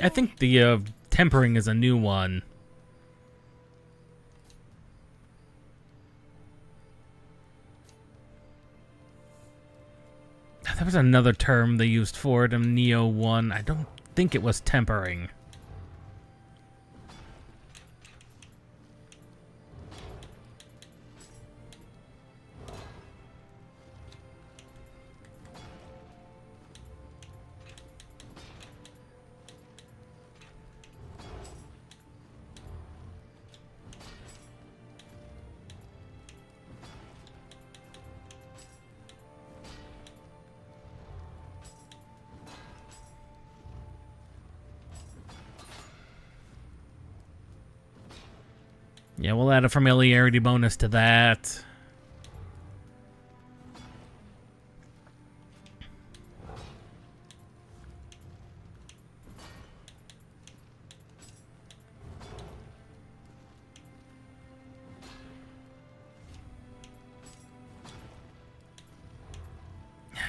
I think the tempering is a new one. There was another term they used for it in Nioh 1. I don't think it was tempering. Yeah, we'll add a familiarity bonus to that.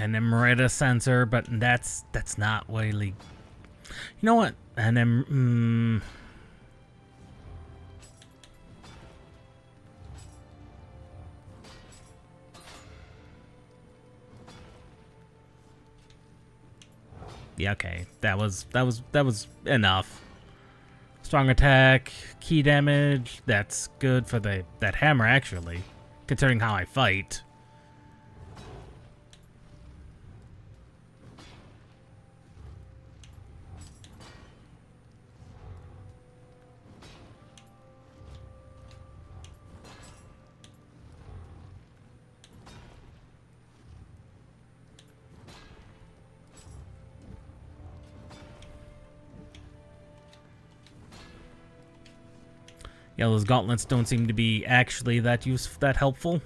An Emerita sensor, but that's not really. You know what? Yeah, okay. That was enough. Strong attack, key damage. That's good for that hammer, actually, considering how I fight. Yeah, those gauntlets don't seem to be actually that helpful.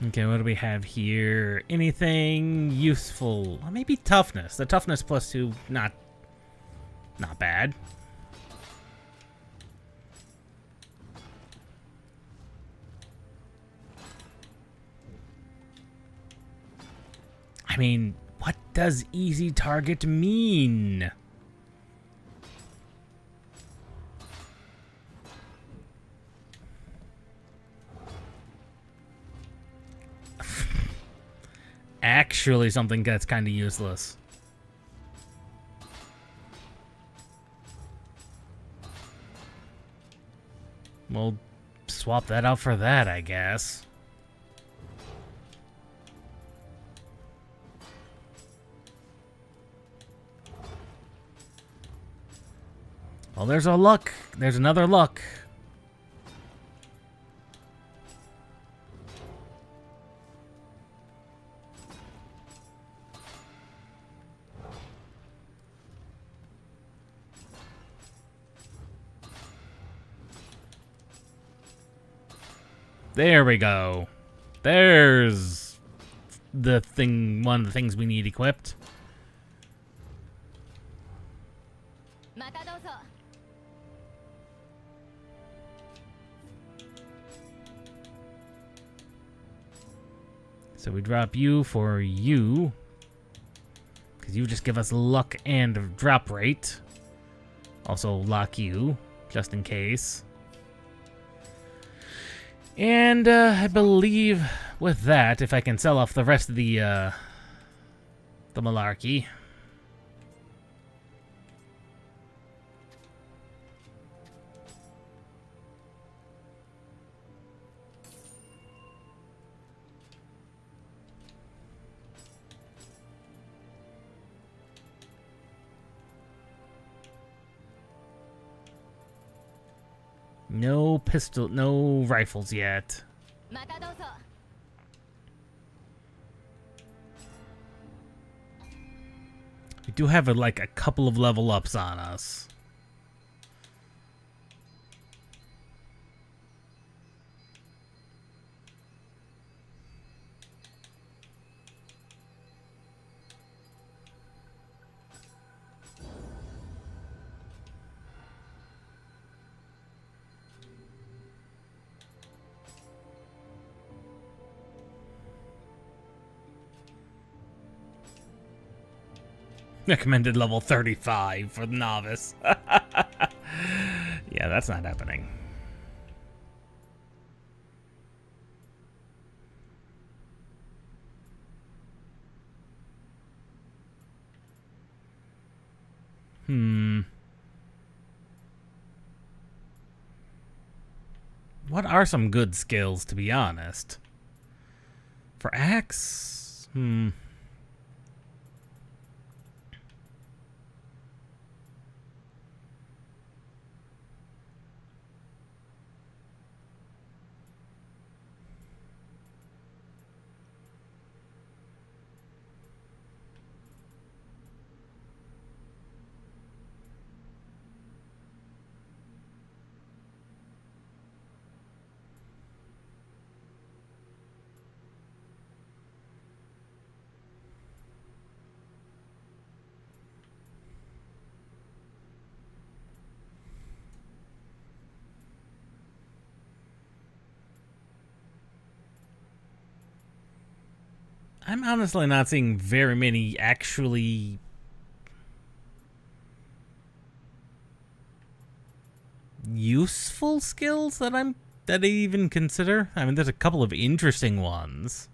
Okay, what do we have here? Anything useful? Well, maybe toughness. The toughness +2, not bad. I mean, what does easy target mean? Actually, something that's kind of useless. We'll swap that out for that, I guess. Well, there's a luck. There's another luck. There we go. There's the thing, one of the things we need equipped. So we drop you for you, because you just give us luck and drop rate. Also lock you, just in case. And I believe with that, if I can sell off the rest of the malarkey. No pistol, no rifles yet. We do have like a couple of level ups on us. Recommended level 35 for the novice. Yeah, that's not happening. What are some good skills, to be honest? For axe? I'm honestly not seeing very many actually useful skills that I even consider. I mean, there's a couple of interesting ones.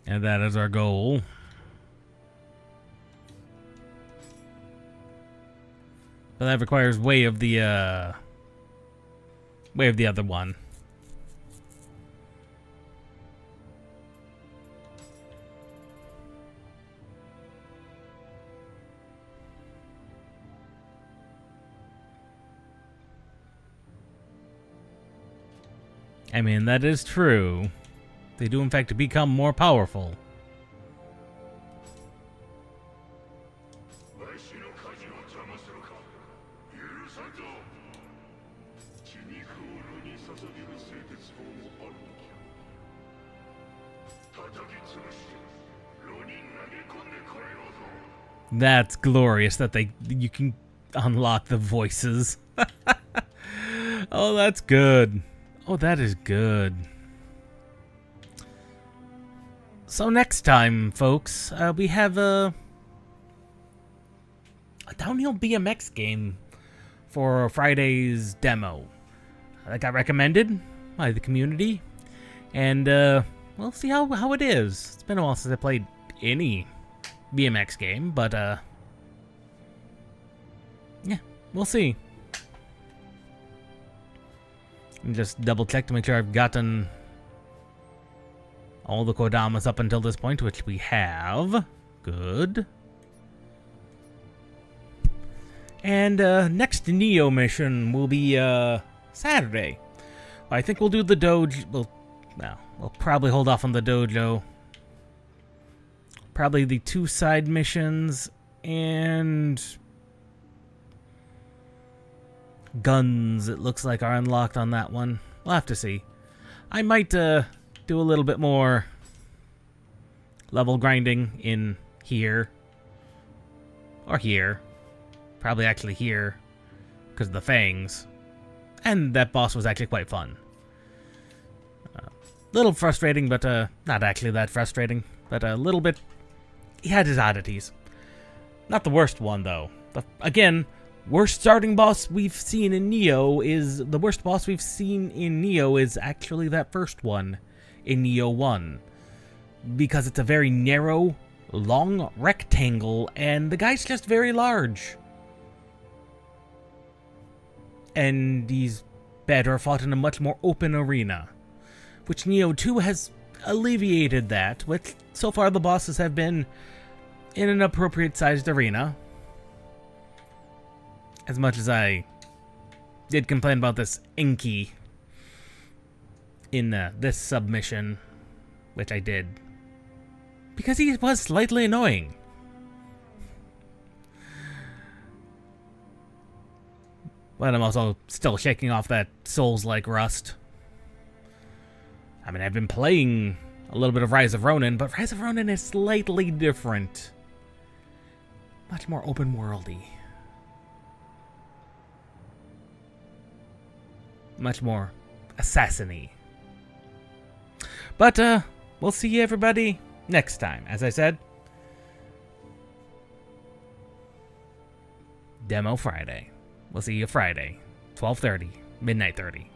And that is our goal. But that requires way of the other one. I mean, that is true. They do, in fact, become more powerful. That's glorious that you can unlock the voices. Oh, that's good. Oh, that is good. So next time, folks, we have a downhill BMX game for Friday's demo that got recommended by the community, and we'll see how it is. It's been a while since I played any BMX game, but yeah, we'll see. And just double check to make sure I've gotten all the Kodamas up until this point, which we have. Good. And next Nioh mission will be Saturday. I think we'll do the dojo. We'll probably hold off on the dojo. Probably the 2 side missions and guns, it looks like, are unlocked on that one. We'll have to see. I might do a little bit more level grinding in here. Or here. Probably actually here. Because of the fangs. And that boss was actually quite fun. Little frustrating, but not actually that frustrating. But a little bit... He had his oddities. Not the worst one, though. Again, worst starting boss we've seen in Nioh is... The worst boss we've seen in Nioh is actually that first one in Nioh 1. Because it's a very narrow, long rectangle, and the guy's just very large. And he's better fought in a much more open arena. Which Nioh 2 has alleviated that, which so far the bosses have been in an appropriate sized arena. As much as I did complain about this Inky in this submission, which I did, because he was slightly annoying. But I'm also still shaking off that Souls-like rust. I mean, I've been playing a little bit of Rise of Ronin, but Rise of Ronin is slightly different. Much more open-worldy. Much more assassin-y. But, we'll see everybody next time. As I said, Demo Friday. We'll see you Friday, 12:30, midnight 30.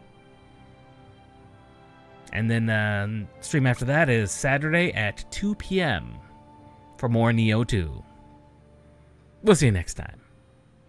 And then stream after that is Saturday at 2 p.m. for more Nioh 2. We'll see you next time.